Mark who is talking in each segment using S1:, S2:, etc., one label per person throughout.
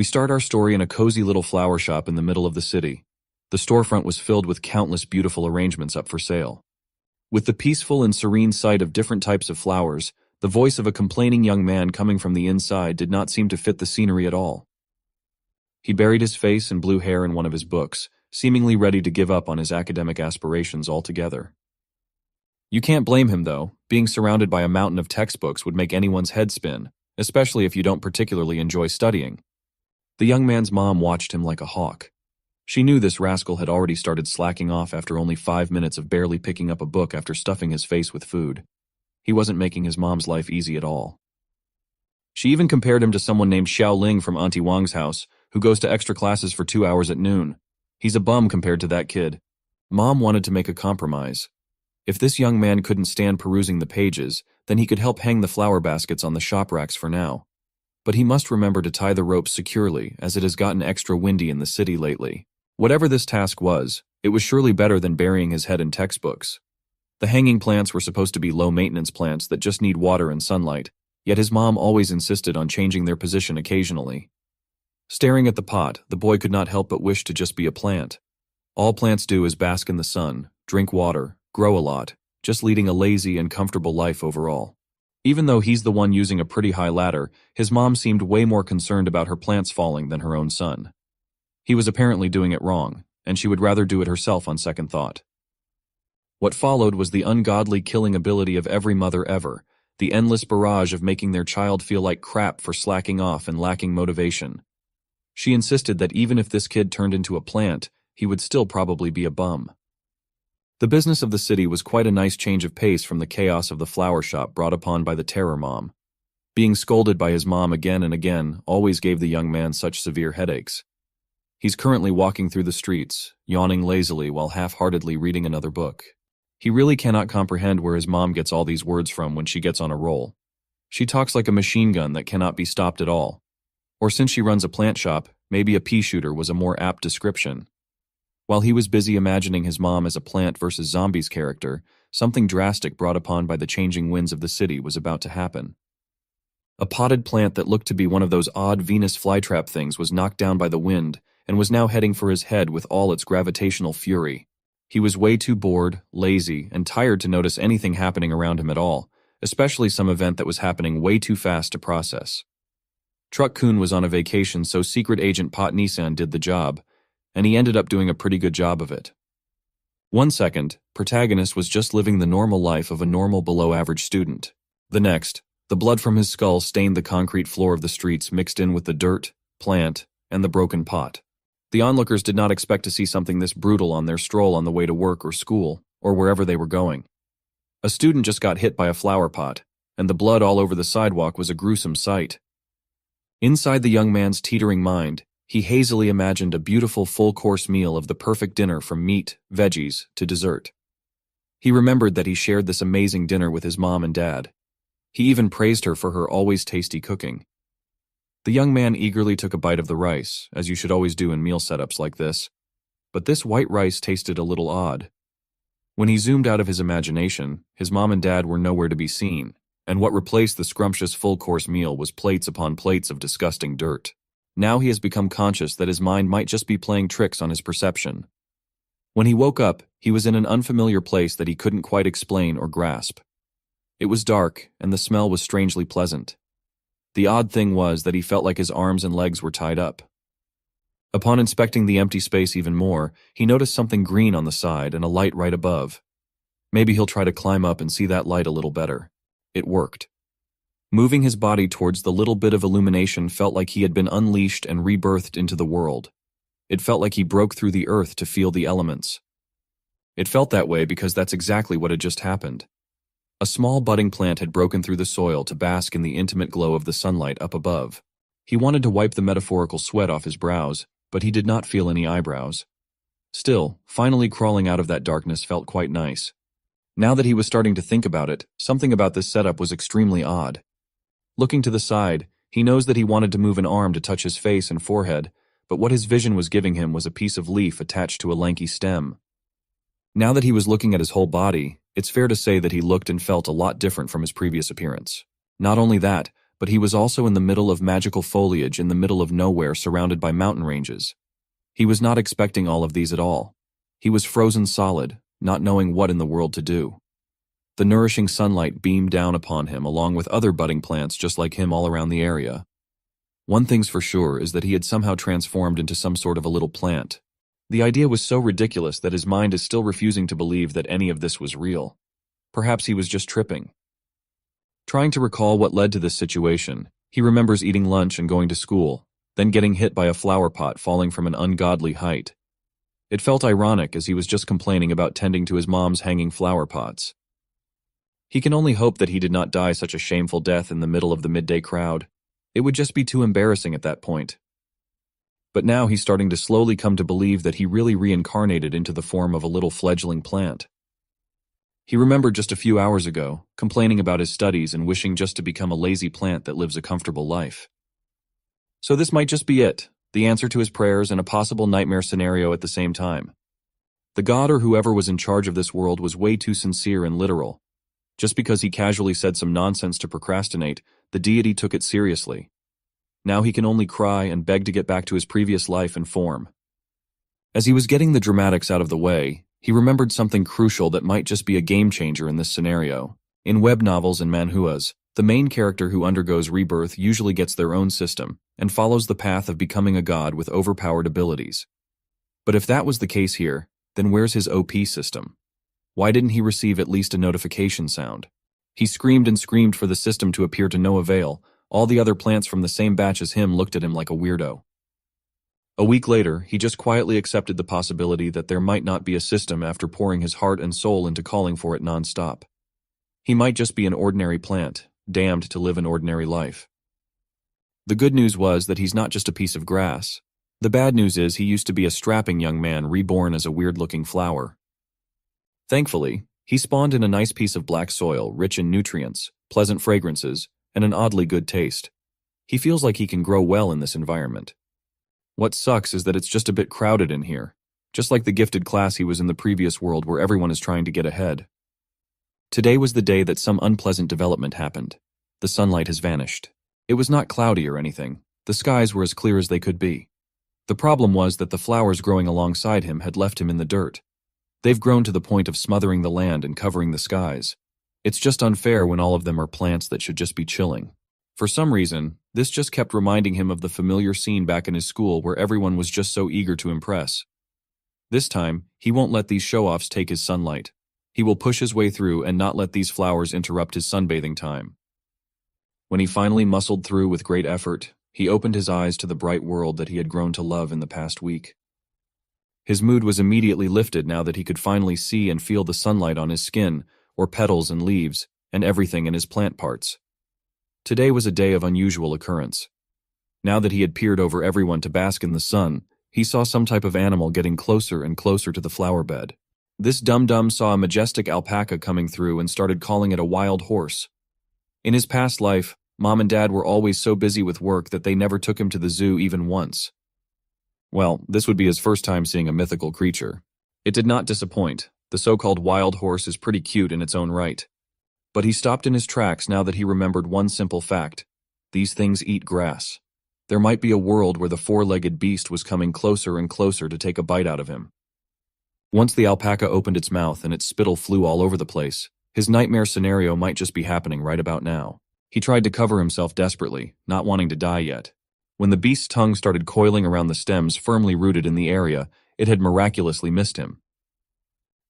S1: We start our story in a cozy little flower shop in the middle of the city. The storefront was filled with countless beautiful arrangements up for sale. With the peaceful and serene sight of different types of flowers, the voice of a complaining young man coming from the inside did not seem to fit the scenery at all. He buried his face and blue hair in one of his books, seemingly ready to give up on his academic aspirations altogether. You can't blame him, though. Being surrounded by a mountain of textbooks would make anyone's head spin, especially if you don't particularly enjoy studying. The young man's mom watched him like a hawk. She knew this rascal had already started slacking off after only 5 minutes of barely picking up a book after stuffing his face with food. He wasn't making his mom's life easy at all. She even compared him to someone named Xiao Ling from Auntie Wang's house, who goes to extra classes for 2 hours at noon. He's a bum compared to that kid. Mom wanted to make a compromise. If this young man couldn't stand perusing the pages, then he could help hang the flower baskets on the shop racks for now. But he must remember to tie the ropes securely, as it has gotten extra windy in the city lately. Whatever this task was, it was surely better than burying his head in textbooks. The hanging plants were supposed to be low-maintenance plants that just need water and sunlight, yet his mom always insisted on changing their position occasionally. Staring at the pot, the boy could not help but wish to just be a plant. All plants do is bask in the sun, drink water, grow a lot, just leading a lazy and comfortable life overall. Even though he's the one using a pretty high ladder, his mom seemed way more concerned about her plants falling than her own son. He was apparently doing it wrong, and she would rather do it herself on second thought. What followed was the ungodly killing ability of every mother ever, the endless barrage of making their child feel like crap for slacking off and lacking motivation. She insisted that even if this kid turned into a plant, he would still probably be a bum. The business of the city was quite a nice change of pace from the chaos of the flower shop brought upon by the terror mom. Being scolded by his mom again and again always gave the young man such severe headaches. He's currently walking through the streets, yawning lazily while half-heartedly reading another book. He really cannot comprehend where his mom gets all these words from when she gets on a roll. She talks like a machine gun that cannot be stopped at all. Or since she runs a plant shop, maybe a pea shooter was a more apt description. While he was busy imagining his mom as a plant versus zombies character, something drastic brought upon by the changing winds of the city was about to happen. A potted plant that looked to be one of those odd Venus flytrap things was knocked down by the wind and was now heading for his head with all its gravitational fury. He was way too bored, lazy, and tired to notice anything happening around him at all, especially some event that was happening way too fast to process. Truck-kun was on a vacation, so Secret Agent Pot Nissan did the job, and he ended up doing a pretty good job of it. 1 second, protagonist was just living the normal life of a normal below-average student. The next, the blood from his skull stained the concrete floor of the streets mixed in with the dirt, plant, and the broken pot. The onlookers did not expect to see something this brutal on their stroll on the way to work or school, or wherever they were going. A student just got hit by a flower pot, and the blood all over the sidewalk was a gruesome sight. Inside the young man's teetering mind, he hazily imagined a beautiful full-course meal of the perfect dinner from meat, veggies, to dessert. He remembered that he shared this amazing dinner with his mom and dad. He even praised her for her always tasty cooking. The young man eagerly took a bite of the rice, as you should always do in meal setups like this. But this white rice tasted a little odd. When he zoomed out of his imagination, his mom and dad were nowhere to be seen, and what replaced the scrumptious full-course meal was plates upon plates of disgusting dirt. Now he has become conscious that his mind might just be playing tricks on his perception. When he woke up, he was in an unfamiliar place that he couldn't quite explain or grasp. It was dark, and the smell was strangely pleasant. The odd thing was that he felt like his arms and legs were tied up. Upon inspecting the empty space even more, he noticed something green on the side and a light right above. Maybe he'll try to climb up and see that light a little better. It worked. Moving his body towards the little bit of illumination felt like he had been unleashed and rebirthed into the world. It felt like he broke through the earth to feel the elements. It felt that way because that's exactly what had just happened. A small budding plant had broken through the soil to bask in the intimate glow of the sunlight up above. He wanted to wipe the metaphorical sweat off his brows, but he did not feel any eyebrows. Still, finally crawling out of that darkness felt quite nice. Now that he was starting to think about it, something about this setup was extremely odd. Looking to the side, he knows that he wanted to move an arm to touch his face and forehead, but what his vision was giving him was a piece of leaf attached to a lanky stem. Now that he was looking at his whole body, it's fair to say that he looked and felt a lot different from his previous appearance. Not only that, but he was also in the middle of magical foliage in the middle of nowhere surrounded by mountain ranges. He was not expecting all of these at all. He was frozen solid, not knowing what in the world to do. The nourishing sunlight beamed down upon him along with other budding plants just like him all around the area. One thing's for sure is that he had somehow transformed into some sort of a little plant. The idea was so ridiculous that his mind is still refusing to believe that any of this was real. Perhaps he was just tripping. Trying to recall what led to this situation, he remembers eating lunch and going to school, then getting hit by a flower pot falling from an ungodly height. It felt ironic as he was just complaining about tending to his mom's hanging flower pots. He can only hope that he did not die such a shameful death in the middle of the midday crowd. It would just be too embarrassing at that point. But now he's starting to slowly come to believe that he really reincarnated into the form of a little fledgling plant. He remembered just a few hours ago, complaining about his studies and wishing just to become a lazy plant that lives a comfortable life. So this might just be it, the answer to his prayers and a possible nightmare scenario at the same time. The god or whoever was in charge of this world was way too sincere and literal. Just because he casually said some nonsense to procrastinate, the deity took it seriously. Now he can only cry and beg to get back to his previous life and form. As he was getting the dramatics out of the way, he remembered something crucial that might just be a game changer in this scenario. In web novels and manhwas, the main character who undergoes rebirth usually gets their own system and follows the path of becoming a god with overpowered abilities. But if that was the case here, then where's his OP system? Why didn't he receive at least a notification sound? He screamed and screamed for the system to appear to no avail. All the other plants from the same batch as him looked at him like a weirdo. A week later, he just quietly accepted the possibility that there might not be a system after pouring his heart and soul into calling for it non-stop. He might just be an ordinary plant, damned to live an ordinary life. The good news was that he's not just a piece of grass. The bad news is he used to be a strapping young man reborn as a weird-looking flower. Thankfully, he spawned in a nice piece of black soil, rich in nutrients, pleasant fragrances, and an oddly good taste. He feels like he can grow well in this environment. What sucks is that it's just a bit crowded in here, just like the gifted class he was in the previous world where everyone is trying to get ahead. Today was the day that some unpleasant development happened. The sunlight has vanished. It was not cloudy or anything. The skies were as clear as they could be. The problem was that the flowers growing alongside him had left him in the dirt. They've grown to the point of smothering the land and covering the skies. It's just unfair when all of them are plants that should just be chilling. For some reason, this just kept reminding him of the familiar scene back in his school where everyone was just so eager to impress. This time, he won't let these show-offs take his sunlight. He will push his way through and not let these flowers interrupt his sunbathing time. When he finally muscled through with great effort, he opened his eyes to the bright world that he had grown to love in the past week. His mood was immediately lifted now that he could finally see and feel the sunlight on his skin, or petals and leaves, and everything in his plant parts. Today was a day of unusual occurrence. Now that he had peered over everyone to bask in the sun, he saw some type of animal getting closer and closer to the flower bed. This dum-dum saw a majestic alpaca coming through and started calling it a wild horse. In his past life, Mom and Dad were always so busy with work that they never took him to the zoo even once. Well, this would be his first time seeing a mythical creature. It did not disappoint. The so-called wild horse is pretty cute in its own right. But he stopped in his tracks now that he remembered one simple fact. These things eat grass. There might be a world where the four-legged beast was coming closer and closer to take a bite out of him. Once the alpaca opened its mouth and its spittle flew all over the place, his nightmare scenario might just be happening right about now. He tried to cover himself desperately, not wanting to die yet. When the beast's tongue started coiling around the stems firmly rooted in the area, it had miraculously missed him.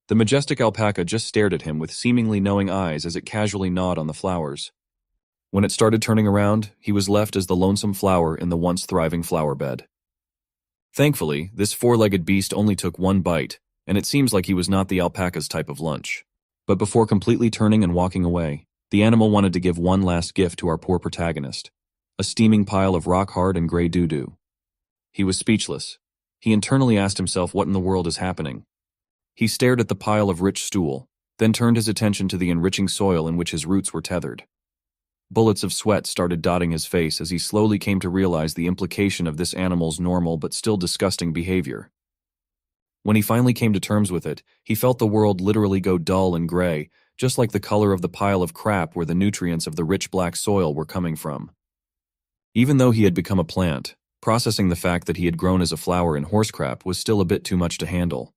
S1: The majestic alpaca just stared at him with seemingly knowing eyes as it casually gnawed on the flowers. When it started turning around, he was left as the lonesome flower in the once thriving flower bed. Thankfully, this four-legged beast only took one bite, and it seems like he was not the alpaca's type of lunch. But before completely turning and walking away, the animal wanted to give one last gift to our poor protagonist, a steaming pile of rock-hard and gray doo-doo. He was speechless. He internally asked himself what in the world is happening. He stared at the pile of rich stool, then turned his attention to the enriching soil in which his roots were tethered. Bullets of sweat started dotting his face as he slowly came to realize the implication of this animal's normal but still disgusting behavior. When he finally came to terms with it, he felt the world literally go dull and gray, just like the color of the pile of crap where the nutrients of the rich black soil were coming from. Even though he had become a plant, processing the fact that he had grown as a flower in horse crap was still a bit too much to handle.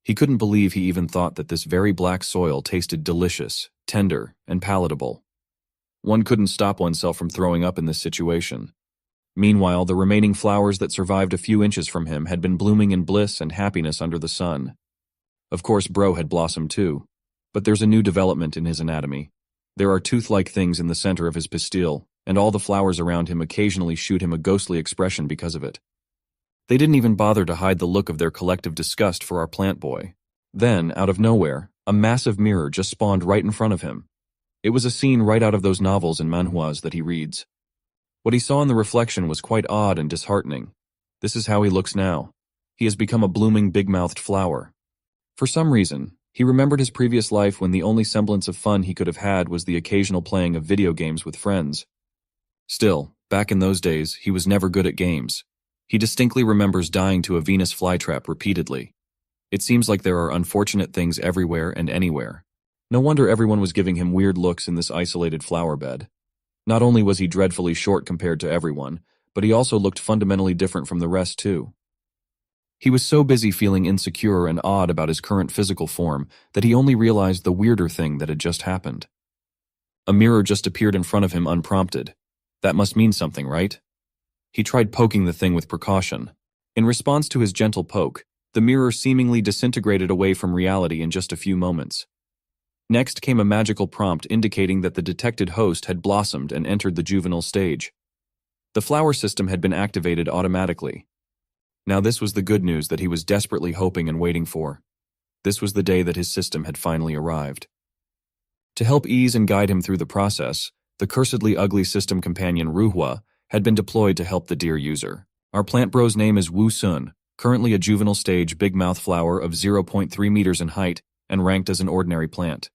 S1: He couldn't believe he even thought that this very black soil tasted delicious, tender, and palatable. One couldn't stop oneself from throwing up in this situation. Meanwhile, the remaining flowers that survived a few inches from him had been blooming in bliss and happiness under the sun. Of course, Bro had blossomed too. But there's a new development in his anatomy. There are tooth-like things in the center of his pistil, and all the flowers around him occasionally shoot him a ghostly expression because of it. They didn't even bother to hide the look of their collective disgust for our plant boy. Then, out of nowhere, a massive mirror just spawned right in front of him. It was a scene right out of those novels and manhwas that he reads. What he saw in the reflection was quite odd and disheartening. This is how he looks now. He has become a blooming big-mouthed flower. For some reason, he remembered his previous life when the only semblance of fun he could have had was the occasional playing of video games with friends. Still, back in those days, he was never good at games. He distinctly remembers dying to a Venus flytrap repeatedly. It seems like there are unfortunate things everywhere and anywhere. No wonder everyone was giving him weird looks in this isolated flower bed. Not only was he dreadfully short compared to everyone, but he also looked fundamentally different from the rest too. He was so busy feeling insecure and odd about his current physical form that he only realized the weirder thing that had just happened. A mirror just appeared in front of him unprompted. That must mean something, right? He tried poking the thing with precaution. In response to his gentle poke, the mirror seemingly disintegrated away from reality in just a few moments. Next came a magical prompt indicating that the detected host had blossomed and entered the juvenile stage. The flower system had been activated automatically. Now this was the good news that he was desperately hoping and waiting for. This was the day that his system had finally arrived. To help ease and guide him through the process, the cursedly ugly system companion Ruhwa had been deployed to help the dear user. Our plant bro's name is Wu Sun, currently a juvenile stage big mouth flower of 0.3 meters in height and ranked as an ordinary plant.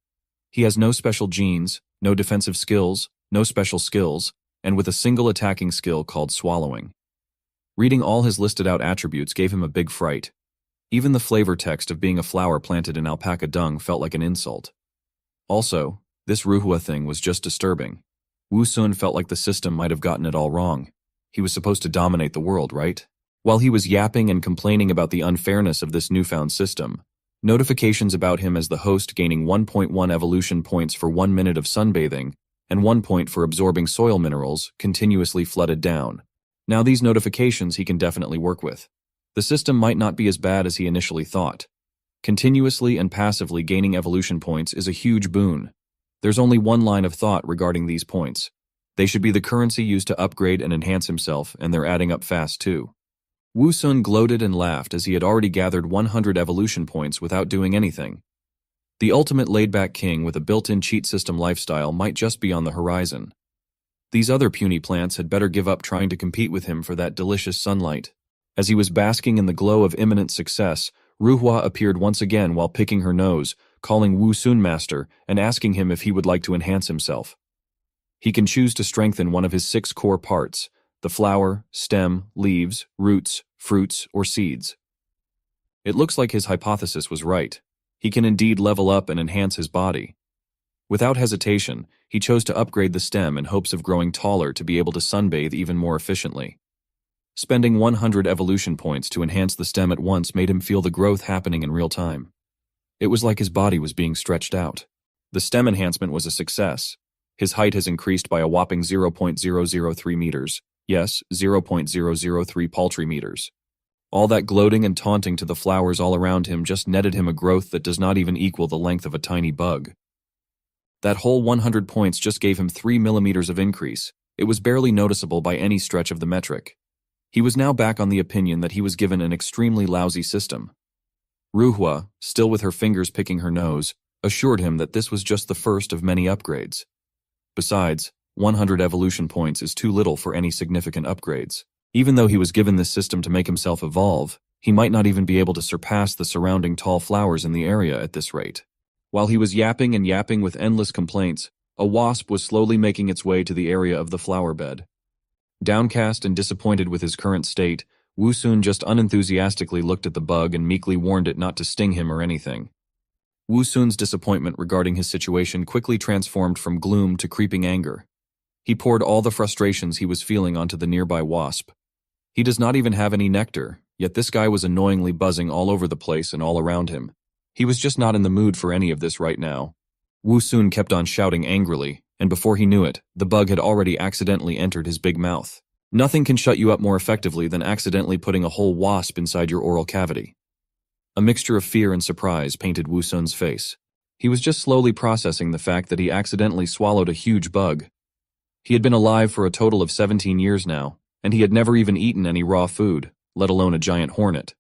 S1: He has no special genes, no defensive skills, no special skills, and with a single attacking skill called swallowing. Reading all his listed out attributes gave him a big fright. Even the flavor text of being a flower planted in alpaca dung felt like an insult. Also, this Ruhwa thing was just disturbing. Wu Sun felt like the system might have gotten it all wrong. He was supposed to dominate the world, right? While he was yapping and complaining about the unfairness of this newfound system, notifications about him as the host gaining 1.1 evolution points for 1 minute of sunbathing and 1 point for absorbing soil minerals continuously flooded down. Now these notifications he can definitely work with. The system might not be as bad as he initially thought. Continuously and passively gaining evolution points is a huge boon. There's only one line of thought regarding these points. They should be the currency used to upgrade and enhance himself, and they're adding up fast too. Wu Sun gloated and laughed as he had already gathered 100 evolution points without doing anything. The ultimate laid-back king with a built-in cheat system lifestyle might just be on the horizon. These other puny plants had better give up trying to compete with him for that delicious sunlight. As he was basking in the glow of imminent success, Ruhwa appeared once again while picking her nose, calling Wu Sun master and asking him if he would like to enhance himself. He can choose to strengthen one of his 6 core parts: the flower, stem, leaves, roots, fruits, or seeds. It looks like his hypothesis was right. He can indeed level up and enhance his body. Without hesitation, he chose to upgrade the stem in hopes of growing taller to be able to sunbathe even more efficiently. Spending 100 evolution points to enhance the stem at once made him feel the growth happening in real time. It was like his body was being stretched out. The stem enhancement was a success. His height has increased by a whopping 0.003 meters. Yes, 0.003 paltry meters. All that gloating and taunting to the flowers all around him just netted him a growth that does not even equal the length of a tiny bug. That whole 100 points just gave him 3 millimeters of increase. It was barely noticeable by any stretch of the metric. He was now back on the opinion that he was given an extremely lousy system. Ruhwa, still with her fingers picking her nose, assured him that this was just the first of many upgrades. Besides, 100 evolution points is too little for any significant upgrades. Even though he was given this system to make himself evolve, he might not even be able to surpass the surrounding tall flowers in the area at this rate. While he was yapping and yapping with endless complaints, a wasp was slowly making its way to the area of the flower bed. Downcast and disappointed with his current state, Wu Sun just unenthusiastically looked at the bug and meekly warned it not to sting him or anything. Wu Sun's disappointment regarding his situation quickly transformed from gloom to creeping anger. He poured all the frustrations he was feeling onto the nearby wasp. He does not even have any nectar, yet this guy was annoyingly buzzing all over the place and all around him. He was just not in the mood for any of this right now. Wu Sun kept on shouting angrily, and before he knew it, the bug had already accidentally entered his big mouth. Nothing can shut you up more effectively than accidentally putting a whole wasp inside your oral cavity. A mixture of fear and surprise painted Wu Sun's face. He was just slowly processing the fact that he accidentally swallowed a huge bug. He had been alive for a total of 17 years now, and he had never even eaten any raw food, let alone a giant hornet.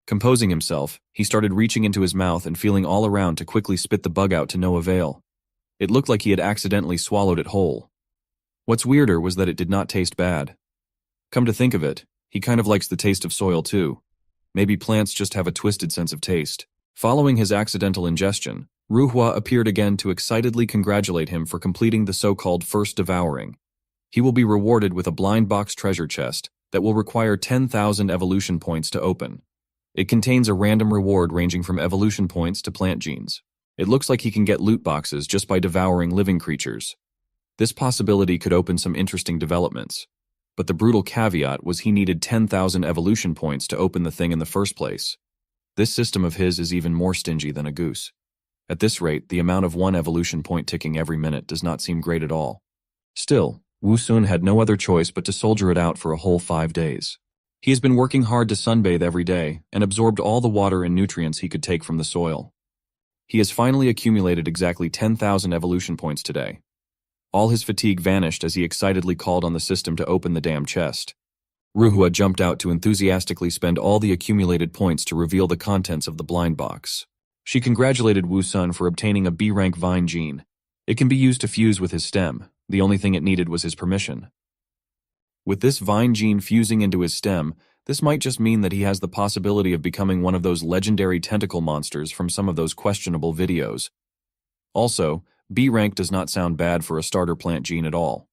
S1: Composing himself, he started reaching into his mouth and feeling all around to quickly spit the bug out to no avail. It looked like he had accidentally swallowed it whole. What's weirder was that it did not taste bad. Come to think of it, he kind of likes the taste of soil too. Maybe plants just have a twisted sense of taste. Following his accidental ingestion, Ruhua appeared again to excitedly congratulate him for completing the so-called first devouring. He will be rewarded with a blind box treasure chest that will require 10,000 evolution points to open. It contains a random reward ranging from evolution points to plant genes. It looks like he can get loot boxes just by devouring living creatures. This possibility could open some interesting developments. But the brutal caveat was he needed 10,000 evolution points to open the thing in the first place. This system of his is even more stingy than a goose. At this rate, the amount of one evolution point ticking every minute does not seem great at all. Still, Wu Sun had no other choice but to soldier it out for a whole 5 days. He has been working hard to sunbathe every day and absorbed all the water and nutrients he could take from the soil. He has finally accumulated exactly 10,000 evolution points today. All his fatigue vanished as he excitedly called on the system to open the damn chest. Ruhua jumped out to enthusiastically spend all the accumulated points to reveal the contents of the blind box. She congratulated Wu Sun for obtaining a B-rank vine gene. It can be used to fuse with his stem. The only thing it needed was his permission. With this vine gene fusing into his stem, this might just mean that he has the possibility of becoming one of those legendary tentacle monsters from some of those questionable videos. Also, B-rank does not sound bad for a starter plant gene at all.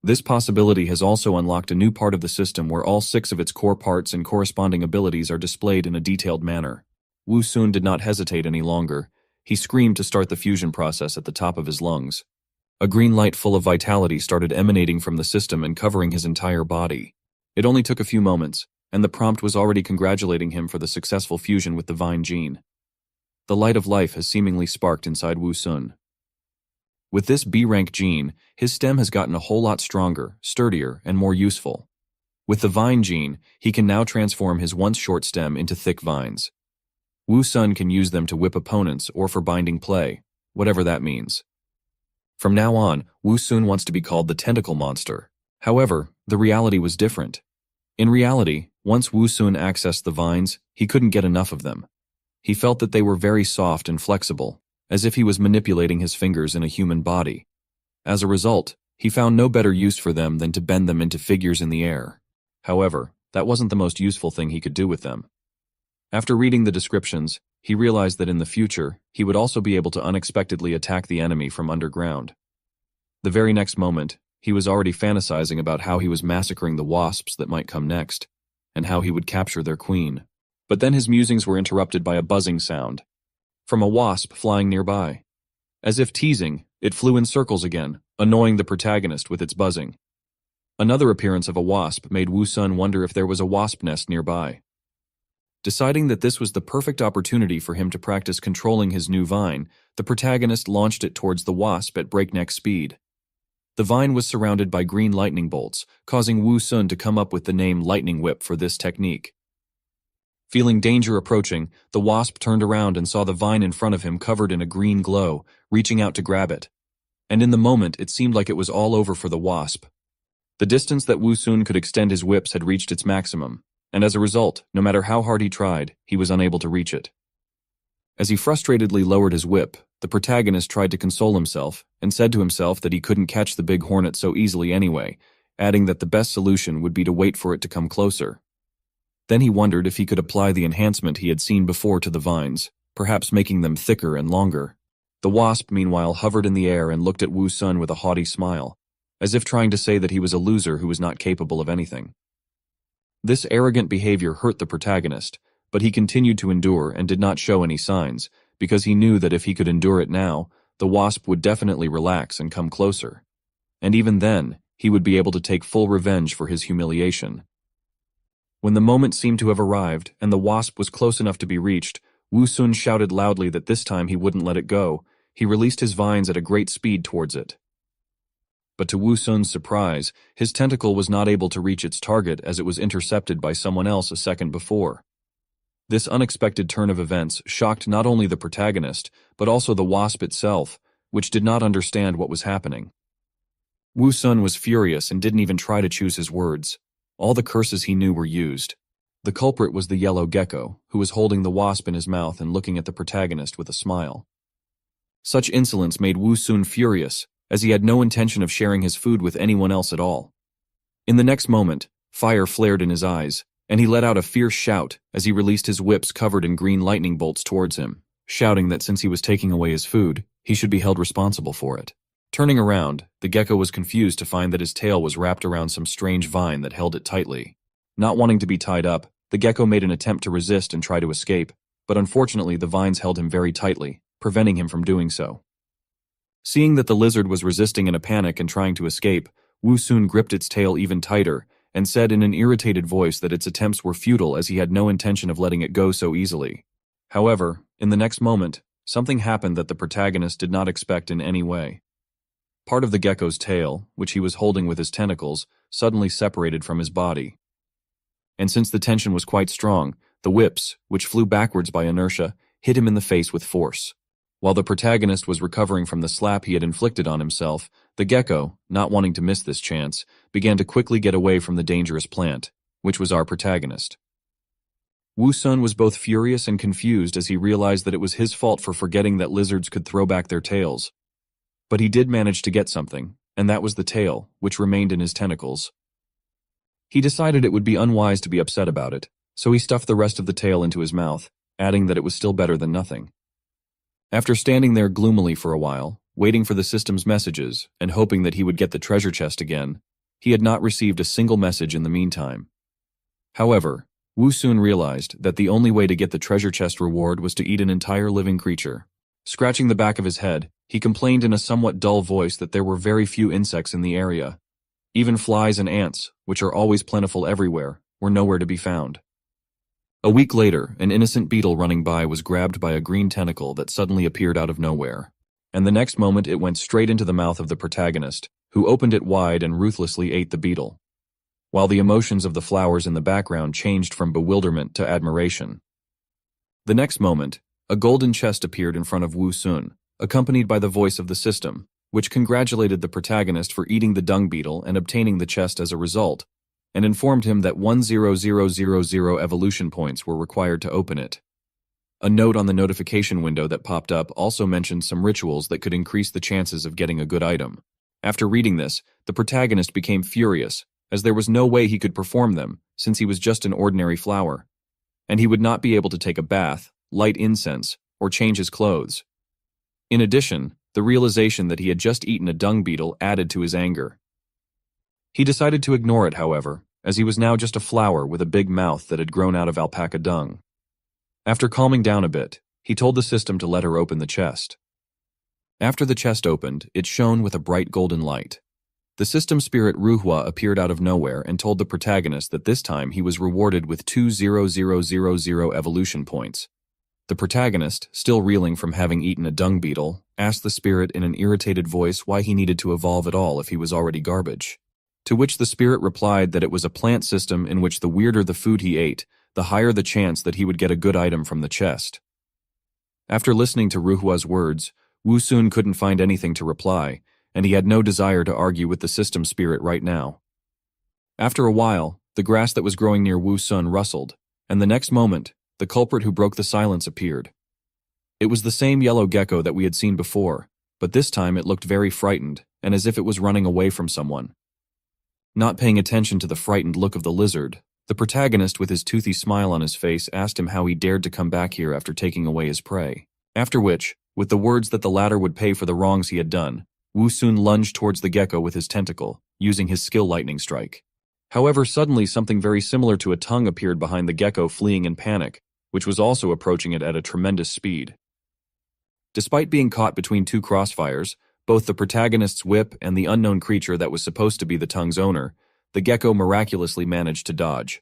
S1: This possibility has also unlocked a new part of the system where all 6 of its core parts and corresponding abilities are displayed in a detailed manner. Wu Sun did not hesitate any longer. He screamed to start the fusion process at the top of his lungs. A green light full of vitality started emanating from the system and covering his entire body. It only took a few moments, and the prompt was already congratulating him for the successful fusion with the vine gene. The light of life has seemingly sparked inside Wu Sun. With this B-rank gene, his stem has gotten a whole lot stronger, sturdier, and more useful. With the vine gene, he can now transform his once short stem into thick vines. Wu Sun can use them to whip opponents or for binding play, whatever that means. From now on, Wu Sun wants to be called the Tentacle Monster. However, the reality was different. In reality, once Wu Sun accessed the vines, he couldn't get enough of them. He felt that they were very soft and flexible, as if he was manipulating his fingers in a human body. As a result, he found no better use for them than to bend them into figures in the air. However, that wasn't the most useful thing he could do with them. After reading the descriptions, he realized that in the future, he would also be able to unexpectedly attack the enemy from underground. The very next moment, he was already fantasizing about how he was massacring the wasps that might come next, and how he would capture their queen. But then his musings were interrupted by a buzzing sound from a wasp flying nearby. As if teasing, it flew in circles again, annoying the protagonist with its buzzing. Another appearance of a wasp made Wu Sun wonder if there was a wasp nest nearby. Deciding that this was the perfect opportunity for him to practice controlling his new vine, the protagonist launched it towards the wasp at breakneck speed. The vine was surrounded by green lightning bolts, causing Wu Sun to come up with the name Lightning Whip for this technique. Feeling danger approaching, the wasp turned around and saw the vine in front of him covered in a green glow, reaching out to grab it. And in the moment, it seemed like it was all over for the wasp. The distance that Wu Sun could extend his whips had reached its maximum, and as a result, no matter how hard he tried, he was unable to reach it. As he frustratedly lowered his whip, the protagonist tried to console himself and said to himself that he couldn't catch the big hornet so easily anyway, adding that the best solution would be to wait for it to come closer. Then he wondered if he could apply the enhancement he had seen before to the vines, perhaps making them thicker and longer. The wasp, meanwhile, hovered in the air and looked at Wu Sun with a haughty smile, as if trying to say that he was a loser who was not capable of anything. This arrogant behavior hurt the protagonist, but he continued to endure and did not show any signs, because he knew that if he could endure it now, the wasp would definitely relax and come closer. and even then, he would be able to take full revenge for his humiliation. When the moment seemed to have arrived and the wasp was close enough to be reached, Wu Sun shouted loudly that this time he wouldn't let it go. He released his vines at a great speed towards it. But to Wu Sun's surprise, his tentacle was not able to reach its target as it was intercepted by someone else a second before. This unexpected turn of events shocked not only the protagonist, but also the wasp itself, which did not understand what was happening. Wu Sun was furious and didn't even try to choose his words. All the curses he knew were used. The culprit was the yellow gecko, who was holding the wasp in his mouth and looking at the protagonist with a smile. Such insolence made Wu Sun furious, as he had no intention of sharing his food with anyone else at all. In the next moment, fire flared in his eyes, and he let out a fierce shout as he released his whips covered in green lightning bolts towards him, shouting that since he was taking away his food, he should be held responsible for it. Turning around, the gecko was confused to find that his tail was wrapped around some strange vine that held it tightly. Not wanting to be tied up, the gecko made an attempt to resist and try to escape, but unfortunately the vines held him very tightly, preventing him from doing so. Seeing that the lizard was resisting in a panic and trying to escape, Wu Sun gripped its tail even tighter and said in an irritated voice that its attempts were futile as he had no intention of letting it go so easily. However, in the next moment, something happened that the protagonist did not expect in any way. Part of the gecko's tail, which he was holding with his tentacles, suddenly separated from his body. And since the tension was quite strong, the whips, which flew backwards by inertia, hit him in the face with force. While the protagonist was recovering from the slap he had inflicted on himself, the gecko, not wanting to miss this chance, began to quickly get away from the dangerous plant, which was our protagonist. Wu Sun was both furious and confused as he realized that it was his fault for forgetting that lizards could throw back their tails. But he did manage to get something, and that was the tail, which remained in his tentacles. He decided it would be unwise to be upset about it, so he stuffed the rest of the tail into his mouth, adding that it was still better than nothing. After standing there gloomily for a while, waiting for the system's messages and hoping that he would get the treasure chest again, he had not received a single message in the meantime. However, Wu Sun realized that the only way to get the treasure chest reward was to eat an entire living creature. Scratching the back of his head, he complained in a somewhat dull voice that there were very few insects in the area. Even flies and ants, which are always plentiful everywhere, were nowhere to be found. A week later, an innocent beetle running by was grabbed by a green tentacle that suddenly appeared out of nowhere, and the next moment it went straight into the mouth of the protagonist, who opened it wide and ruthlessly ate the beetle, while the emotions of the flowers in the background changed from bewilderment to admiration. The next moment, a golden chest appeared in front of Wu Sun, accompanied by the voice of the system, which congratulated the protagonist for eating the dung beetle and obtaining the chest as a result, and informed him that 100,000 evolution points were required to open it. A note on the notification window that popped up also mentioned some rituals that could increase the chances of getting a good item. After reading this, the protagonist became furious, as there was no way he could perform them, since he was just an ordinary flower, and he would not be able to take a bath, light incense, or change his clothes. In addition, the realization that he had just eaten a dung beetle added to his anger. He decided to ignore it, however, as he was now just a flower with a big mouth that had grown out of alpaca dung. After calming down a bit, he told the system to let her open the chest. After the chest opened, it shone with a bright golden light. The system spirit Ruhua appeared out of nowhere and told the protagonist that this time he was rewarded with 200,000 evolution points. The protagonist, still reeling from having eaten a dung beetle, asked the spirit in an irritated voice why he needed to evolve at all if he was already garbage. To which the spirit replied that it was a plant system in which the weirder the food he ate, the higher the chance that he would get a good item from the chest. After listening to Ruhua's words, Wu Sun couldn't find anything to reply, and he had no desire to argue with the system spirit right now. After a while, the grass that was growing near Wu Sun rustled, and the next moment, the culprit who broke the silence appeared. It was the same yellow gecko that we had seen before, but this time it looked very frightened, and as if it was running away from someone. Not paying attention to the frightened look of the lizard, the protagonist with his toothy smile on his face asked him how he dared to come back here after taking away his prey. After which, with the words that the latter would pay for the wrongs he had done, Wu Sun lunged towards the gecko with his tentacle, using his skill lightning strike. However, suddenly something very similar to a tongue appeared behind the gecko fleeing in panic, which was also approaching it at a tremendous speed. Despite being caught between two crossfires, Both the protagonist's whip and the unknown creature that was supposed to be the tongue's owner, the gecko miraculously managed to dodge.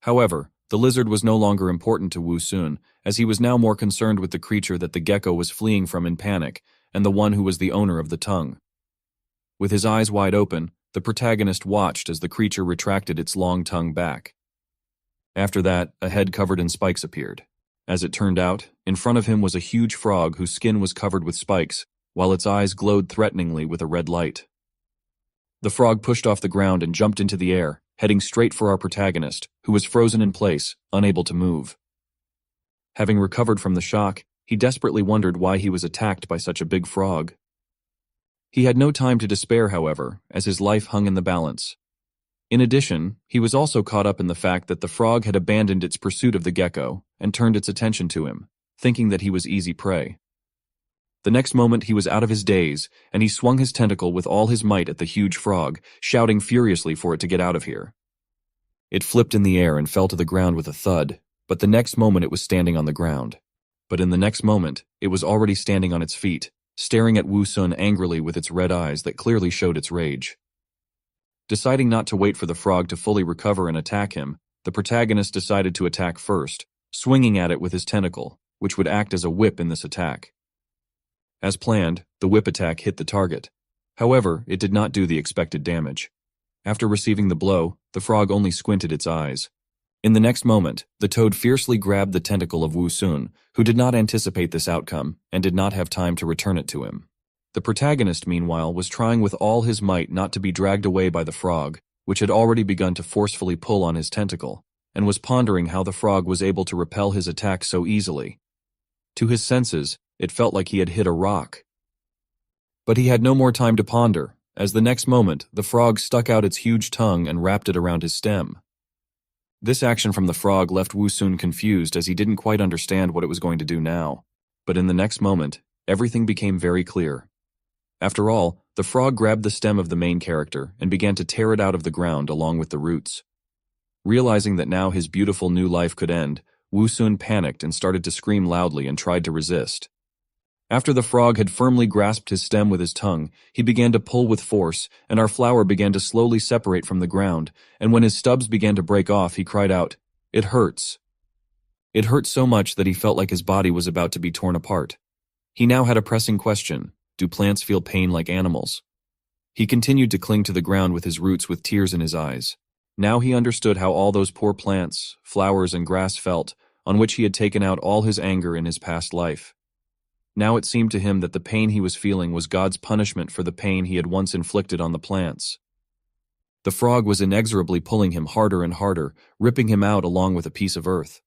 S1: However, the lizard was no longer important to Wu Sun, as he was now more concerned with the creature that the gecko was fleeing from in panic, and the one who was the owner of the tongue. With his eyes wide open, the protagonist watched as the creature retracted its long tongue back. After that, a head covered in spikes appeared. As it turned out, in front of him was a huge frog whose skin was covered with spikes, while its eyes glowed threateningly with a red light. The frog pushed off the ground and jumped into the air, heading straight for our protagonist, who was frozen in place, unable to move. Having recovered from the shock, he desperately wondered why he was attacked by such a big frog. He had no time to despair, however, as his life hung in the balance. In addition, he was also caught up in the fact that the frog had abandoned its pursuit of the gecko and turned its attention to him, thinking that he was easy prey. The next moment he was out of his daze, and he swung his tentacle with all his might at the huge frog, shouting furiously for it to get out of here. It flipped in the air and fell to the ground with a thud, but the next moment it was standing on the ground. But in the next moment, it was already standing on its feet, staring at Wu Sun angrily with its red eyes that clearly showed its rage. Deciding not to wait for the frog to fully recover and attack him, the protagonist decided to attack first, swinging at it with his tentacle, which would act as a whip in this attack. As planned, the whip attack hit the target. However, it did not do the expected damage. After receiving the blow, the frog only squinted its eyes. In the next moment, the toad fiercely grabbed the tentacle of Wu Sun, who did not anticipate this outcome and did not have time to return it to him. The protagonist, meanwhile, was trying with all his might not to be dragged away by the frog, which had already begun to forcefully pull on his tentacle, and was pondering how the frog was able to repel his attack so easily. To his senses, it felt like he had hit a rock. But he had no more time to ponder, as the next moment, the frog stuck out its huge tongue and wrapped it around his stem. This action from the frog left Wu Sun confused as he didn't quite understand what it was going to do now. But in the next moment, everything became very clear. After all, the frog grabbed the stem of the main character and began to tear it out of the ground along with the roots. Realizing that now his beautiful new life could end, Wu Sun panicked and started to scream loudly and tried to resist. After the frog had firmly grasped his stem with his tongue, he began to pull with force, and our flower began to slowly separate from the ground, and when his stubs began to break off, he cried out, "It hurts." It hurt so much that he felt like his body was about to be torn apart. He now had a pressing question: do plants feel pain like animals? He continued to cling to the ground with his roots with tears in his eyes. Now he understood how all those poor plants, flowers, and grass felt, on which he had taken out all his anger in his past life. Now it seemed to him that the pain he was feeling was God's punishment for the pain he had once inflicted on the plants. The frog was inexorably pulling him harder and harder, ripping him out along with a piece of earth.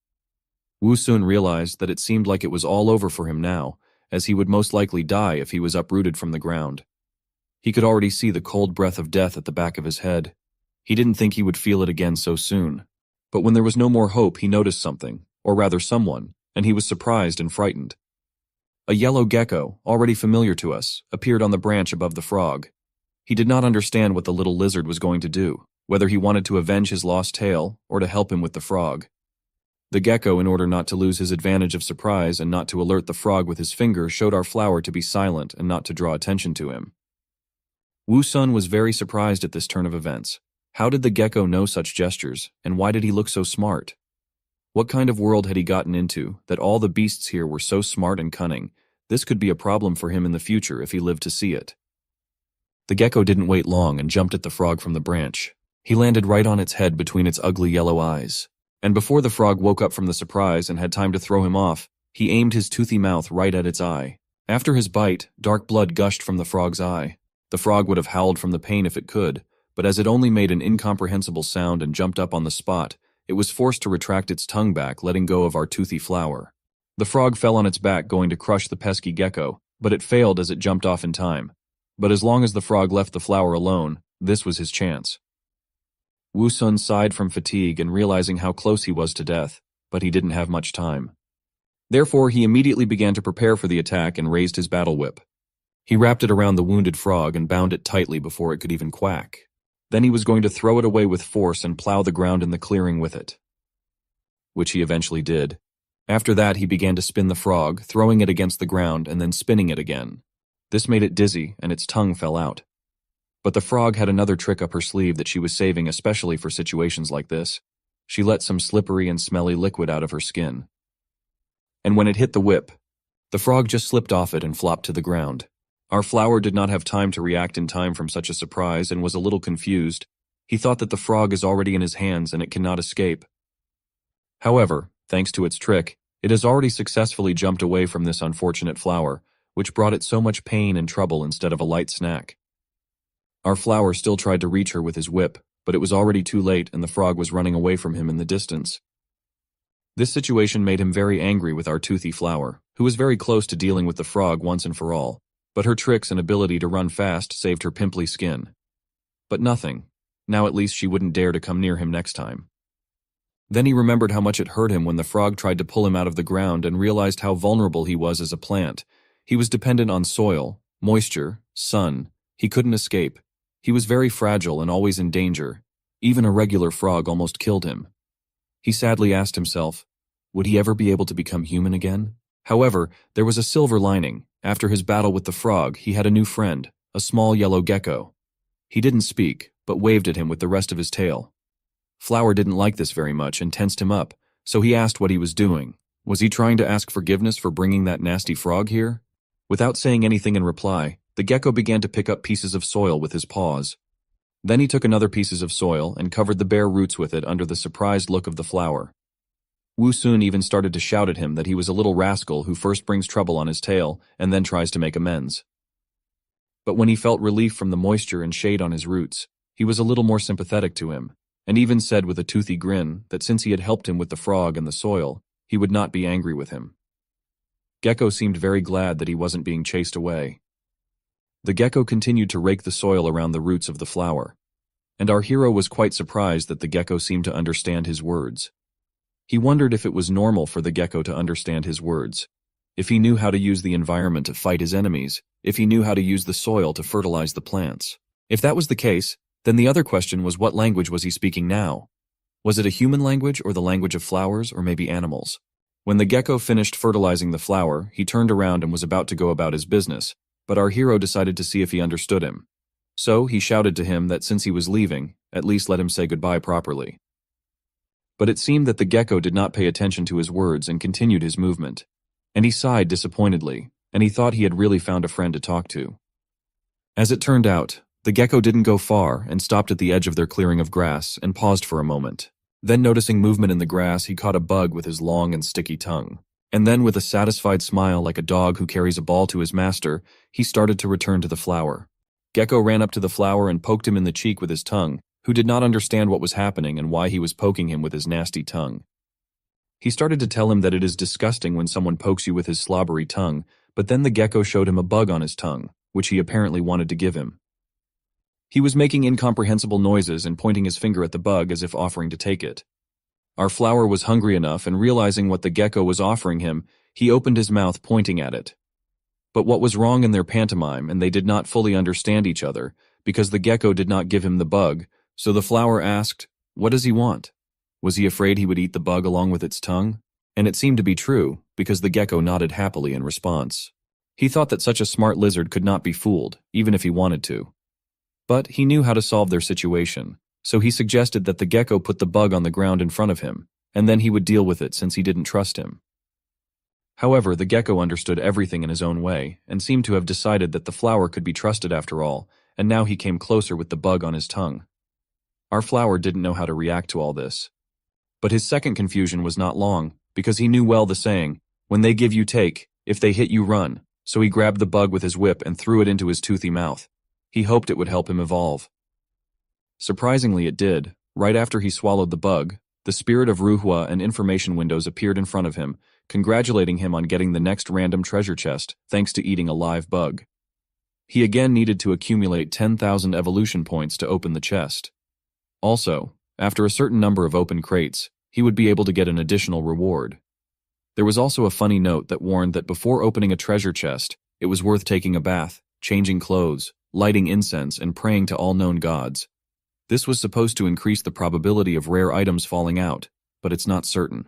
S1: Wu Sun realized that it seemed like it was all over for him now, as he would most likely die if he was uprooted from the ground. He could already see the cold breath of death at the back of his head. He didn't think he would feel it again so soon. But when there was no more hope, he noticed something, or rather someone, and he was surprised and frightened. A yellow gecko, already familiar to us, appeared on the branch above the frog. He did not understand what the little lizard was going to do, whether he wanted to avenge his lost tail or to help him with the frog. The gecko, in order not to lose his advantage of surprise and not to alert the frog with his finger, showed our flower to be silent and not to draw attention to him. Wu Sun was very surprised at this turn of events. How did the gecko know such gestures, and why did he look so smart? What kind of world had he gotten into, that all the beasts here were so smart and cunning? This could be a problem for him in the future if he lived to see it. The gecko didn't wait long and jumped at the frog from the branch. He landed right on its head between its ugly yellow eyes. And before the frog woke up from the surprise and had time to throw him off, he aimed his toothy mouth right at its eye. After his bite, dark blood gushed from the frog's eye. The frog would have howled from the pain if it could, but as it only made an incomprehensible sound and jumped up on the spot, it was forced to retract its tongue back, letting go of our toothy flower. The frog fell on its back, going to crush the pesky gecko, but it failed as it jumped off in time. But as long as the frog left the flower alone, this was his chance. Wu Sun sighed from fatigue and realizing how close he was to death, but he didn't have much time. Therefore, he immediately began to prepare for the attack and raised his battle whip. He wrapped it around the wounded frog and bound it tightly before it could even quack. Then he was going to throw it away with force and plow the ground in the clearing with it, which he eventually did. After that, he began to spin the frog, throwing it against the ground and then spinning it again. This made it dizzy, and its tongue fell out. But the frog had another trick up her sleeve that she was saving especially for situations like this. She let some slippery and smelly liquid out of her skin. And when it hit the whip, the frog just slipped off it and flopped to the ground. Our flower did not have time to react in time from such a surprise and was a little confused. He thought that the frog is already in his hands and it cannot escape. However, thanks to its trick, it has already successfully jumped away from this unfortunate flower, which brought it so much pain and trouble instead of a light snack. Our flower still tried to reach her with his whip, but it was already too late and the frog was running away from him in the distance. This situation made him very angry with our toothy flower, who was very close to dealing with the frog once and for all, but her tricks and ability to run fast saved her pimply skin. But nothing. Now at least she wouldn't dare to come near him next time. Then he remembered how much it hurt him when the frog tried to pull him out of the ground and realized how vulnerable he was as a plant. He was dependent on soil, moisture, sun. He couldn't escape. He was very fragile and always in danger. Even a regular frog almost killed him. He sadly asked himself, would he ever be able to become human again? However, there was a silver lining. After his battle with the frog, he had a new friend, a small yellow gecko. He didn't speak, but waved at him with the rest of his tail. Flower didn't like this very much and tensed him up, so he asked what he was doing. Was he trying to ask forgiveness for bringing that nasty frog here? Without saying anything in reply, the gecko began to pick up pieces of soil with his paws. Then he took another pieces of soil and covered the bare roots with it under the surprised look of the flower. Wu Sun even started to shout at him that he was a little rascal who first brings trouble on his tail and then tries to make amends. But when he felt relief from the moisture and shade on his roots, he was a little more sympathetic to him, and even said with a toothy grin that since he had helped him with the frog and the soil, he would not be angry with him. Gecko seemed very glad that he wasn't being chased away. The gecko continued to rake the soil around the roots of the flower, and our hero was quite surprised that the gecko seemed to understand his words. He wondered if it was normal for the gecko to understand his words, if he knew how to use the environment to fight his enemies, if he knew how to use the soil to fertilize the plants. If that was the case, then the other question was what language was he speaking now? Was it a human language or the language of flowers or maybe animals? When the gecko finished fertilizing the flower, he turned around and was about to go about his business, but our hero decided to see if he understood him. So he shouted to him that since he was leaving, at least let him say goodbye properly. But it seemed that the gecko did not pay attention to his words and continued his movement. And he sighed disappointedly, and he thought he had really found a friend to talk to. As it turned out, the gecko didn't go far and stopped at the edge of their clearing of grass and paused for a moment. Then noticing movement in the grass, he caught a bug with his long and sticky tongue. And then with a satisfied smile like a dog who carries a ball to his master, he started to return to the flower. Gecko ran up to the flower and poked him in the cheek with his tongue, who did not understand what was happening and why he was poking him with his nasty tongue. He started to tell him that it is disgusting when someone pokes you with his slobbery tongue, but then the gecko showed him a bug on his tongue, which he apparently wanted to give him. He was making incomprehensible noises and pointing his finger at the bug as if offering to take it. Our flower was hungry enough, and realizing what the gecko was offering him, he opened his mouth pointing at it. But what was wrong in their pantomime, and they did not fully understand each other, because the gecko did not give him the bug, so the flower asked, "What does he want?" Was he afraid he would eat the bug along with its tongue? And it seemed to be true, because the gecko nodded happily in response. He thought that such a smart lizard could not be fooled, even if he wanted to. But he knew how to solve their situation, so he suggested that the gecko put the bug on the ground in front of him, and then he would deal with it since he didn't trust him. However, the gecko understood everything in his own way, and seemed to have decided that the flower could be trusted after all, and now he came closer with the bug on his tongue. Our flower didn't know how to react to all this. But his second confusion was not long, because he knew well the saying, "When they give you take, if they hit you run," so he grabbed the bug with his whip and threw it into his toothy mouth. He hoped it would help him evolve. Surprisingly, it did. Right after he swallowed the bug, the spirit of Ruhua and information windows appeared in front of him, congratulating him on getting the next random treasure chest, thanks to eating a live bug. He again needed to accumulate 10,000 evolution points to open the chest. Also, after a certain number of open crates, he would be able to get an additional reward. There was also a funny note that warned that before opening a treasure chest, it was worth taking a bath, changing clothes, lighting incense, and praying to all known gods. This was supposed to increase the probability of rare items falling out, but it's not certain.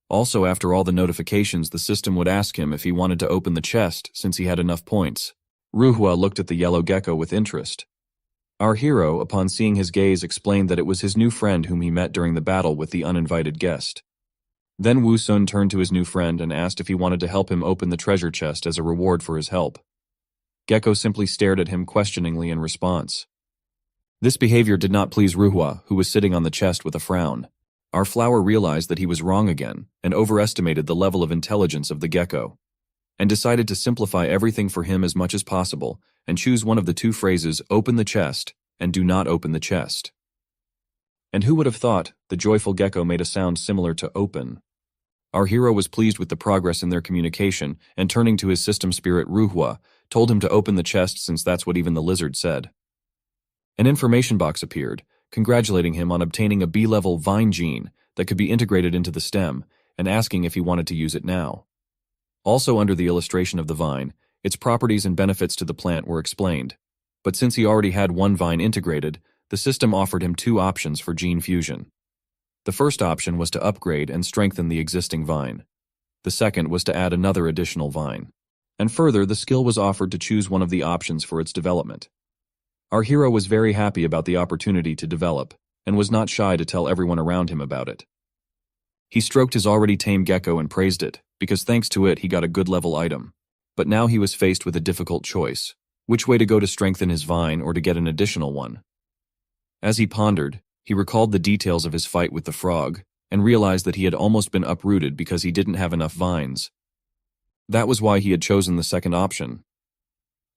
S1: Also, after all the notifications, the system would ask him if he wanted to open the chest since he had enough points. Ruhua looked at the yellow gecko with interest. Our hero, upon seeing his gaze, explained that it was his new friend whom he met during the battle with the uninvited guest. Then Wu Sun turned to his new friend and asked if he wanted to help him open the treasure chest as a reward for his help. Gecko simply stared at him questioningly in response. This behavior did not please Ruhua, who was sitting on the chest with a frown. Our flower realized that he was wrong again and overestimated the level of intelligence of the gecko, and decided to simplify everything for him as much as possible and choose one of the two phrases, open the chest and do not open the chest. And who would have thought the joyful gecko made a sound similar to open? Our hero was pleased with the progress in their communication and, turning to his system spirit Ruhua, told him to open the chest since that's what even the lizard said. An information box appeared, congratulating him on obtaining a B-level vine gene that could be integrated into the stem and asking if he wanted to use it now. Also under the illustration of the vine, its properties and benefits to the plant were explained, but since he already had one vine integrated, the system offered him two options for gene fusion. The first option was to upgrade and strengthen the existing vine. The second was to add another additional vine. And further, the skill was offered to choose one of the options for its development. Our hero was very happy about the opportunity to develop, and was not shy to tell everyone around him about it. He stroked his already tame gecko and praised it, because thanks to it he got a good level item. But now he was faced with a difficult choice, which way to go to strengthen his vine or to get an additional one. As he pondered, he recalled the details of his fight with the frog, and realized that he had almost been uprooted because he didn't have enough vines. That was why he had chosen the second option.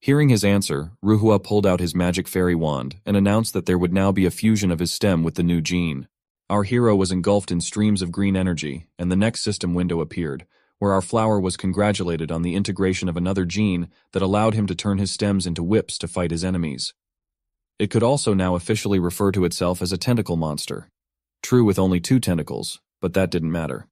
S1: Hearing his answer, Ruhua pulled out his magic fairy wand and announced that there would now be a fusion of his stem with the new gene. Our hero was engulfed in streams of green energy, and the next system window appeared, where our flower was congratulated on the integration of another gene that allowed him to turn his stems into whips to fight his enemies. It could also now officially refer to itself as a tentacle monster. True, with only 2 tentacles, but that didn't matter.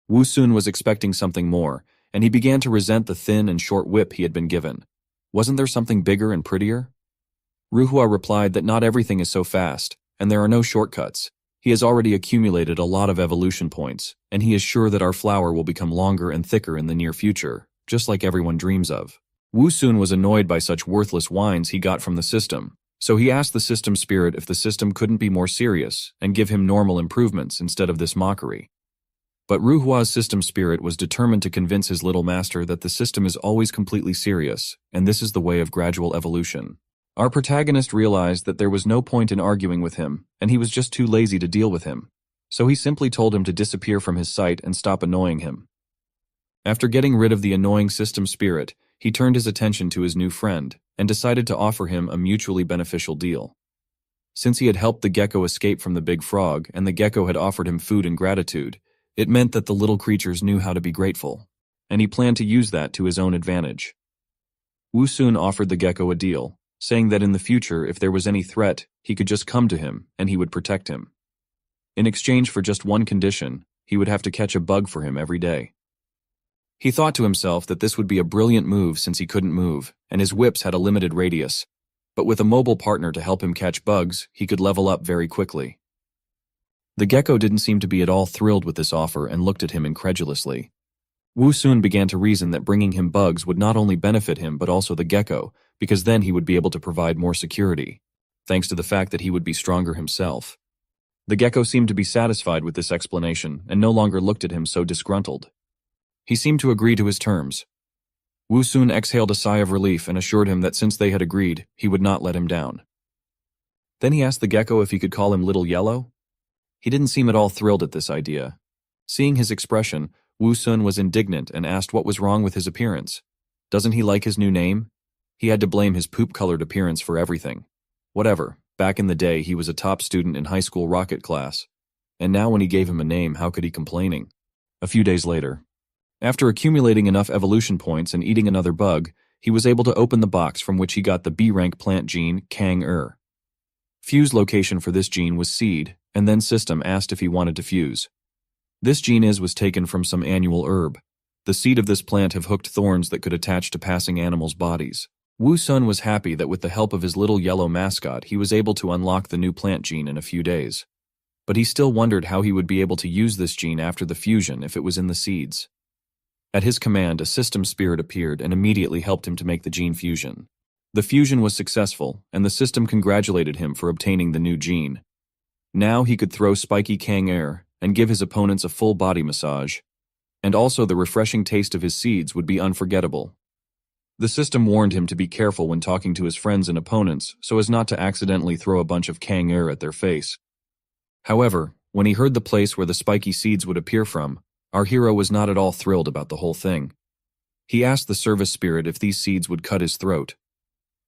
S1: Wu Sun was expecting something more, and he began to resent the thin and short whip he had been given. Wasn't there something bigger and prettier? Ruhua replied that not everything is so fast, and there are no shortcuts. He has already accumulated a lot of evolution points, and he is sure that our flower will become longer and thicker in the near future, just like everyone dreams of. Wu Sun was annoyed by such worthless whines he got from the system, so he asked the system spirit if the system couldn't be more serious and give him normal improvements instead of this mockery. But Ruhua's system spirit was determined to convince his little master that the system is always completely serious, and this is the way of gradual evolution. Our protagonist realized that there was no point in arguing with him, and he was just too lazy to deal with him. So he simply told him to disappear from his sight and stop annoying him. After getting rid of the annoying system spirit, he turned his attention to his new friend and decided to offer him a mutually beneficial deal. Since he had helped the gecko escape from the big frog and the gecko had offered him food in gratitude, it meant that the little creatures knew how to be grateful, and he planned to use that to his own advantage. Wu Sun offered the gecko a deal, saying that in the future, if there was any threat, he could just come to him and he would protect him. In exchange for just one condition, he would have to catch a bug for him every day. He thought to himself that this would be a brilliant move since he couldn't move, and his whips had a limited radius. But with a mobile partner to help him catch bugs, he could level up very quickly. The gecko didn't seem to be at all thrilled with this offer and looked at him incredulously. Wu Sun began to reason that bringing him bugs would not only benefit him but also the gecko, because then he would be able to provide more security, thanks to the fact that he would be stronger himself. The gecko seemed to be satisfied with this explanation and no longer looked at him so disgruntled. He seemed to agree to his terms. Wu Sun exhaled a sigh of relief and assured him that since they had agreed, he would not let him down. Then he asked the gecko if he could call him Little Yellow. He didn't seem at all thrilled at this idea. Seeing his expression, Wu Sun was indignant and asked what was wrong with his appearance. Doesn't he like his new name? He had to blame his poop-colored appearance for everything. Whatever, back in the day he was a top student in high school rocket class. And now when he gave him a name, how could he complaining? A few days later, after accumulating enough evolution points and eating another bug, he was able to open the box from which he got the B-rank plant gene, Kang-er. Fuse location for this gene was seed, and then system asked if he wanted to fuse. This gene was taken from some annual herb. The seed of this plant have hooked thorns that could attach to passing animals' bodies. Wu Sun was happy that with the help of his little yellow mascot he was able to unlock the new plant gene in a few days. But he still wondered how he would be able to use this gene after the fusion if it was in the seeds. At his command, a system spirit appeared and immediately helped him to make the gene fusion. The fusion was successful, and the system congratulated him for obtaining the new gene. Now he could throw spiky Kang air and give his opponents a full body massage. And also the refreshing taste of his seeds would be unforgettable. The system warned him to be careful when talking to his friends and opponents so as not to accidentally throw a bunch of Kang air at their face. However, when he heard the place where the spiky seeds would appear from, our hero was not at all thrilled about the whole thing. He asked the service spirit if these seeds would cut his throat.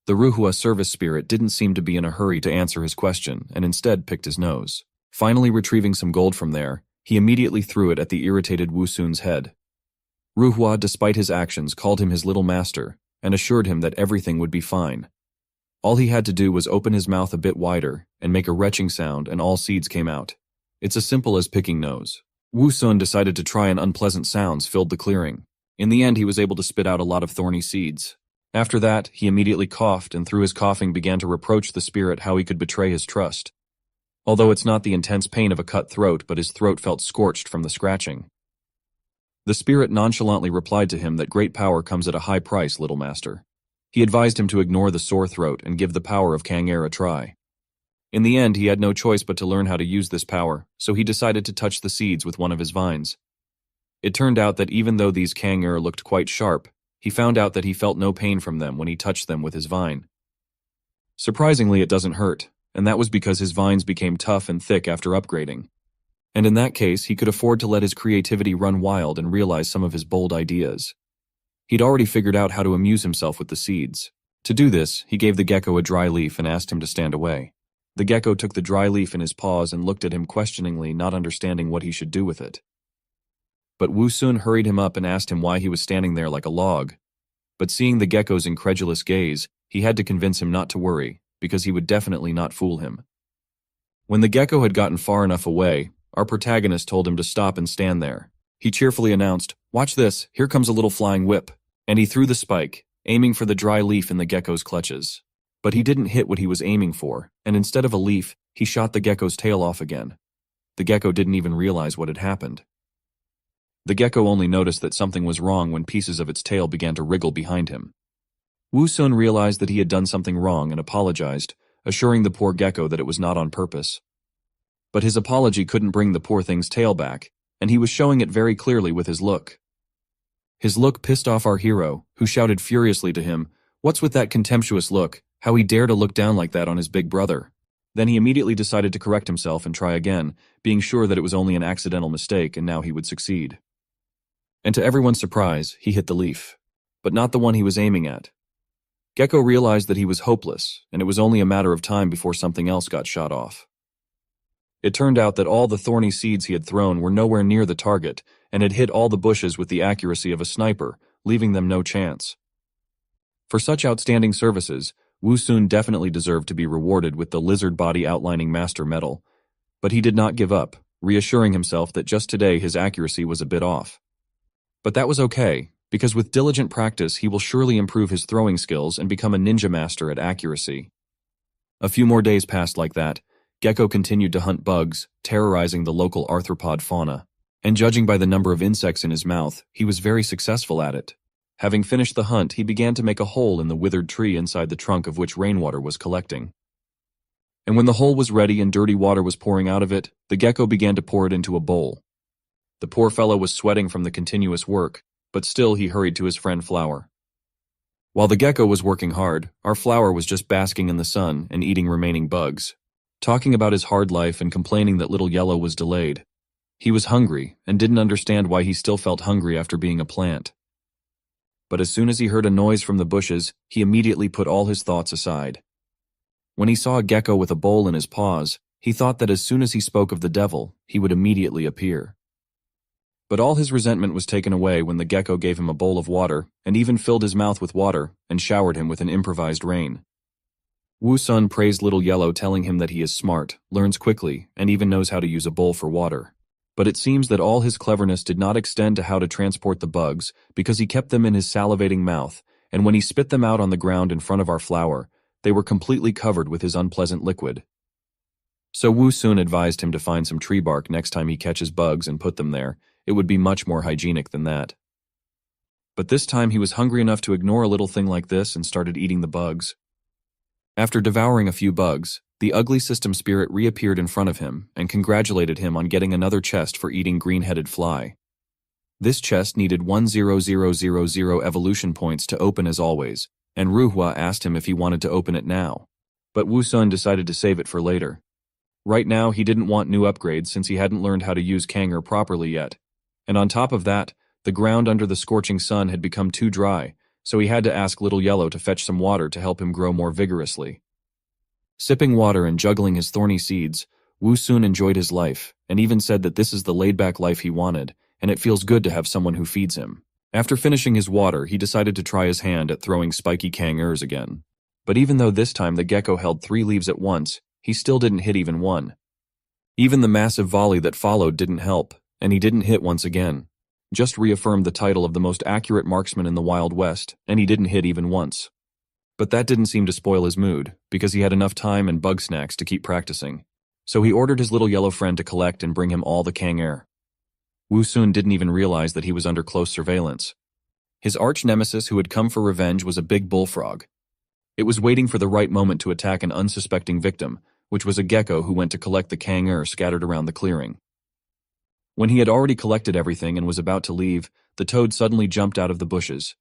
S1: The Ruhua service spirit didn't seem to be in a hurry to answer his question and instead picked his nose. Finally retrieving some gold from there, he immediately threw it at the irritated Wusun's head. Ruhua, despite his actions, called him his little master and assured him that everything would be fine. All he had to do was open his mouth a bit wider and make a retching sound and all seeds came out. It's as simple as picking nose. Wusun decided to try and unpleasant sounds filled the clearing. In the end, he was able to spit out a lot of thorny seeds. After that, he immediately coughed and through his coughing began to reproach the spirit how he could betray his trust. Although it's not the intense pain of a cut throat, but his throat felt scorched from the scratching. The spirit nonchalantly replied to him that great power comes at a high price, little master. He advised him to ignore the sore throat and give the power of Kang air a try. In the end, he had no choice but to learn how to use this power, so he decided to touch the seeds with one of his vines. It turned out that even though these Kang air looked quite sharp, he found out that he felt no pain from them when he touched them with his vine. Surprisingly, it doesn't hurt, and that was because his vines became tough and thick after upgrading. And in that case, he could afford to let his creativity run wild and realize some of his bold ideas. He'd already figured out how to amuse himself with the seeds. To do this, he gave the gecko a dry leaf and asked him to stand away. The gecko took the dry leaf in his paws and looked at him questioningly, not understanding what he should do with it. But Wusun hurried him up and asked him why he was standing there like a log. But seeing the gecko's incredulous gaze, he had to convince him not to worry, because he would definitely not fool him. When the gecko had gotten far enough away, our protagonist told him to stop and stand there. He cheerfully announced, "Watch this, here comes a little flying whip," and he threw the spike, aiming for the dry leaf in the gecko's clutches. But he didn't hit what he was aiming for, and instead of a leaf, he shot the gecko's tail off again. The gecko didn't even realize what had happened. The gecko only noticed that something was wrong when pieces of its tail began to wriggle behind him. Wusun realized that he had done something wrong and apologized, assuring the poor gecko that it was not on purpose. But his apology couldn't bring the poor thing's tail back, and he was showing it very clearly with his look. His look pissed off our hero, who shouted furiously to him, "What's with that contemptuous look? How he dare to look down like that on his big brother?" Then he immediately decided to correct himself and try again, being sure that it was only an accidental mistake and now he would succeed. And to everyone's surprise, he hit the leaf. But not the one he was aiming at. Gecko realized that he was hopeless, and it was only a matter of time before something else got shot off. It turned out that all the thorny seeds he had thrown were nowhere near the target, and had hit all the bushes with the accuracy of a sniper, leaving them no chance. For such outstanding services, Wusun definitely deserved to be rewarded with the lizard body outlining master medal, but he did not give up, reassuring himself that just today his accuracy was a bit off. But that was okay, because with diligent practice he will surely improve his throwing skills and become a ninja master at accuracy. A few more days passed like that. Gecko continued to hunt bugs, terrorizing the local arthropod fauna, and judging by the number of insects in his mouth, he was very successful at it. Having finished the hunt, he began to make a hole in the withered tree inside the trunk of which rainwater was collecting. And when the hole was ready and dirty water was pouring out of it, the gecko began to pour it into a bowl. The poor fellow was sweating from the continuous work, but still he hurried to his friend Flower. While the gecko was working hard, our Flower was just basking in the sun and eating remaining bugs, talking about his hard life and complaining that Little Yellow was delayed. He was hungry and didn't understand why he still felt hungry after being a plant. But as soon as he heard a noise from the bushes, he immediately put all his thoughts aside. When he saw a gecko with a bowl in his paws, he thought that as soon as he spoke of the devil, he would immediately appear. But all his resentment was taken away when the gecko gave him a bowl of water and even filled his mouth with water and showered him with an improvised rain. Wusun praised Little Yellow, telling him that he is smart, learns quickly, and even knows how to use a bowl for water. But it seems that all his cleverness did not extend to how to transport the bugs, because he kept them in his salivating mouth, and when he spit them out on the ground in front of our Flower, they were completely covered with his unpleasant liquid. So Wusun advised him to find some tree bark next time he catches bugs and put them there. It would be much more hygienic than that. But this time he was hungry enough to ignore a little thing like this and started eating the bugs. After devouring a few bugs, the ugly system spirit reappeared in front of him and congratulated him on getting another chest for eating green-headed fly. This chest needed 10000 evolution points to open as always, and Ruhua asked him if he wanted to open it now. But Wu Sun decided to save it for later. Right now, he didn't want new upgrades since he hadn't learned how to use Kanger properly yet. And on top of that, the ground under the scorching sun had become too dry, so he had to ask Little Yellow to fetch some water to help him grow more vigorously. Sipping water and juggling his thorny seeds, Wu Sun enjoyed his life, and even said that this is the laid-back life he wanted, and it feels good to have someone who feeds him. After finishing his water, he decided to try his hand at throwing spiky Kangers again. But even though this time the gecko held 3 leaves at once, he still didn't hit even one. Even the massive volley that followed didn't help, and he didn't hit once again. Just reaffirmed the title of the most accurate marksman in the Wild West, and he didn't hit even once. But that didn't seem to spoil his mood, because he had enough time and bug snacks to keep practicing. So he ordered his little yellow friend to collect and bring him all the Kanger. Wu Sun didn't even realize that he was under close surveillance. His arch-nemesis who had come for revenge was a big bullfrog. It was waiting for the right moment to attack an unsuspecting victim, which was a gecko who went to collect the Kanger scattered around the clearing. When he had already collected everything and was about to leave, the toad suddenly jumped out of the bushes.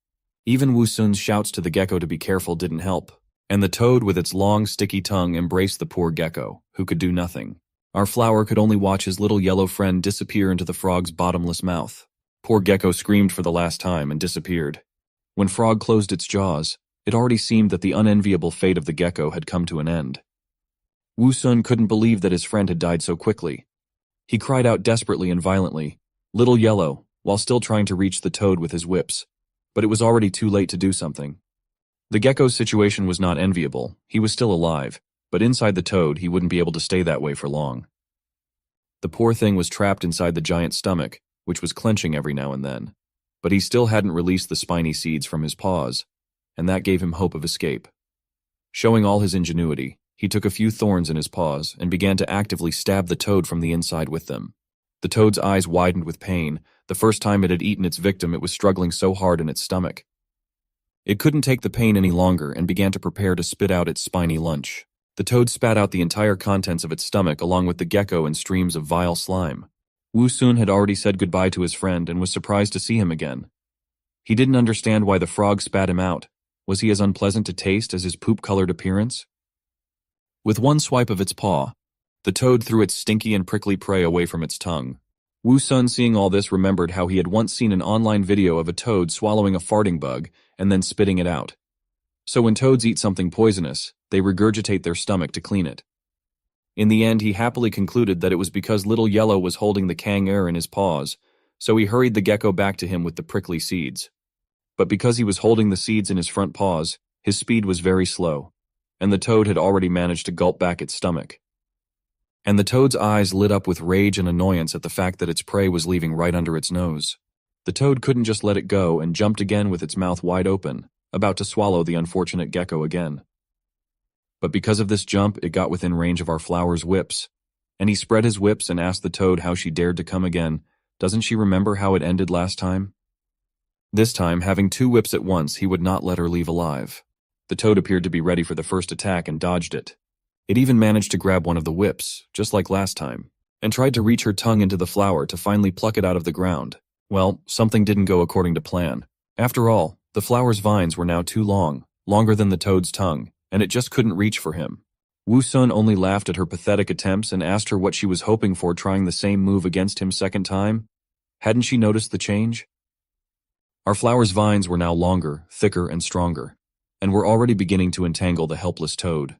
S1: Even Wu Sun's shouts to the gecko to be careful didn't help, and the toad with its long, sticky tongue embraced the poor gecko, who could do nothing. Our flower could only watch his little yellow friend disappear into the frog's bottomless mouth. Poor gecko screamed for the last time and disappeared. When Frog closed its jaws, it already seemed that the unenviable fate of the gecko had come to an end. Wu Sun couldn't believe that his friend had died so quickly. He cried out desperately and violently, "Little Yellow," while still trying to reach the toad with his whips. But it was already too late to do something. The gecko's situation was not enviable. He was still alive, but inside the toad he wouldn't be able to stay that way for long. The poor thing was trapped inside the giant's stomach, which was clenching every now and then. But he still hadn't released the spiny seeds from his paws, and that gave him hope of escape. Showing all his ingenuity, he took a few thorns in his paws and began to actively stab the toad from the inside with them. The toad's eyes widened with pain. The first time it had eaten its victim, it was struggling so hard in its stomach. It couldn't take the pain any longer and began to prepare to spit out its spiny lunch. The toad spat out the entire contents of its stomach along with the gecko in streams of vile slime. Wu Sun had already said goodbye to his friend and was surprised to see him again. He didn't understand why the frog spat him out. Was he as unpleasant to taste as his poop-colored appearance? With one swipe of its paw, the toad threw its stinky and prickly prey away from its tongue. Wu Sun, seeing all this, remembered how he had once seen an online video of a toad swallowing a farting bug and then spitting it out. So when toads eat something poisonous, they regurgitate their stomach to clean it. In the end, he happily concluded that it was because Little Yellow was holding the Kanger in his paws, so he hurried the gecko back to him with the prickly seeds. But because he was holding the seeds in his front paws, his speed was very slow, and the toad had already managed to gulp back its stomach. And the toad's eyes lit up with rage and annoyance at the fact that its prey was leaving right under its nose. The toad couldn't just let it go and jumped again with its mouth wide open, about to swallow the unfortunate gecko again. But because of this jump, it got within range of our flower's whips, and he spread his whips and asked the toad how she dared to come again. Doesn't she remember how it ended last time? This time, having 2 whips at once, he would not let her leave alive. The toad appeared to be ready for the first attack and dodged it. It even managed to grab one of the whips, just like last time, and tried to reach her tongue into the flower to finally pluck it out of the ground. Well, something didn't go according to plan. After all, the flower's vines were now too long, longer than the toad's tongue, and it just couldn't reach for him. Wu Sun only laughed at her pathetic attempts and asked her what she was hoping for trying the same move against him second time. Hadn't she noticed the change? Our flower's vines were now longer, thicker, and stronger, and were already beginning to entangle the helpless toad.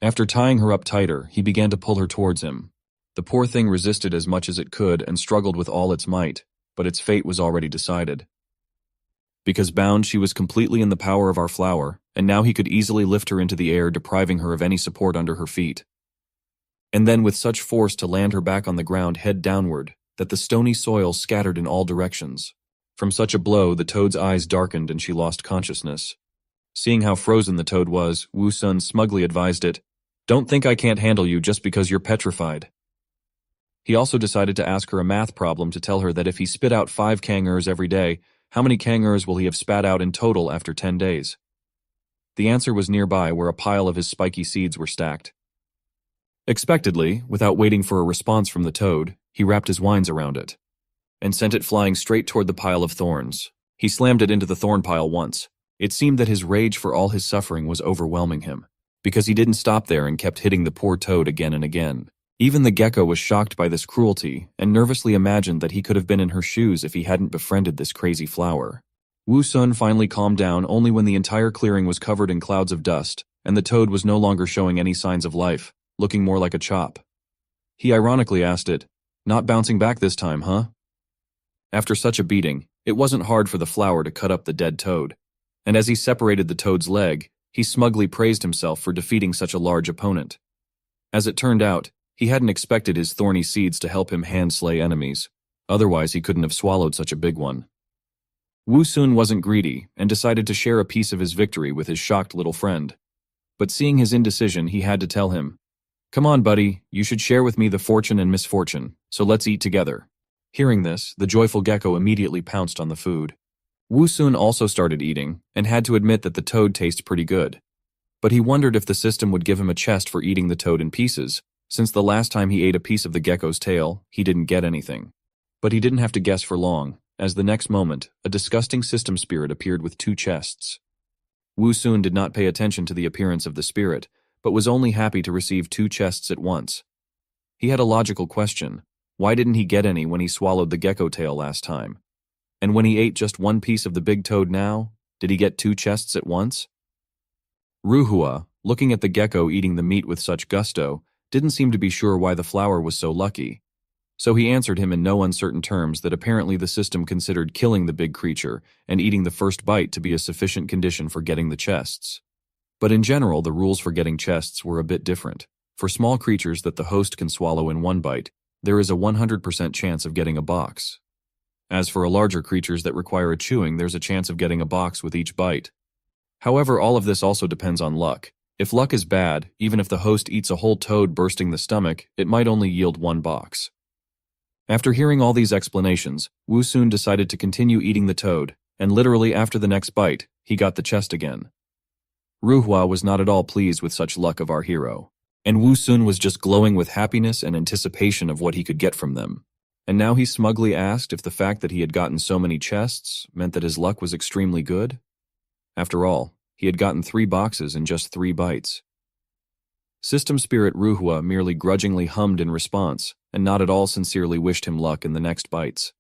S1: After tying her up tighter, he began to pull her towards him. The poor thing resisted as much as it could and struggled with all its might, but its fate was already decided. Because bound, she was completely in the power of our flower, and now he could easily lift her into the air, depriving her of any support under her feet. And then with such force to land her back on the ground head downward, that the stony soil scattered in all directions. From such a blow, the toad's eyes darkened and she lost consciousness. Seeing how frozen the toad was, Wu Sun smugly advised it, "Don't think I can't handle you just because you're petrified." He also decided to ask her a math problem to tell her that if he spit out 5 Kangers every day, How many kangurs will he have spat out in total after 10 days? The answer was nearby, where a pile of his spiky seeds were stacked. Expectedly, without waiting for a response from the toad, he wrapped his vines around it and sent it flying straight toward the pile of thorns. He slammed it into the thorn pile once. It seemed that his rage for all his suffering was overwhelming him, because he didn't stop there and kept hitting the poor toad again and again. Even the gecko was shocked by this cruelty and nervously imagined that he could have been in her shoes if he hadn't befriended this crazy flower. Wu Sun finally calmed down only when the entire clearing was covered in clouds of dust, and the toad was no longer showing any signs of life, looking more like a chop. He ironically asked it, "Not bouncing back this time, huh?" After such a beating, it wasn't hard for the flower to cut up the dead toad, and as he separated the toad's leg, he smugly praised himself for defeating such a large opponent. As it turned out, he hadn't expected his thorny seeds to help him hand-slay enemies. Otherwise, he couldn't have swallowed such a big one. Wu Sun wasn't greedy and decided to share a piece of his victory with his shocked little friend. But seeing his indecision, he had to tell him, "Come on, buddy, you should share with me the fortune and misfortune, so let's eat together." Hearing this, the joyful gecko immediately pounced on the food. Wu Sun also started eating, and had to admit that the toad tastes pretty good. But he wondered if the system would give him a chest for eating the toad in pieces, since the last time he ate a piece of the gecko's tail, he didn't get anything. But he didn't have to guess for long, as the next moment, a disgusting system spirit appeared with 2 chests. Wu Sun did not pay attention to the appearance of the spirit, but was only happy to receive 2 chests at once. He had a logical question. Why didn't he get any when he swallowed the gecko tail last time? And when he ate just 1 piece of the big toad now, did he get 2 chests at once? Ruhua, looking at the gecko eating the meat with such gusto, didn't seem to be sure why the flower was so lucky. So he answered him in no uncertain terms that apparently the system considered killing the big creature and eating the first bite to be a sufficient condition for getting the chests. But in general, the rules for getting chests were a bit different. For small creatures that the host can swallow in 1 bite, there is a 100% chance of getting a box. As for larger creatures that require a chewing, there's a chance of getting a box with each bite. However, all of this also depends on luck. If luck is bad, even if the host eats a whole toad bursting the stomach, it might only yield 1 box. After hearing all these explanations, Wu Sun decided to continue eating the toad, and literally after the next bite, he got the chest again. Ruhua was not at all pleased with such luck of our hero, and Wu Sun was just glowing with happiness and anticipation of what he could get from them. And now he smugly asked if the fact that he had gotten so many chests meant that his luck was extremely good? After all, he had gotten 3 boxes in just 3 bites. System Spirit Ruhua merely grudgingly hummed in response, and not at all sincerely wished him luck in the next bites.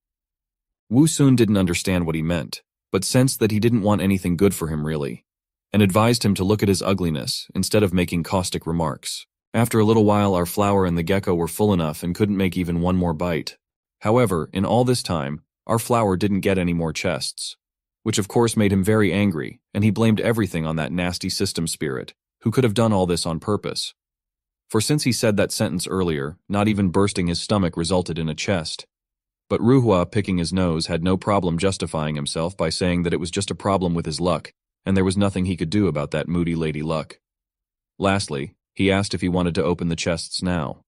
S1: Wu Sun didn't understand what he meant, but sensed that he didn't want anything good for him really, and advised him to look at his ugliness instead of making caustic remarks. After a little while, our flower and the gecko were full enough and couldn't make even 1 more bite. However, in all this time, our flower didn't get any more chests, which of course made him very angry, and he blamed everything on that nasty system spirit, who could have done all this on purpose. For since he said that sentence earlier, not even bursting his stomach resulted in a chest. But Ruhua, picking his nose, had no problem justifying himself by saying that it was just a problem with his luck, and there was nothing he could do about that moody lady luck. Lastly, he asked if he wanted to open the chests now.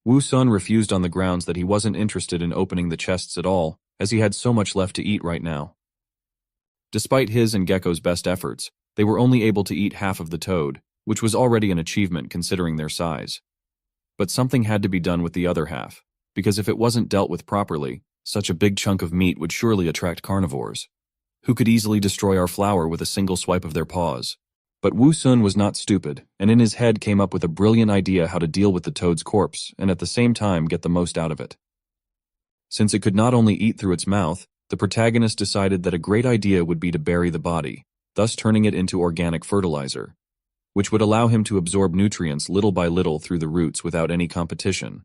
S1: Wu Sun refused on the grounds that he wasn't interested in opening the chests at all, as he had so much left to eat right now. Despite his and Gecko's best efforts, they were only able to eat half of the toad, which was already an achievement considering their size. But something had to be done with the other half, because if it wasn't dealt with properly, such a big chunk of meat would surely attract carnivores, who could easily destroy our flower with a single swipe of their paws. But Wu Sun was not stupid, and in his head came up with a brilliant idea how to deal with the toad's corpse and at the same time get the most out of it. Since it could not only eat through its mouth, the protagonist decided that a great idea would be to bury the body, thus turning it into organic fertilizer, which would allow him to absorb nutrients little by little through the roots without any competition.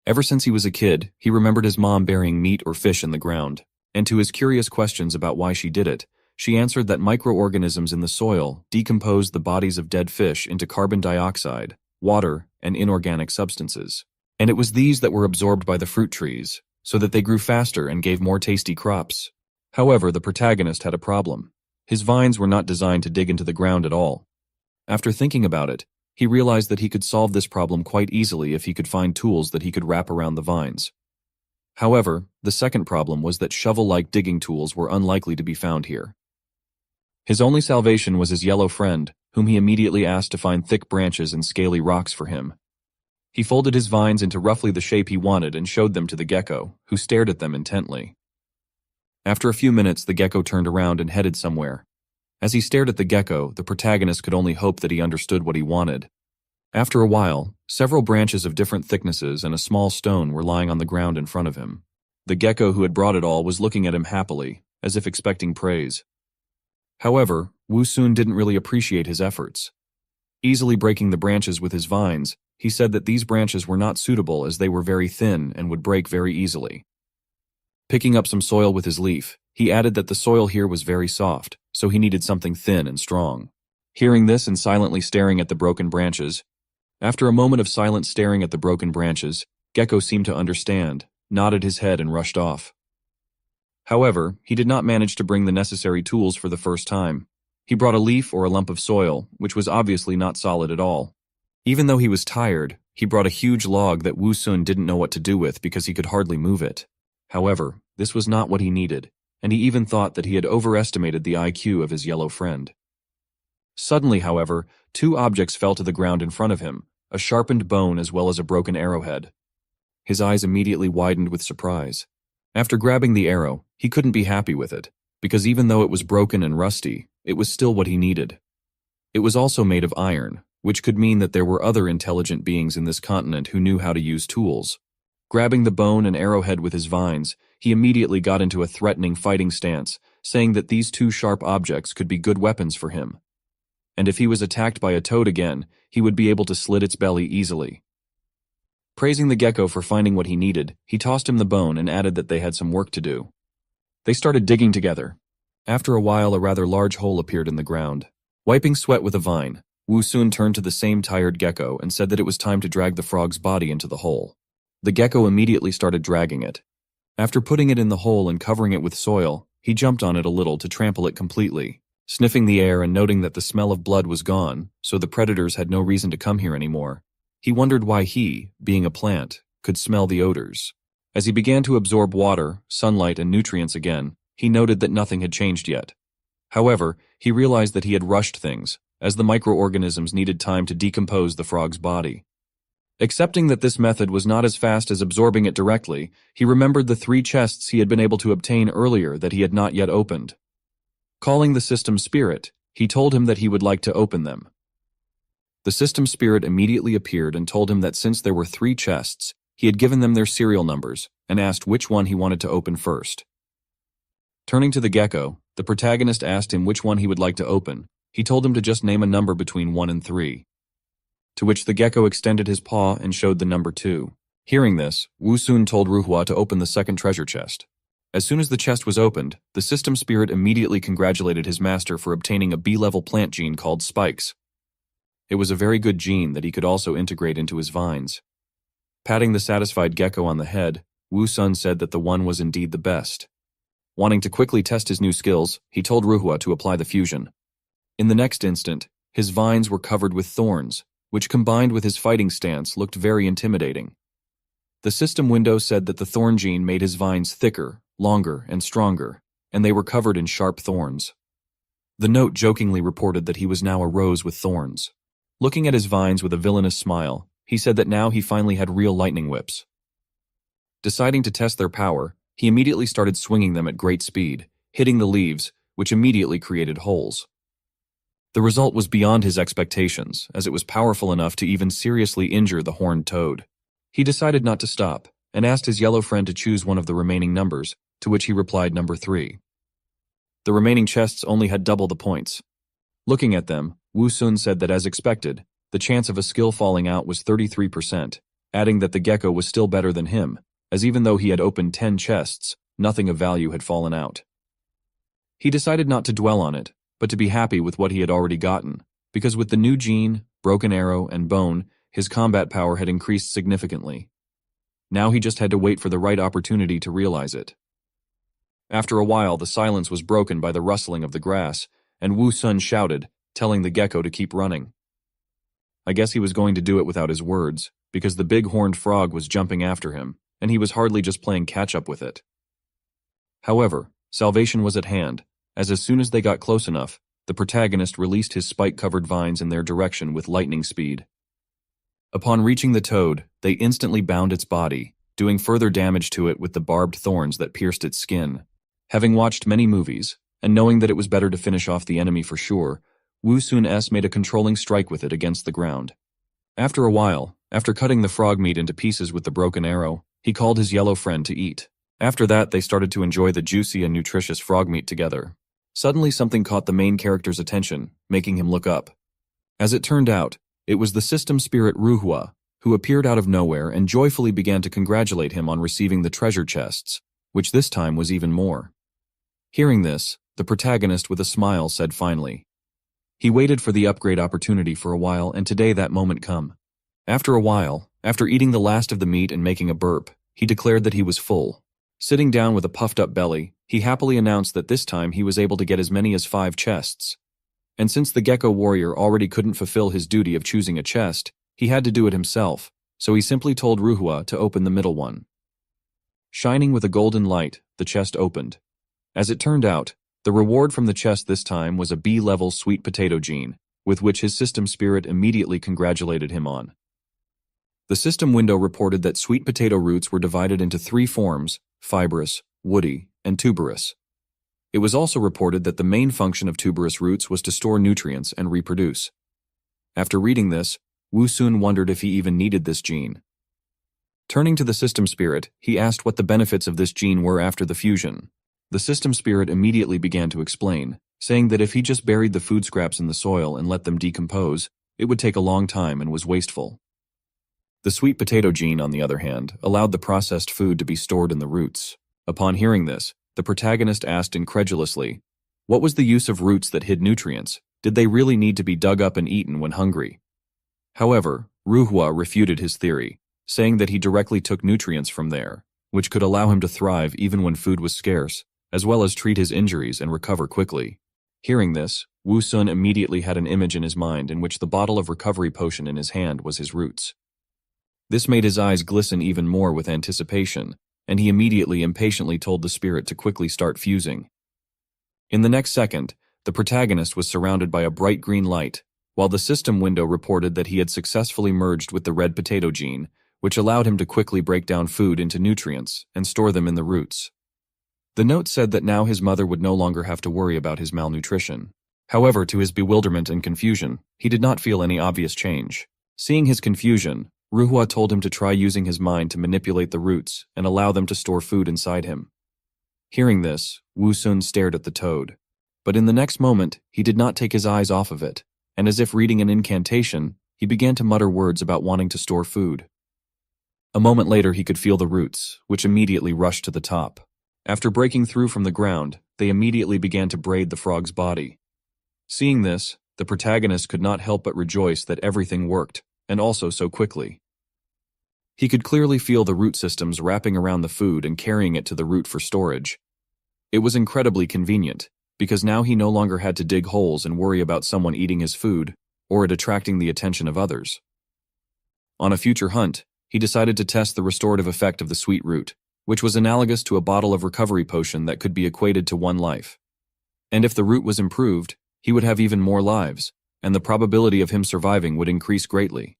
S1: Ever since he was a kid, he remembered his mom burying meat or fish in the ground, and to his curious questions about why she did it, she answered that microorganisms in the soil decomposed the bodies of dead fish into carbon dioxide, water, and inorganic substances. And it was these that were absorbed by the fruit trees, so that they grew faster and gave more tasty crops. However, the protagonist had a problem. His vines were not designed to dig into the ground at all. After thinking about it, he realized that he could solve this problem quite easily if he could find tools that he could wrap around the vines. However, the second problem was that shovel-like digging tools were unlikely to be found here. His only salvation was his yellow friend, whom he immediately asked to find thick branches and scaly rocks for him. He folded his vines into roughly the shape he wanted and showed them to the gecko, who stared at them intently. After a few minutes, the gecko turned around and headed somewhere. As he stared at the gecko, the protagonist could only hope that he understood what he wanted. After a while, several branches of different thicknesses and a small stone were lying on the ground in front of him. The gecko who had brought it all was looking at him happily, as if expecting praise. However, Wu Sun didn't really appreciate his efforts. Easily breaking the branches with his vines, he said that these branches were not suitable as they were very thin and would break very easily. Picking up some soil with his leaf, he added that the soil here was very soft, so he needed something thin and strong. Hearing this and silently staring at the broken branches, after a moment of silent staring at the broken branches, Gecko seemed to understand, nodded his head and rushed off. However, he did not manage to bring the necessary tools for the first time. He brought a leaf or a lump of soil, which was obviously not solid at all. Even though he was tired, he brought a huge log that Wu Sun didn't know what to do with because he could hardly move it. However, this was not what he needed, and he even thought that he had overestimated the IQ of his yellow friend. Suddenly, however, two objects fell to the ground in front of him, a sharpened bone as well as a broken arrowhead. His eyes immediately widened with surprise. After grabbing the arrow, he couldn't be happy with it, because even though it was broken and rusty, it was still what he needed. It was also made of iron, which could mean that there were other intelligent beings in this continent who knew how to use tools. Grabbing the bone and arrowhead with his vines, he immediately got into a threatening fighting stance, saying that these two sharp objects could be good weapons for him. And if he was attacked by a toad again, he would be able to slit its belly easily. Praising the gecko for finding what he needed, he tossed him the bone and added that they had some work to do. They started digging together. After a while, a rather large hole appeared in the ground. Wiping sweat with a vine, Wu Sun turned to the same tired gecko and said that it was time to drag the frog's body into the hole. The gecko immediately started dragging it. After putting it in the hole and covering it with soil, he jumped on it a little to trample it completely, sniffing the air and noting that the smell of blood was gone, so the predators had no reason to come here anymore. He wondered why he, being a plant, could smell the odors. As he began to absorb water, sunlight, and nutrients again, he noted that nothing had changed yet. However, he realized that he had rushed things, as the microorganisms needed time to decompose the frog's body. Accepting that this method was not as fast as absorbing it directly, he remembered the 3 chests he had been able to obtain earlier that he had not yet opened. Calling the system spirit, he told him that he would like to open them. The system spirit immediately appeared and told him that since there were 3 chests, he had given them their serial numbers and asked which one he wanted to open first. Turning to the gecko, the protagonist asked him which one he would like to open. He told him to just name a number between 1 and 3. To which the gecko extended his paw and showed the number 2. Hearing this, Wu Sun told Ruhua to open the second treasure chest. As soon as the chest was opened, the system spirit immediately congratulated his master for obtaining a B-level plant gene called spikes. It was a very good gene that he could also integrate into his vines. Patting the satisfied gecko on the head, Wu Sun said that the one was indeed the best. Wanting to quickly test his new skills, he told Ruhua to apply the fusion. In the next instant, his vines were covered with thorns, which combined with his fighting stance looked very intimidating. The system window said that the thorn gene made his vines thicker, longer, and stronger, and they were covered in sharp thorns. The note jokingly reported that he was now a rose with thorns. Looking at his vines with a villainous smile, he said that now he finally had real lightning whips. Deciding to test their power, he immediately started swinging them at great speed, hitting the leaves, which immediately created holes. The result was beyond his expectations, as it was powerful enough to even seriously injure the horned toad. He decided not to stop, and asked his yellow friend to choose one of the remaining numbers, to which he replied number 3. The remaining chests only had double the points. Looking at them, Wu Sun said that as expected, the chance of a skill falling out was 33%, adding that the gecko was still better than him, as even though he had opened 10 chests, nothing of value had fallen out. He decided not to dwell on it, but to be happy with what he had already gotten, because with the new gene, broken arrow, and bone, his combat power had increased significantly. Now he just had to wait for the right opportunity to realize it. After a while, the silence was broken by the rustling of the grass, and Wu Sun shouted, telling the gecko to keep running. I guess he was going to do it without his words, because the big horned frog was jumping after him, and he was hardly just playing catch-up with it. However, salvation was at hand, as soon as they got close enough, the protagonist released his spike-covered vines in their direction with lightning speed. Upon reaching the toad, they instantly bound its body, doing further damage to it with the barbed thorns that pierced its skin. Having watched many movies, and knowing that it was better to finish off the enemy for sure, Wu Sun-S made a controlling strike with it against the ground. After a while, after cutting the frog meat into pieces with the broken arrow, he called his yellow friend to eat. After that, they started to enjoy the juicy and nutritious frog meat together. Suddenly something caught the main character's attention, making him look up. As it turned out, it was the system spirit Ruhua, who appeared out of nowhere and joyfully began to congratulate him on receiving the treasure chests, which this time was even more. Hearing this, the protagonist with a smile said finally. He waited for the upgrade opportunity for a while, and today that moment come. After a while, after eating the last of the meat and making a burp, he declared that he was full. Sitting down with a puffed-up belly, he happily announced that this time he was able to get as many as 5 chests. And since the gecko warrior already couldn't fulfill his duty of choosing a chest, he had to do it himself, so he simply told Ruhua to open the middle one. Shining with a golden light, the chest opened. As it turned out, the reward from the chest this time was a B-level sweet potato gene, with which his system spirit immediately congratulated him on. The system window reported that sweet potato roots were divided into 3 forms: fibrous, woody, and tuberous. It was also reported that the main function of tuberous roots was to store nutrients and reproduce. After reading this, Wu Sun wondered if he even needed this gene. Turning to the system spirit, he asked what the benefits of this gene were after the fusion. The system spirit immediately began to explain, saying that if he just buried the food scraps in the soil and let them decompose, it would take a long time and was wasteful. The sweet potato gene, on the other hand, allowed the processed food to be stored in the roots. Upon hearing this, the protagonist asked incredulously, what was the use of roots that hid nutrients? Did they really need to be dug up and eaten when hungry? However, Ruhua refuted his theory, saying that he directly took nutrients from there, which could allow him to thrive even when food was scarce, as well as treat his injuries and recover quickly. Hearing this, Wu Sun immediately had an image in his mind in which the bottle of recovery potion in his hand was his roots. This made his eyes glisten even more with anticipation, and he immediately impatiently told the spirit to quickly start fusing. In the next second, the protagonist was surrounded by a bright green light, while the system window reported that he had successfully merged with the red potato gene, which allowed him to quickly break down food into nutrients and store them in the roots. The note said that now his mother would no longer have to worry about his malnutrition. However, to his bewilderment and confusion, he did not feel any obvious change. Seeing his confusion, Ruhua told him to try using his mind to manipulate the roots and allow them to store food inside him. Hearing this, Wu Sun stared at the toad. But in the next moment, he did not take his eyes off of it, and as if reading an incantation, he began to mutter words about wanting to store food. A moment later, he could feel the roots, which immediately rushed to the top. After breaking through from the ground, they immediately began to braid the frog's body. Seeing this, the protagonist could not help but rejoice that everything worked, and also so quickly. He could clearly feel the root systems wrapping around the food and carrying it to the root for storage. It was incredibly convenient, because now he no longer had to dig holes and worry about someone eating his food, or it attracting the attention of others. On a future hunt, he decided to test the restorative effect of the sweet root, which was analogous to a bottle of recovery potion that could be equated to 1 life. And if the root was improved, he would have even more lives, and the probability of him surviving would increase greatly.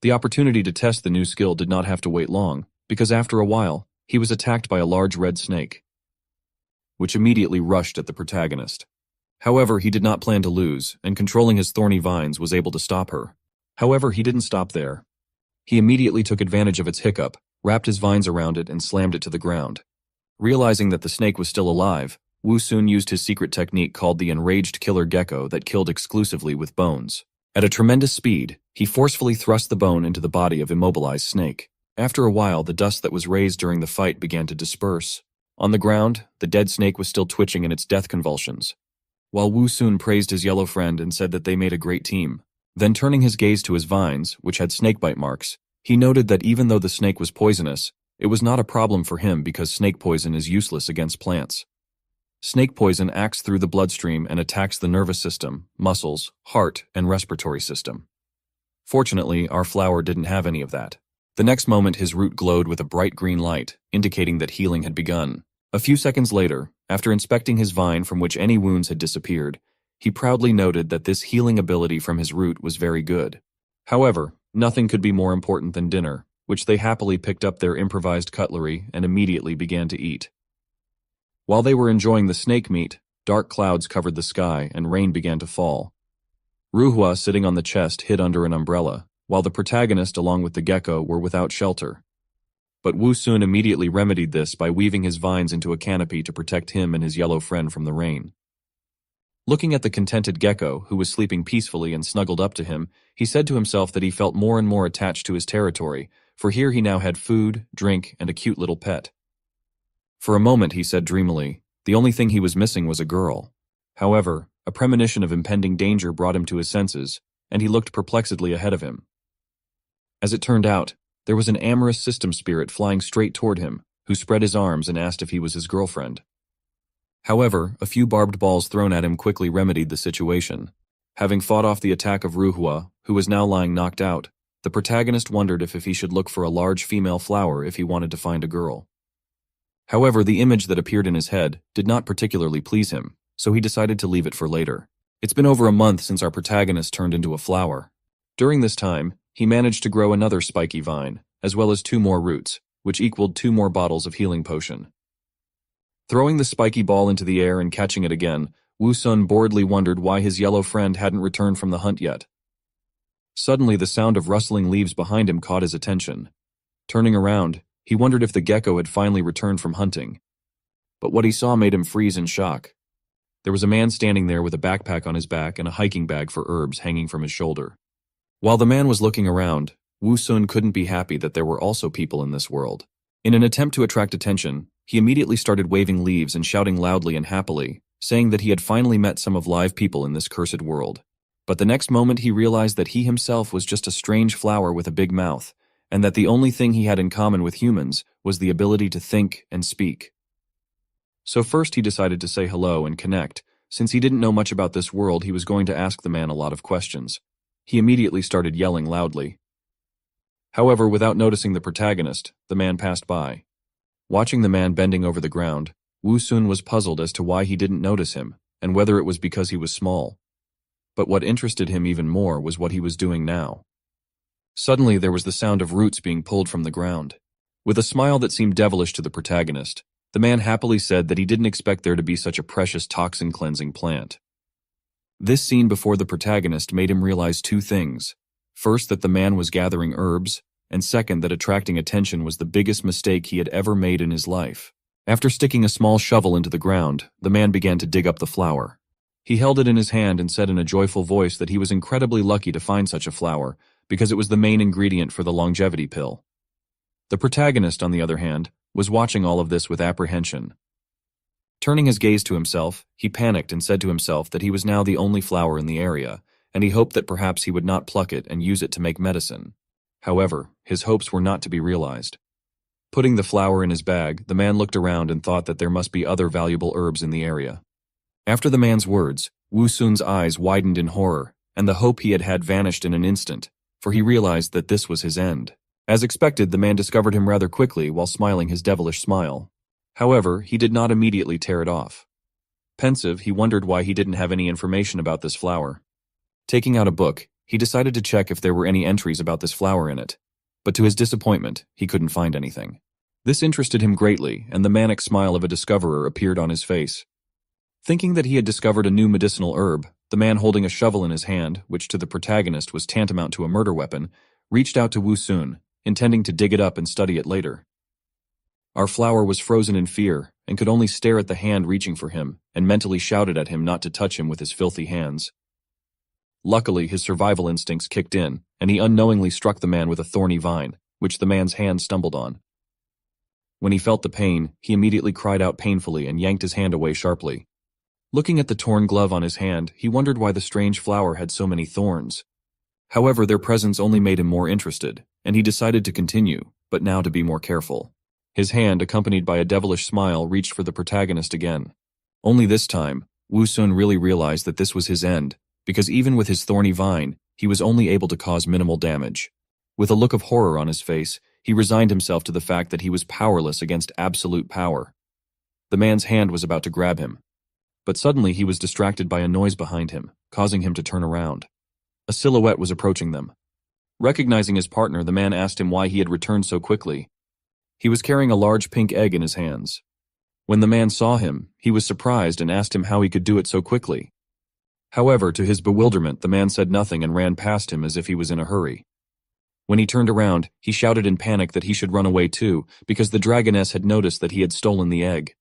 S1: The opportunity to test the new skill did not have to wait long, because after a while, he was attacked by a large red snake, which immediately rushed at the protagonist. However, he did not plan to lose, and controlling his thorny vines was able to stop her. However, he didn't stop there. He immediately took advantage of its hiccup, wrapped his vines around it, and slammed it to the ground. Realizing that the snake was still alive, Wu Sun used his secret technique called the enraged killer gecko that killed exclusively with bones. At a tremendous speed, he forcefully thrust the bone into the body of immobilized snake. After a while, the dust that was raised during the fight began to disperse. On the ground, the dead snake was still twitching in its death convulsions. While Wu Sun praised his yellow friend and said that they made a great team, then turning his gaze to his vines, which had snakebite marks, he noted that even though the snake was poisonous, it was not a problem for him because snake poison is useless against plants. Snake poison acts through the bloodstream and attacks the nervous system, muscles, heart, and respiratory system. Fortunately, our flower didn't have any of that. The next moment his root glowed with a bright green light, indicating that healing had begun. A few seconds later, after inspecting his vine from which any wounds had disappeared, he proudly noted that this healing ability from his root was very good. However, nothing could be more important than dinner, which they happily picked up their improvised cutlery and immediately began to eat. While they were enjoying the snake meat, dark clouds covered the sky and rain began to fall. Ruhua, sitting on the chest, hid under an umbrella, while the protagonist along with the gecko were without shelter. But Wu Sun immediately remedied this by weaving his vines into a canopy to protect him and his yellow friend from the rain. Looking at the contented gecko, who was sleeping peacefully and snuggled up to him, he said to himself that he felt more and more attached to his territory, for here he now had food, drink, and a cute little pet. For a moment, he said dreamily, the only thing he was missing was a girl. However, a premonition of impending danger brought him to his senses, and he looked perplexedly ahead of him. As it turned out, there was an amorous system spirit flying straight toward him, who spread his arms and asked if he was his girlfriend. However, a few barbed balls thrown at him quickly remedied the situation. Having fought off the attack of Ruhua, who was now lying knocked out, the protagonist wondered if he should look for a large female flower if he wanted to find a girl. However, the image that appeared in his head did not particularly please him, so he decided to leave it for later. It's been over a month since our protagonist turned into a flower. During this time, he managed to grow another spiky vine, as well as 2 more roots, which equaled 2 more bottles of healing potion. Throwing the spiky ball into the air and catching it again, Wu Sun boredly wondered why his yellow friend hadn't returned from the hunt yet. Suddenly, the sound of rustling leaves behind him caught his attention. Turning around, he wondered if the gecko had finally returned from hunting. But what he saw made him freeze in shock. There was a man standing there with a backpack on his back and a hiking bag for herbs hanging from his shoulder. While the man was looking around, Wu Sun couldn't be happy that there were also people in this world. In an attempt to attract attention, he immediately started waving leaves and shouting loudly and happily, saying that he had finally met some of live people in this cursed world. But the next moment he realized that he himself was just a strange flower with a big mouth, and that the only thing he had in common with humans was the ability to think and speak. So first he decided to say hello and connect. Since he didn't know much about this world, he was going to ask the man a lot of questions. He immediately started yelling loudly. However, without noticing the protagonist, the man passed by. Watching the man bending over the ground, Wu Sun was puzzled as to why he didn't notice him, and whether it was because he was small. But what interested him even more was what he was doing now. Suddenly there was the sound of roots being pulled from the ground. With a smile that seemed devilish to the protagonist, the man happily said that he didn't expect there to be such a precious toxin-cleansing plant. This scene before the protagonist made him realize 2 things. First, that the man was gathering herbs, and second, that attracting attention was the biggest mistake he had ever made in his life. After sticking a small shovel into the ground, the man began to dig up the flower. He held it in his hand and said in a joyful voice that he was incredibly lucky to find such a flower, because it was the main ingredient for the longevity pill. The protagonist, on the other hand, was watching all of this with apprehension. Turning his gaze to himself, he panicked and said to himself that he was now the only flower in the area, and he hoped that perhaps he would not pluck it and use it to make medicine. However, his hopes were not to be realized. Putting the flower in his bag, the man looked around and thought that there must be other valuable herbs in the area. After the man's words, Wu Sun's eyes widened in horror, and the hope he had had vanished in an instant, for he realized that this was his end. As expected, the man discovered him rather quickly while smiling his devilish smile. However, he did not immediately tear it off. Pensive, he wondered why he didn't have any information about this flower. Taking out a book, he decided to check if there were any entries about this flower in it, but to his disappointment, he couldn't find anything. This interested him greatly, and the manic smile of a discoverer appeared on his face. Thinking that he had discovered a new medicinal herb, the man holding a shovel in his hand, which to the protagonist was tantamount to a murder weapon, reached out to Wu Sun, intending to dig it up and study it later. Our flower was frozen in fear, and could only stare at the hand reaching for him, and mentally shouted at him not to touch him with his filthy hands. Luckily, his survival instincts kicked in, and he unknowingly struck the man with a thorny vine, which the man's hand stumbled on. When he felt the pain, he immediately cried out painfully and yanked his hand away sharply. Looking at the torn glove on his hand, he wondered why the strange flower had so many thorns. However, their presence only made him more interested, and he decided to continue, but now to be more careful. His hand, accompanied by a devilish smile, reached for the protagonist again. Only this time, Wu Sun really realized that this was his end, because even with his thorny vine, he was only able to cause minimal damage. With a look of horror on his face, he resigned himself to the fact that he was powerless against absolute power. The man's hand was about to grab him. But suddenly he was distracted by a noise behind him, causing him to turn around. A silhouette was approaching them. Recognizing his partner, the man asked him why he had returned so quickly. He was carrying a large pink egg in his hands. When the man saw him, he was surprised and asked him how he could do it so quickly. However, to his bewilderment, the man said nothing and ran past him as if he was in a hurry. When he turned around, he shouted in panic that he should run away too, because the dragoness had noticed that he had stolen the egg.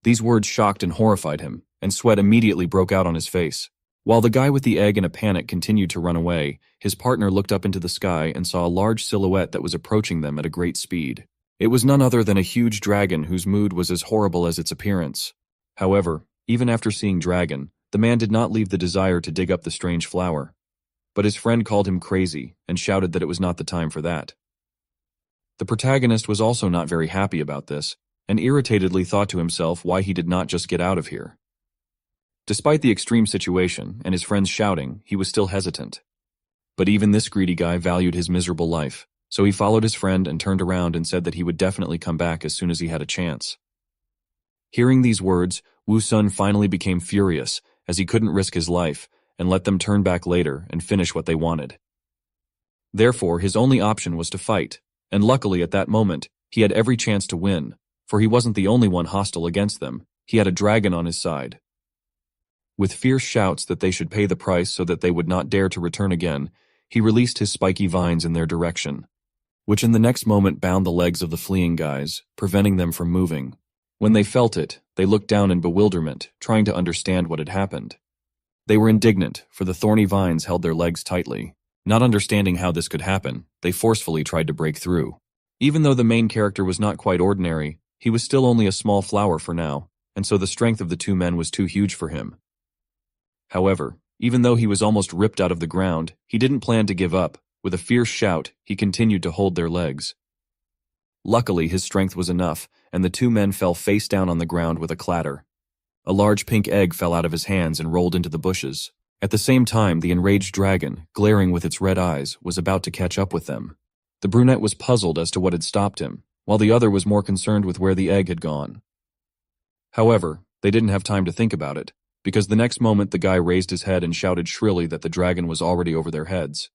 S1: These words shocked and horrified him, and sweat immediately broke out on his face. While the guy with the egg in a panic continued to run away, his partner looked up into the sky and saw a large silhouette that was approaching them at a great speed. It was none other than a huge dragon whose mood was as horrible as its appearance. However, even after seeing dragon, the man did not leave the desire to dig up the strange flower. But his friend called him crazy and shouted that it was not the time for that. The protagonist was also not very happy about this, and irritatedly thought to himself why he did not just get out of here. Despite the extreme situation and his friend's shouting, he was still hesitant. But even this greedy guy valued his miserable life, so he followed his friend and turned around and said that he would definitely come back as soon as he had a chance. Hearing these words, Wu Sun finally became furious, as he couldn't risk his life, and let them turn back later and finish what they wanted. Therefore, his only option was to fight, and luckily at that moment, he had every chance to win, for he wasn't the only one hostile against them. He had a dragon on his side. With fierce shouts that they should pay the price so that they would not dare to return again, he released his spiky vines in their direction, which in the next moment bound the legs of the fleeing guys, preventing them from moving. When they felt it, they looked down in bewilderment, trying to understand what had happened. They were indignant, for the thorny vines held their legs tightly. Not understanding how this could happen, they forcefully tried to break through. Even though the main character was not quite ordinary, he was still only a small flower for now, and so the strength of the two men was too huge for him. However, even though he was almost ripped out of the ground, he didn't plan to give up. With a fierce shout, he continued to hold their legs. Luckily, his strength was enough, and the two men fell face down on the ground with a clatter. A large pink egg fell out of his hands and rolled into the bushes. At the same time, the enraged dragon, glaring with its red eyes, was about to catch up with them. The brunette was puzzled as to what had stopped him, while the other was more concerned with where the egg had gone. However, they didn't have time to think about it, because the next moment the guy raised his head and shouted shrilly that the dragon was already over their heads.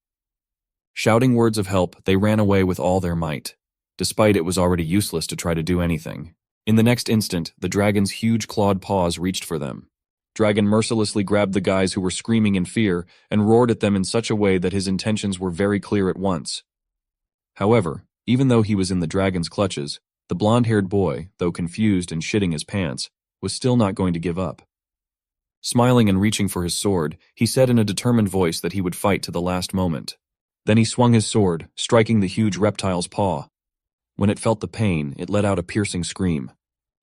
S1: Shouting words of help, they ran away with all their might, despite it was already useless to try to do anything. In the next instant, the dragon's huge clawed paws reached for them. Dragon mercilessly grabbed the guys who were screaming in fear and roared at them in such a way that his intentions were very clear at once. However, even though he was in the dragon's clutches, the blonde-haired boy, though confused and shitting his pants, was still not going to give up. Smiling and reaching for his sword, he said in a determined voice that he would fight to the last moment. Then he swung his sword, striking the huge reptile's paw. When it felt the pain, it let out a piercing scream.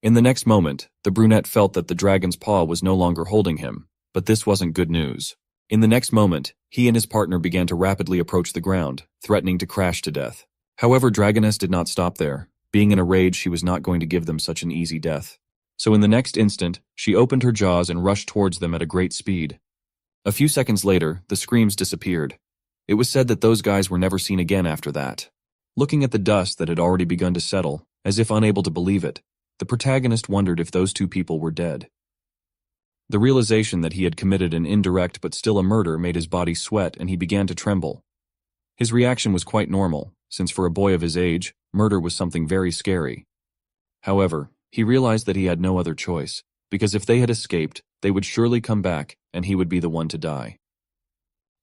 S1: In the next moment, the brunette felt that the dragon's paw was no longer holding him, but this wasn't good news. In the next moment, he and his partner began to rapidly approach the ground, threatening to crash to death. However, Dragoness did not stop there. Being in a rage, she was not going to give them such an easy death. So in the next instant, she opened her jaws and rushed towards them at a great speed. A few seconds later, the screams disappeared. It was said that those guys were never seen again after that. Looking at the dust that had already begun to settle, as if unable to believe it, the protagonist wondered if those two people were dead. The realization that he had committed an indirect but still a murder made his body sweat and he began to tremble. His reaction was quite normal, since for a boy of his age, murder was something very scary. However, he realized that he had no other choice, because if they had escaped, they would surely come back and he would be the one to die.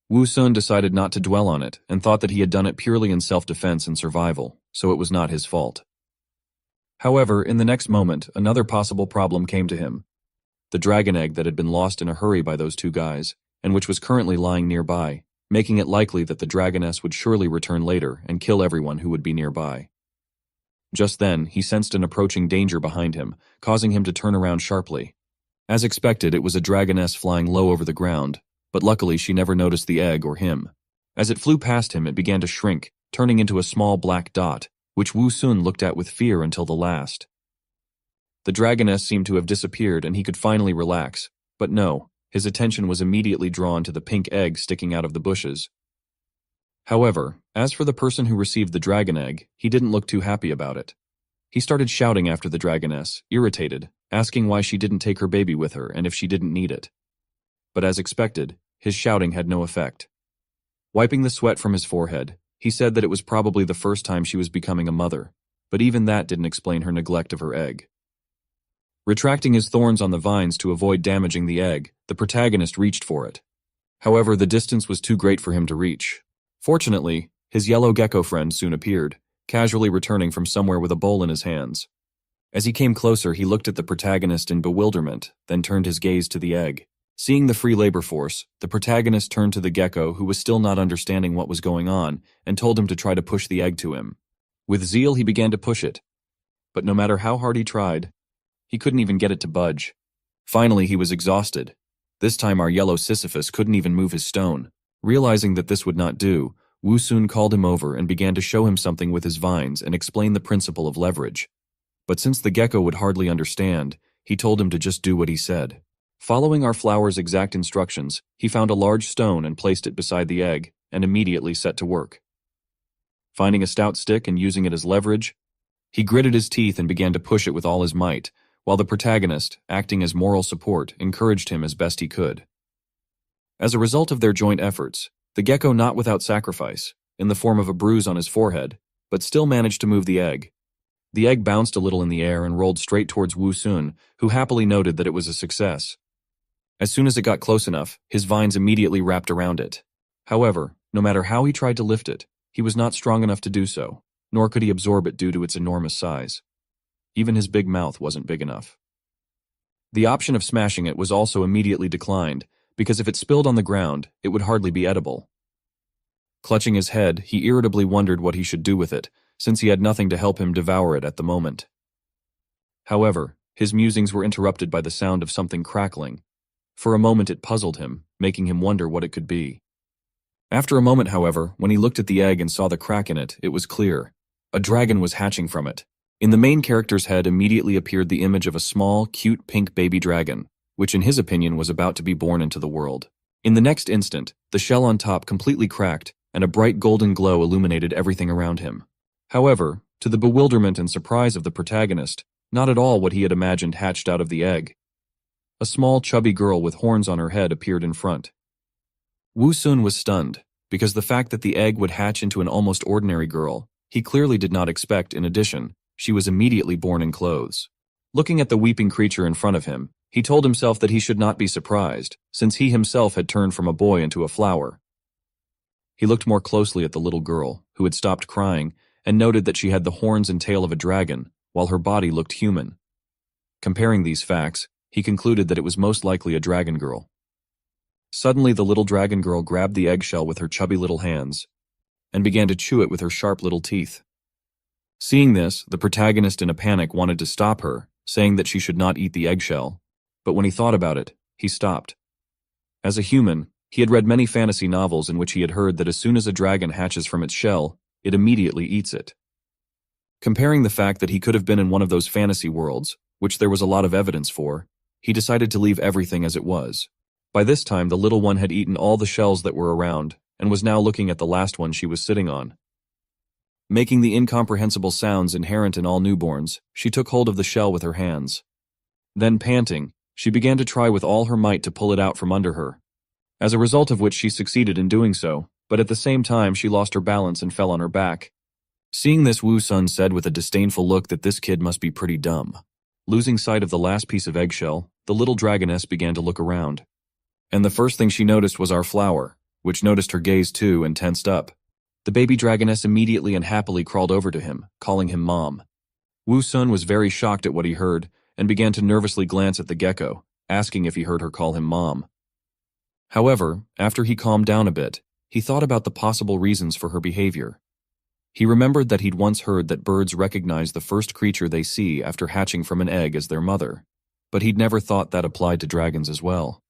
S1: Wu Sun decided not to dwell on it and thought that he had done it purely in self-defense and survival, so it was not his fault. However, in the next moment, another possible problem came to him. The dragon egg that had been lost in a hurry by those two guys, and which was currently lying nearby, making it likely that the dragoness would surely return later and kill everyone who would be nearby. Just then, he sensed an approaching danger behind him, causing him to turn around sharply. As expected, it was a dragoness flying low over the ground, but luckily she never noticed the egg or him. As it flew past him, it began to shrink, turning into a small black dot, which Wu Sun looked at with fear until the last. The dragoness seemed to have disappeared and he could finally relax, but no, his attention was immediately drawn to the pink egg sticking out of the bushes. However, As for the person who received the dragon egg, he didn't look too happy about it. He started shouting after the dragoness, irritated, asking why she didn't take her baby with her and if she didn't need it. But as expected, his shouting had no effect. Wiping the sweat from his forehead, he said that it was probably the first time she was becoming a mother, but even that didn't explain her neglect of her egg. Retracting his thorns on the vines to avoid damaging the egg, the protagonist reached for it. However, the distance was too great for him to reach. Fortunately, his yellow gecko friend soon appeared, casually returning from somewhere with a bowl in his hands. As he came closer, he looked at the protagonist in bewilderment, then turned his gaze to the egg. Seeing the free labor force, the protagonist turned to the gecko, who was still not understanding what was going on, and told him to try to push the egg to him. With zeal, he began to push it. But no matter how hard he tried, he couldn't even get it to budge. Finally, he was exhausted. This time our yellow Sisyphus couldn't even move his stone. Realizing that this would not do, Wu Sun called him over and began to show him something with his vines and explain the principle of leverage. But since the gecko would hardly understand, he told him to just do what he said. Following our flower's exact instructions, he found a large stone and placed it beside the egg, and immediately set to work. Finding a stout stick and using it as leverage, he gritted his teeth and began to push it with all his might, while the protagonist, acting as moral support, encouraged him as best he could. As a result of their joint efforts, the gecko, not without sacrifice, in the form of a bruise on his forehead, but still managed to move the egg. The egg bounced a little in the air and rolled straight towards Wu Sun, who happily noted that it was a success. As soon as it got close enough, his vines immediately wrapped around it. However, no matter how he tried to lift it, he was not strong enough to do so, nor could he absorb it due to its enormous size. Even his big mouth wasn't big enough. The option of smashing it was also immediately declined, because if it spilled on the ground, it would hardly be edible. Clutching his head, he irritably wondered what he should do with it, since he had nothing to help him devour it at the moment. However, his musings were interrupted by the sound of something crackling. For a moment it puzzled him, making him wonder what it could be. After a moment, however, when he looked at the egg and saw the crack in it, it was clear. A dragon was hatching from it. In the main character's head immediately appeared the image of a small, cute pink baby dragon, which in his opinion was about to be born into the world. In the next instant, the shell on top completely cracked, and a bright golden glow illuminated everything around him. However, to the bewilderment and surprise of the protagonist, not at all what he had imagined hatched out of the egg. A small, chubby girl with horns on her head appeared in front. Wu Sun was stunned, because the fact that the egg would hatch into an almost ordinary girl, he clearly did not expect. In addition, she was immediately born in clothes. Looking at the weeping creature in front of him, he told himself that he should not be surprised, since he himself had turned from a boy into a flower. He looked more closely at the little girl, who had stopped crying, and noted that she had the horns and tail of a dragon, while her body looked human. Comparing these facts, he concluded that it was most likely a dragon girl. Suddenly the little dragon girl grabbed the eggshell with her chubby little hands, and began to chew it with her sharp little teeth. Seeing this, the protagonist in a panic wanted to stop her, saying that she should not eat the eggshell, but when he thought about it, he stopped. As a human, he had read many fantasy novels in which he had heard that as soon as a dragon hatches from its shell, it immediately eats it. Comparing the fact that he could have been in one of those fantasy worlds, which there was a lot of evidence for, he decided to leave everything as it was. By this time, the little one had eaten all the shells that were around, and was now looking at the last one she was sitting on. Making the incomprehensible sounds inherent in all newborns, she took hold of the shell with her hands. Then, panting, she began to try with all her might to pull it out from under her. As a result of which she succeeded in doing so, but at the same time she lost her balance and fell on her back. Seeing this, Wu Sun said with a disdainful look that this kid must be pretty dumb. Losing sight of the last piece of eggshell, the little dragoness began to look around. And the first thing she noticed was our flower, which noticed her gaze too and tensed up. The baby dragoness immediately and happily crawled over to him, calling him Mom. Wu Sun was very shocked at what he heard, and began to nervously glance at the gecko, asking if he heard her call him Mom. However, after he calmed down a bit, he thought about the possible reasons for her behavior. He remembered that he'd once heard that birds recognize the first creature they see after hatching from an egg as their mother, but he'd never thought that applied to dragons as well.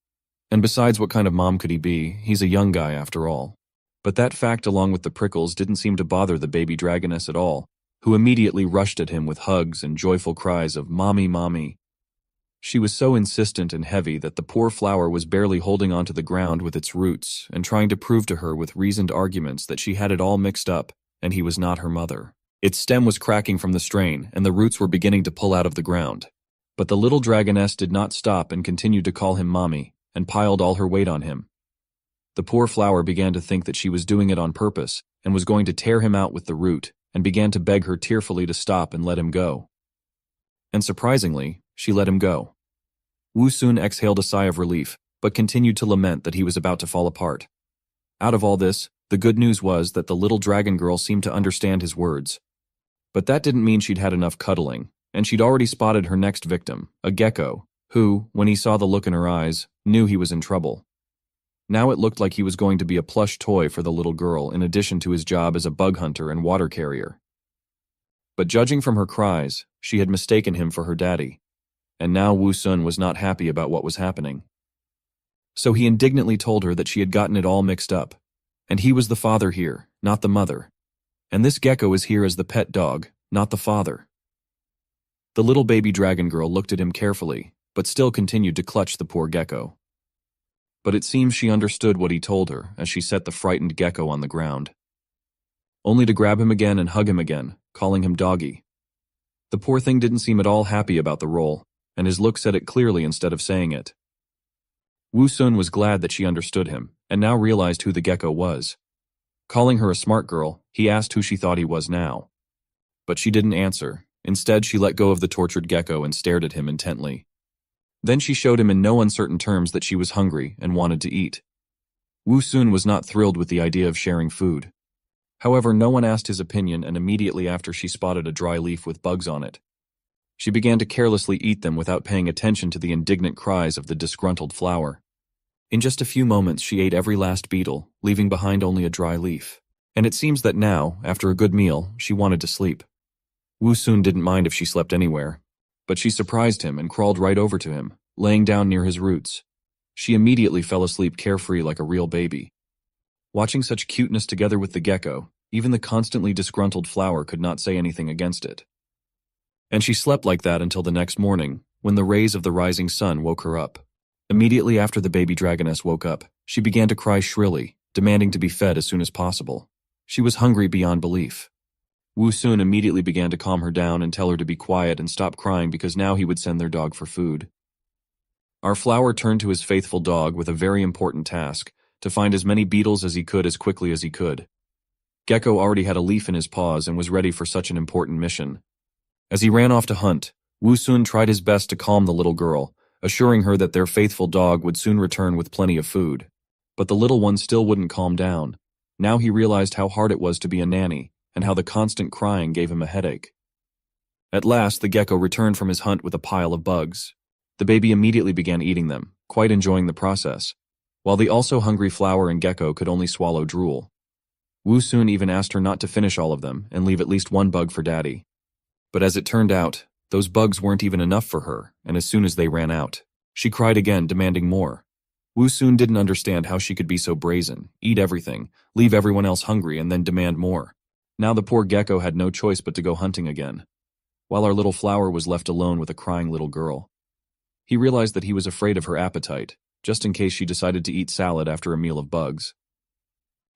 S1: And besides, what kind of mom could he be? He's a young guy after all. But that fact, along with the prickles, didn't seem to bother the baby dragoness at all, who immediately rushed at him with hugs and joyful cries of "Mommy, Mommy." She was so insistent and heavy that the poor flower was barely holding onto the ground with its roots and trying to prove to her with reasoned arguments that she had it all mixed up and he was not her mother. Its stem was cracking from the strain and the roots were beginning to pull out of the ground. But the little dragoness did not stop and continued to call him mommy and piled all her weight on him. The poor flower began to think that she was doing it on purpose and was going to tear him out with the root and began to beg her tearfully to stop and let him go. And surprisingly, she let him go. Wu Sun exhaled a sigh of relief, but continued to lament that he was about to fall apart. Out of all this, the good news was that the little dragon girl seemed to understand his words. But that didn't mean she'd had enough cuddling, and she'd already spotted her next victim, a gecko, who, when he saw the look in her eyes, knew he was in trouble. Now it looked like he was going to be a plush toy for the little girl in addition to his job as a bug hunter and water carrier. But judging from her cries, she had mistaken him for her daddy. And now Wu Sun was not happy about what was happening. So he indignantly told her that she had gotten it all mixed up, and he was the father here, not the mother. And this gecko is here as the pet dog, not the father. The little baby dragon girl looked at him carefully, but still continued to clutch the poor gecko. But it seems she understood what he told her as she set the frightened gecko on the ground. Only to grab him again and hug him again, calling him doggy. The poor thing didn't seem at all happy about the role, and his look said it clearly instead of saying it. Wu Sun was glad that she understood him, and now realized who the gecko was. Calling her a smart girl, he asked who she thought he was now. But she didn't answer. Instead, she let go of the tortured gecko and stared at him intently. Then she showed him in no uncertain terms that she was hungry and wanted to eat. Wu Sun was not thrilled with the idea of sharing food. However, no one asked his opinion, and immediately after she spotted a dry leaf with bugs on it. She began to carelessly eat them without paying attention to the indignant cries of the disgruntled flower. In just a few moments she ate every last beetle, leaving behind only a dry leaf. And it seems that now, after a good meal, she wanted to sleep. Wu Sun didn't mind if she slept anywhere, but she surprised him and crawled right over to him, laying down near his roots. She immediately fell asleep carefree like a real baby. Watching such cuteness together with the gecko, even the constantly disgruntled flower could not say anything against it. And she slept like that until the next morning, when the rays of the rising sun woke her up. Immediately after the baby dragoness woke up, she began to cry shrilly, demanding to be fed as soon as possible. She was hungry beyond belief. Wu Sun immediately began to calm her down and tell her to be quiet and stop crying because now he would send their dog for food. Our flower turned to his faithful dog with a very important task, to find as many beetles as he could as quickly as he could. Gecko already had a leaf in his paws and was ready for such an important mission. As he ran off to hunt, Wu Sun tried his best to calm the little girl, assuring her that their faithful dog would soon return with plenty of food. But the little one still wouldn't calm down. Now he realized how hard it was to be a nanny, and how the constant crying gave him a headache. At last, the gecko returned from his hunt with a pile of bugs. The baby immediately began eating them, quite enjoying the process, while the also hungry flower and gecko could only swallow drool. Wu Sun even asked her not to finish all of them and leave at least one bug for daddy. But as it turned out, those bugs weren't even enough for her, and as soon as they ran out, she cried again, demanding more. Wu Sun didn't understand how she could be so brazen, eat everything, leave everyone else hungry, and then demand more. Now the poor gecko had no choice but to go hunting again, while our little flower was left alone with a crying little girl. He realized that he was afraid of her appetite, just in case she decided to eat salad after a meal of bugs.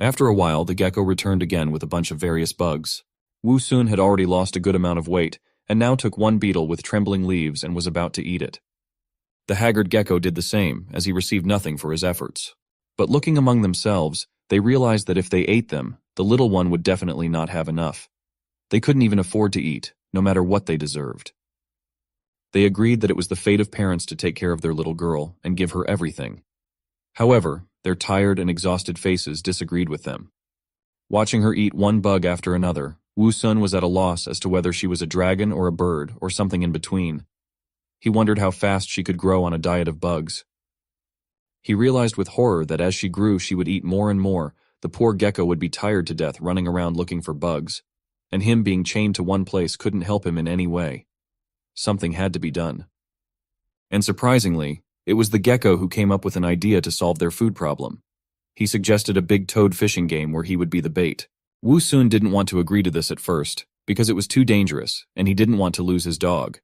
S1: After a while, the gecko returned again with a bunch of various bugs. Wu Sun had already lost a good amount of weight, and now took one beetle with trembling leaves and was about to eat it. The haggard gecko did the same, as he received nothing for his efforts. But looking among themselves, they realized that if they ate them, the little one would definitely not have enough. They couldn't even afford to eat, no matter what they deserved. They agreed that it was the fate of parents to take care of their little girl and give her everything. However, their tired and exhausted faces disagreed with them. Watching her eat one bug after another, Wu Sun was at a loss as to whether she was a dragon or a bird or something in between. He wondered how fast she could grow on a diet of bugs. He realized with horror that as she grew she would eat more and more. The poor gecko would be tired to death running around looking for bugs, and him being chained to one place couldn't help him in any way. Something had to be done. And surprisingly, it was the gecko who came up with an idea to solve their food problem. He suggested a big toad fishing game where he would be the bait. Wu Sun didn't want to agree to this at first, because it was too dangerous, and he didn't want to lose his dog.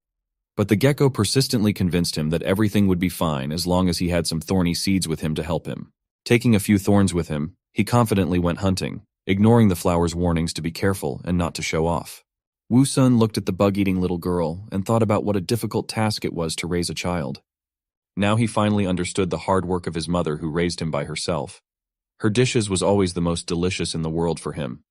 S1: But the gecko persistently convinced him that everything would be fine as long as he had some thorny seeds with him to help him. Taking a few thorns with him, he confidently went hunting, ignoring the flower's warnings to be careful and not to show off. Woo-sun looked at the bug-eating little girl and thought about what a difficult task it was to raise a child. Now he finally understood the hard work of his mother who raised him by herself. Her dishes was always the most delicious in the world for him.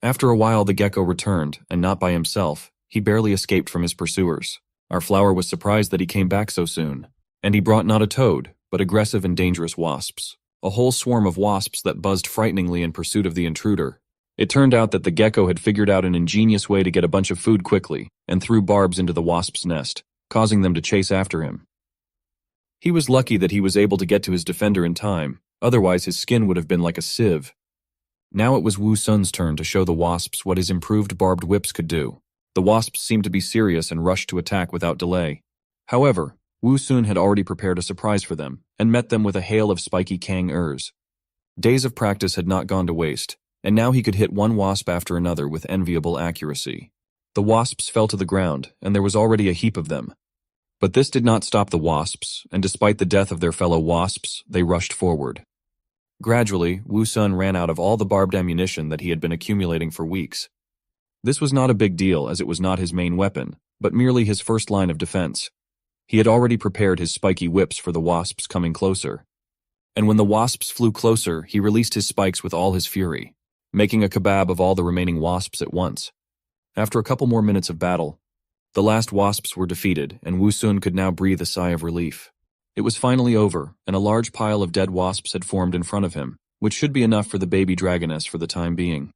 S1: After a while the gecko returned, and not by himself. He barely escaped from his pursuers. Our flower was surprised that he came back so soon. And he brought not a toad, but aggressive and dangerous wasps. A whole swarm of wasps that buzzed frighteningly in pursuit of the intruder. It turned out that the gecko had figured out an ingenious way to get a bunch of food quickly, and threw barbs into the wasp's nest, causing them to chase after him. He was lucky that he was able to get to his defender in time, otherwise his skin would have been like a sieve. Now it was Woo-sun's turn to show the wasps what his improved barbed whips could do. The wasps seemed to be serious and rushed to attack without delay. However, Woo-sun had already prepared a surprise for them, and met them with a hail of spiky kang-ers. Days of practice had not gone to waste, and now he could hit one wasp after another with enviable accuracy. The wasps fell to the ground, and there was already a heap of them. But this did not stop the wasps, and despite the death of their fellow wasps, they rushed forward. Gradually, Woo-sun ran out of all the barbed ammunition that he had been accumulating for weeks. This was not a big deal as it was not his main weapon, but merely his first line of defense. He had already prepared his spiky whips for the wasps coming closer. And when the wasps flew closer, he released his spikes with all his fury, making a kebab of all the remaining wasps at once. After a couple more minutes of battle, the last wasps were defeated, and Woo-sun could now breathe a sigh of relief. It was finally over, and a large pile of dead wasps had formed in front of him, which should be enough for the baby dragoness for the time being.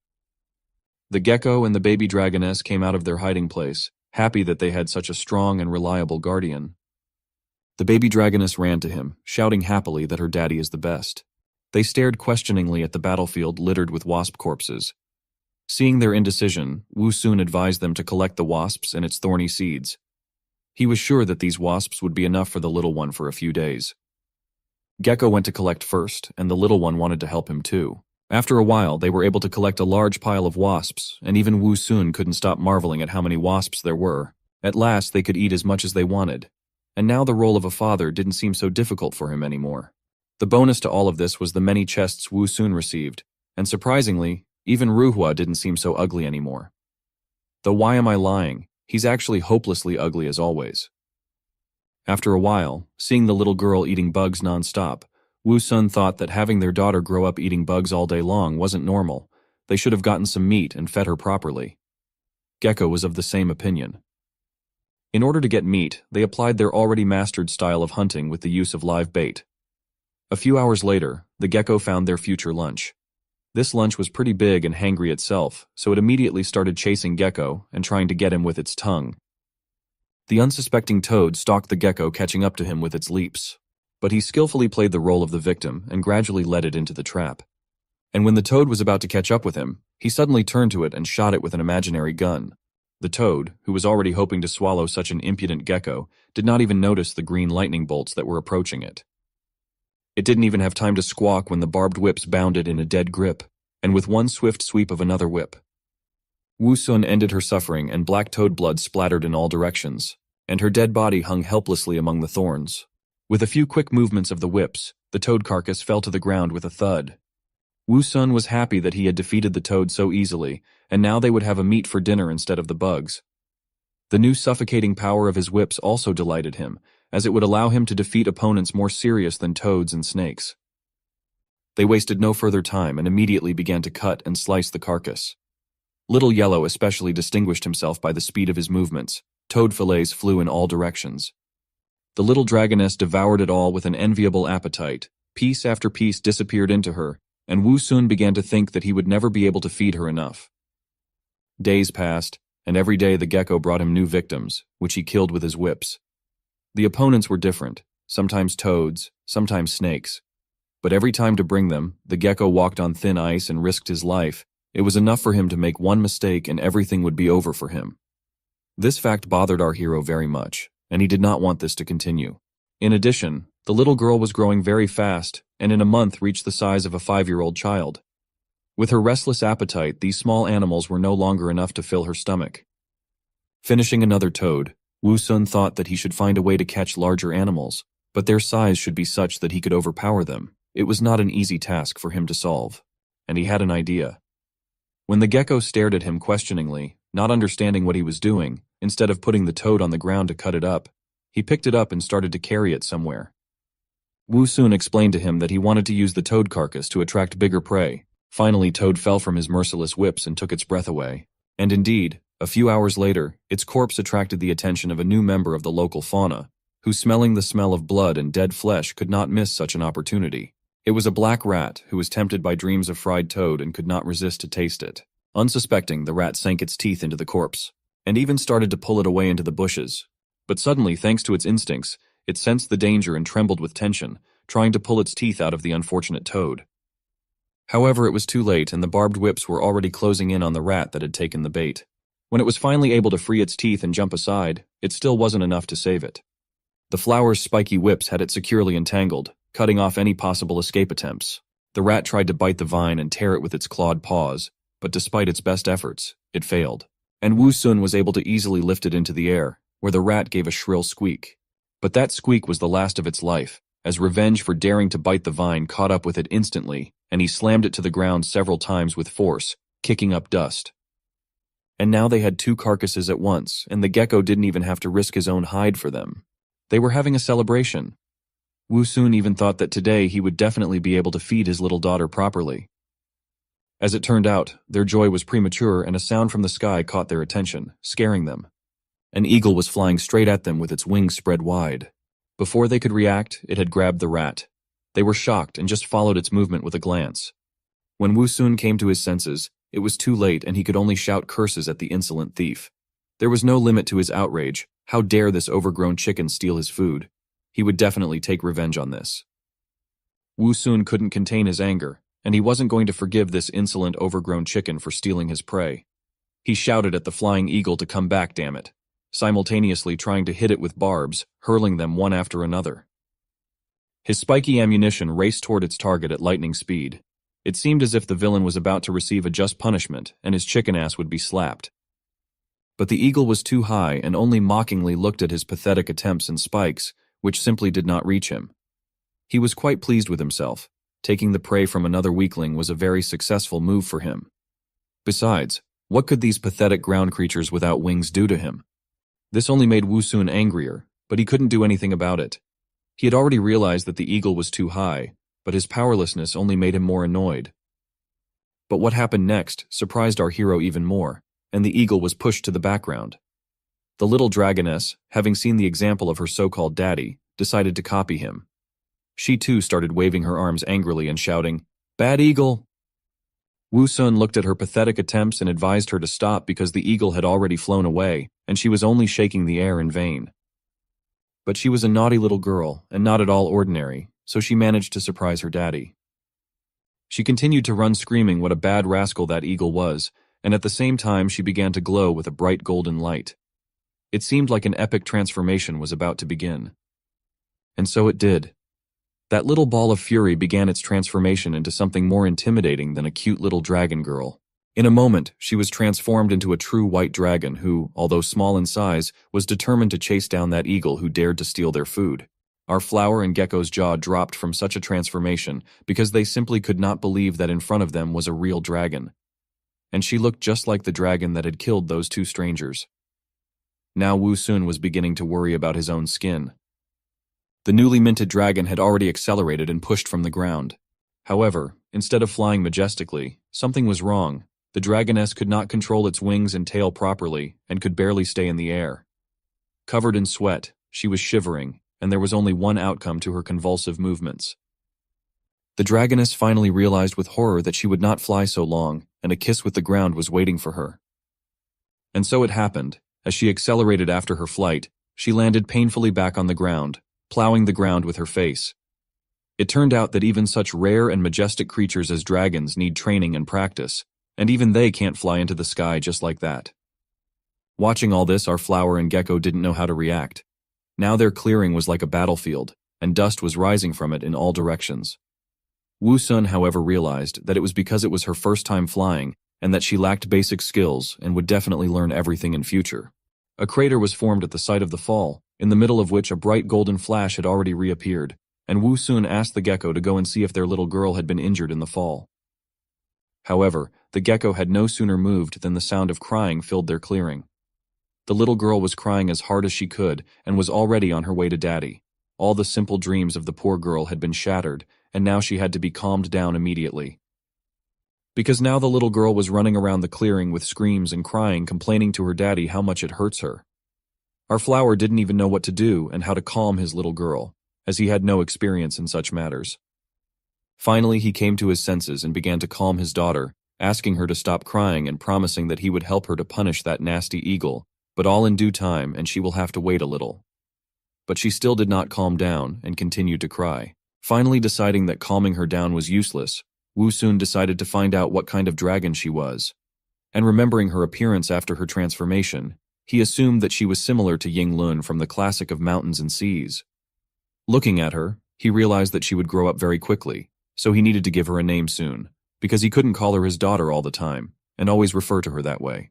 S1: The gecko and the baby dragoness came out of their hiding place, happy that they had such a strong and reliable guardian. The baby dragoness ran to him, shouting happily that her daddy is the best. They stared questioningly at the battlefield littered with wasp corpses. Seeing their indecision, Woo-sun advised them to collect the wasps and its thorny seeds. He was sure that these wasps would be enough for the little one for a few days. Gecko went to collect first, and the little one wanted to help him too. After a while, they were able to collect a large pile of wasps, and even Woo-sun couldn't stop marveling at how many wasps there were. At last, they could eat as much as they wanted. And now the role of a father didn't seem so difficult for him anymore. The bonus to all of this was the many chests Woo-sun received, and surprisingly, even Ruhwa didn't seem so ugly anymore. Though why am I lying? He's actually hopelessly ugly as always. After a while, seeing the little girl eating bugs non-stop, Woo-sun thought that having their daughter grow up eating bugs all day long wasn't normal. They should have gotten some meat and fed her properly. Gecko was of the same opinion. In order to get meat, they applied their already mastered style of hunting with the use of live bait. A few hours later, the gecko found their future lunch. This lunch was pretty big and hangry itself, so it immediately started chasing Gecko and trying to get him with its tongue. The unsuspecting toad stalked the gecko, catching up to him with its leaps. But he skillfully played the role of the victim and gradually led it into the trap. And when the toad was about to catch up with him, he suddenly turned to it and shot it with an imaginary gun. The toad, who was already hoping to swallow such an impudent gecko, did not even notice the green lightning bolts that were approaching it. It didn't even have time to squawk when the barbed whips bounded in a dead grip, and with one swift sweep of another whip. Woo-sun ended her suffering, and black toad blood splattered in all directions, and her dead body hung helplessly among the thorns. With a few quick movements of the whips, the toad carcass fell to the ground with a thud. Woo-sun was happy that he had defeated the toad so easily, and now they would have a meat for dinner instead of the bugs. The new suffocating power of his whips also delighted him, as it would allow him to defeat opponents more serious than toads and snakes. They wasted no further time and immediately began to cut and slice the carcass. Little Yellow especially distinguished himself by the speed of his movements. Toad fillets flew in all directions. The little dragoness devoured it all with an enviable appetite. Piece after piece disappeared into her, and Woo-sun began to think that he would never be able to feed her enough. Days passed, and every day the gecko brought him new victims, which he killed with his whips. The opponents were different, sometimes toads, sometimes snakes. But every time to bring them, the gecko walked on thin ice and risked his life. It was enough for him to make one mistake and everything would be over for him. This fact bothered our hero very much, and he did not want this to continue. In addition, the little girl was growing very fast, and in a month reached the size of a 5-year-old child. With her restless appetite, these small animals were no longer enough to fill her stomach. Finishing another toad, Wu Sun thought that he should find a way to catch larger animals, but their size should be such that he could overpower them. It was not an easy task for him to solve. And he had an idea. When the gecko stared at him questioningly, not understanding what he was doing, instead of putting the toad on the ground to cut it up, he picked it up and started to carry it somewhere. Wu Sun explained to him that he wanted to use the toad carcass to attract bigger prey. Finally, Toad fell from his merciless whips and took its breath away. And indeed, a few hours later, its corpse attracted the attention of a new member of the local fauna, who, smelling the smell of blood and dead flesh, could not miss such an opportunity. It was a black rat who was tempted by dreams of fried toad and could not resist to taste it. Unsuspecting, the rat sank its teeth into the corpse, and even started to pull it away into the bushes. But suddenly, thanks to its instincts, it sensed the danger and trembled with tension, trying to pull its teeth out of the unfortunate toad. However, it was too late, and the barbed whips were already closing in on the rat that had taken the bait. When it was finally able to free its teeth and jump aside, it still wasn't enough to save it. The flower's spiky whips had it securely entangled, cutting off any possible escape attempts. The rat tried to bite the vine and tear it with its clawed paws, but despite its best efforts, it failed. And Wu Sun was able to easily lift it into the air, where the rat gave a shrill squeak. But that squeak was the last of its life, as revenge for daring to bite the vine caught up with it instantly, and he slammed it to the ground several times with force, kicking up dust. And now they had two carcasses at once, and the gecko didn't even have to risk his own hide for them. They were having a celebration. Wu Sun even thought that today he would definitely be able to feed his little daughter properly. As it turned out, their joy was premature, and a sound from the sky caught their attention, scaring them. An eagle was flying straight at them with its wings spread wide. Before they could react, it had grabbed the rat. They were shocked and just followed its movement with a glance. When Wu Sun came to his senses, it was too late and he could only shout curses at the insolent thief. There was no limit to his outrage. How dare this overgrown chicken steal his food? He would definitely take revenge on this. Wu Sun couldn't contain his anger, and he wasn't going to forgive this insolent overgrown chicken for stealing his prey. He shouted at the flying eagle to come back, damn it, simultaneously trying to hit it with barbs, hurling them one after another. His spiky ammunition raced toward its target at lightning speed. It seemed as if the villain was about to receive a just punishment, and his chicken ass would be slapped. But the eagle was too high and only mockingly looked at his pathetic attempts and spikes, which simply did not reach him. He was quite pleased with himself. Taking the prey from another weakling was a very successful move for him. Besides, what could these pathetic ground creatures without wings do to him? This only made Wu Sun angrier, but he couldn't do anything about it. He had already realized that the eagle was too high, but his powerlessness only made him more annoyed. But what happened next surprised our hero even more, and the eagle was pushed to the background. The little dragoness, having seen the example of her so-called daddy, decided to copy him. She too started waving her arms angrily and shouting, "Bad eagle!" Wu Sun looked at her pathetic attempts and advised her to stop because the eagle had already flown away, and she was only shaking the air in vain. But she was a naughty little girl, and not at all ordinary, so she managed to surprise her daddy. She continued to run screaming what a bad rascal that eagle was, and at the same time she began to glow with a bright golden light. It seemed like an epic transformation was about to begin. And so it did. That little ball of fury began its transformation into something more intimidating than a cute little dragon girl. In a moment, she was transformed into a true white dragon who, although small in size, was determined to chase down that eagle who dared to steal their food. Our flower and gecko's jaw dropped from such a transformation because they simply could not believe that in front of them was a real dragon. And she looked just like the dragon that had killed those two strangers. Now Wu Sun was beginning to worry about his own skin. The newly minted dragon had already accelerated and pushed from the ground. However, instead of flying majestically, something was wrong. The dragoness could not control its wings and tail properly and could barely stay in the air. Covered in sweat, she was shivering, and there was only one outcome to her convulsive movements. The dragoness finally realized with horror that she would not fly so long, and a kiss with the ground was waiting for her. And so it happened. As she accelerated after her flight, she landed painfully back on the ground, plowing the ground with her face. It turned out that even such rare and majestic creatures as dragons need training and practice, and even they can't fly into the sky just like that. Watching all this, our flower and gecko didn't know how to react. Now their clearing was like a battlefield, and dust was rising from it in all directions. Wu Sun, however, realized that it was because it was her first time flying, and that she lacked basic skills and would definitely learn everything in future. A crater was formed at the site of the fall, in the middle of which a bright golden flash had already reappeared, and Wu Sun asked the gecko to go and see if their little girl had been injured in the fall. However, the gecko had no sooner moved than the sound of crying filled their clearing. The little girl was crying as hard as she could and was already on her way to daddy. All the simple dreams of the poor girl had been shattered, and now she had to be calmed down immediately. Because now the little girl was running around the clearing with screams and crying, complaining to her daddy how much it hurts her. Our flower didn't even know what to do and how to calm his little girl, as he had no experience in such matters. Finally, he came to his senses and began to calm his daughter, asking her to stop crying and promising that he would help her to punish that nasty eagle, but all in due time, and she will have to wait a little. But she still did not calm down and continued to cry. Finally, deciding that calming her down was useless, Wu Sun decided to find out what kind of dragon she was. And remembering her appearance after her transformation, he assumed that she was similar to Ying Lun from the classic of mountains and seas. Looking at her, he realized that she would grow up very quickly, so he needed to give her a name soon, because he couldn't call her his daughter all the time, and always refer to her that way.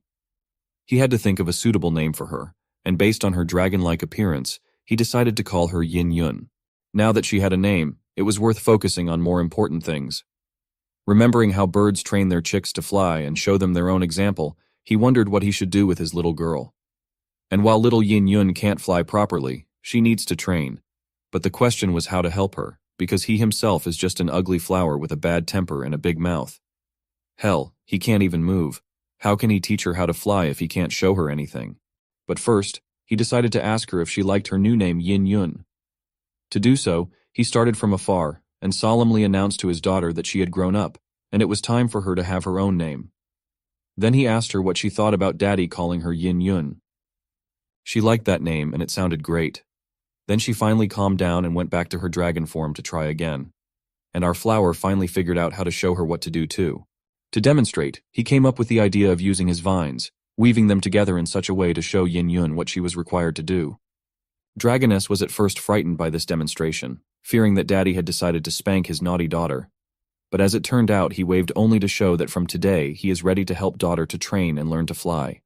S1: He had to think of a suitable name for her, and based on her dragon-like appearance, he decided to call her Yin Yun. Now that she had a name, it was worth focusing on more important things. Remembering how birds train their chicks to fly and show them their own example, he wondered what he should do with his little girl. And while little Yin Yun can't fly properly, she needs to train. But the question was how to help her, because he himself is just an ugly flower with a bad temper and a big mouth. Hell, he can't even move. How can he teach her how to fly if he can't show her anything? But first, he decided to ask her if she liked her new name Yin Yun. To do so, he started from afar and solemnly announced to his daughter that she had grown up, and it was time for her to have her own name. Then he asked her what she thought about daddy calling her Yin Yun. She liked that name and it sounded great. Then she finally calmed down and went back to her dragon form to try again. And our flower finally figured out how to show her what to do too. To demonstrate, he came up with the idea of using his vines, weaving them together in such a way to show Yin Yun what she was required to do. Dragoness was at first frightened by this demonstration, fearing that daddy had decided to spank his naughty daughter. But as it turned out, he waved only to show that from today he is ready to help daughter to train and learn to fly.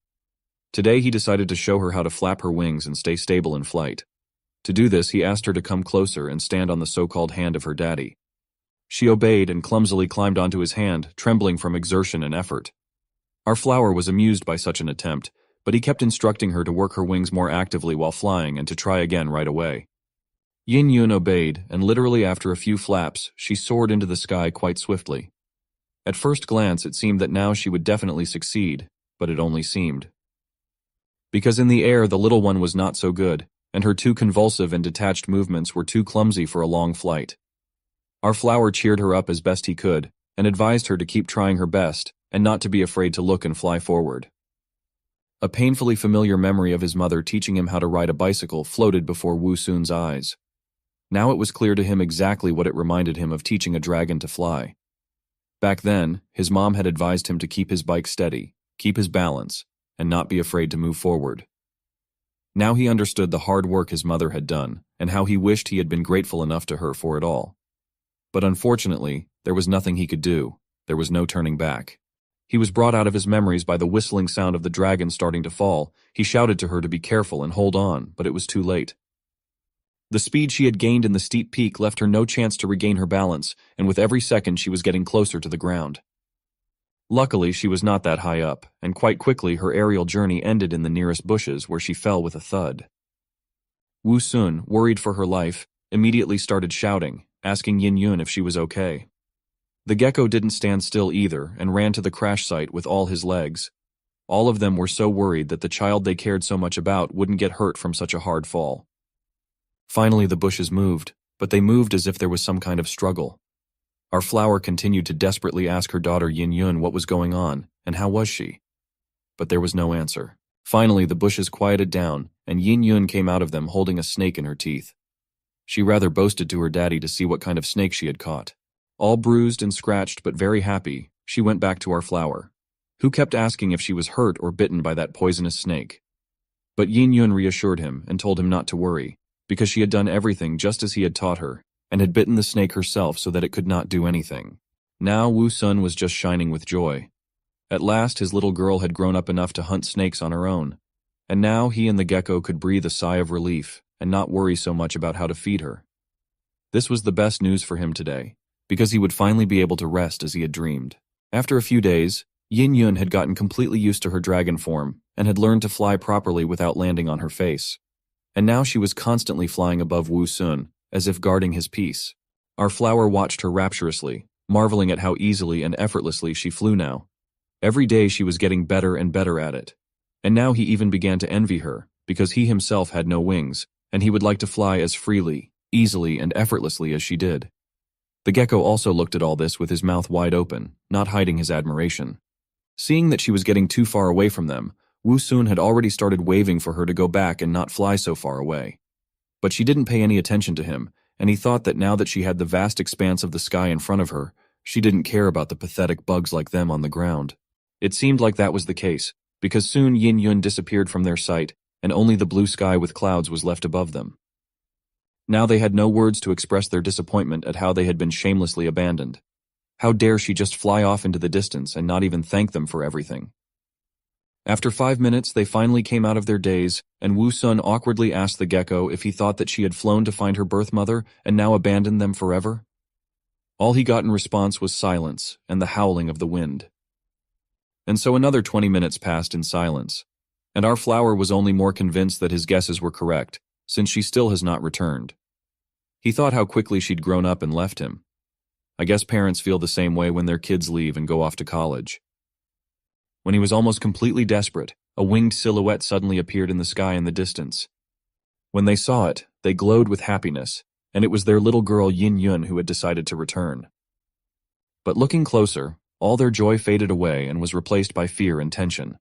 S1: Today he decided to show her how to flap her wings and stay stable in flight. To do this, he asked her to come closer and stand on the so-called hand of her daddy. She obeyed and clumsily climbed onto his hand, trembling from exertion and effort. Our flower was amused by such an attempt, but he kept instructing her to work her wings more actively while flying and to try again right away. Yin Yun obeyed, and literally after a few flaps, she soared into the sky quite swiftly. At first glance, it seemed that now she would definitely succeed, but it only seemed. Because in the air the little one was not so good, and her too convulsive and detached movements were too clumsy for a long flight. Our flower cheered her up as best he could, and advised her to keep trying her best, and not to be afraid to look and fly forward. A painfully familiar memory of his mother teaching him how to ride a bicycle floated before Wu Sun's eyes. Now it was clear to him exactly what it reminded him of teaching a dragon to fly. Back then, his mom had advised him to keep his bike steady, keep his balance, and not be afraid to move forward. Now he understood the hard work his mother had done, and how he wished he had been grateful enough to her for it all. But unfortunately, there was nothing he could do. There was no turning back. He was brought out of his memories by the whistling sound of the dragon starting to fall. He shouted to her to be careful and hold on, but it was too late. The speed she had gained in the steep peak left her no chance to regain her balance, and with every second she was getting closer to the ground. Luckily, she was not that high up, and quite quickly her aerial journey ended in the nearest bushes where she fell with a thud. Wu Sun, worried for her life, immediately started shouting, asking Yin Yun if she was okay. The gecko didn't stand still either and ran to the crash site with all his legs. All of them were so worried that the child they cared so much about wouldn't get hurt from such a hard fall. Finally, the bushes moved, but they moved as if there was some kind of struggle. Our flower continued to desperately ask her daughter Yin Yun what was going on and how was she. But there was no answer. Finally, the bushes quieted down, and Yin Yun came out of them holding a snake in her teeth. She rather boasted to her daddy to see what kind of snake she had caught. All bruised and scratched but very happy, she went back to our flower, who kept asking if she was hurt or bitten by that poisonous snake. But Yin Yun reassured him and told him not to worry, because she had done everything just as he had taught her, and had bitten the snake herself so that it could not do anything. Now Wu Sun was just shining with joy. At last his little girl had grown up enough to hunt snakes on her own, and now he and the gecko could breathe a sigh of relief and not worry so much about how to feed her. This was the best news for him today, because he would finally be able to rest as he had dreamed. After a few days, Yin Yun had gotten completely used to her dragon form and had learned to fly properly without landing on her face. And now she was constantly flying above Wu Sun, as if guarding his peace. Our flower watched her rapturously, marveling at how easily and effortlessly she flew now. Every day she was getting better and better at it. And now he even began to envy her, because he himself had no wings, and he would like to fly as freely, easily, and effortlessly as she did. The gecko also looked at all this with his mouth wide open, not hiding his admiration. Seeing that she was getting too far away from them, Wu Sun had already started waving for her to go back and not fly so far away. But she didn't pay any attention to him, and he thought that now that she had the vast expanse of the sky in front of her, she didn't care about the pathetic bugs like them on the ground. It seemed like that was the case, because soon Yin Yun disappeared from their sight, and only the blue sky with clouds was left above them. Now they had no words to express their disappointment at how they had been shamelessly abandoned. How dare she just fly off into the distance and not even thank them for everything? After 5 minutes, they finally came out of their daze, and Wu Sun awkwardly asked the gecko if he thought that she had flown to find her birth mother and now abandoned them forever. All he got in response was silence and the howling of the wind. And so another 20 minutes passed in silence, and our flower was only more convinced that his guesses were correct, since she still has not returned. He thought how quickly she'd grown up and left him. I guess parents feel the same way when their kids leave and go off to college. When he was almost completely desperate, a winged silhouette suddenly appeared in the sky in the distance. When they saw it, they glowed with happiness, and it was their little girl Yin Yun who had decided to return. But looking closer, all their joy faded away and was replaced by fear and tension.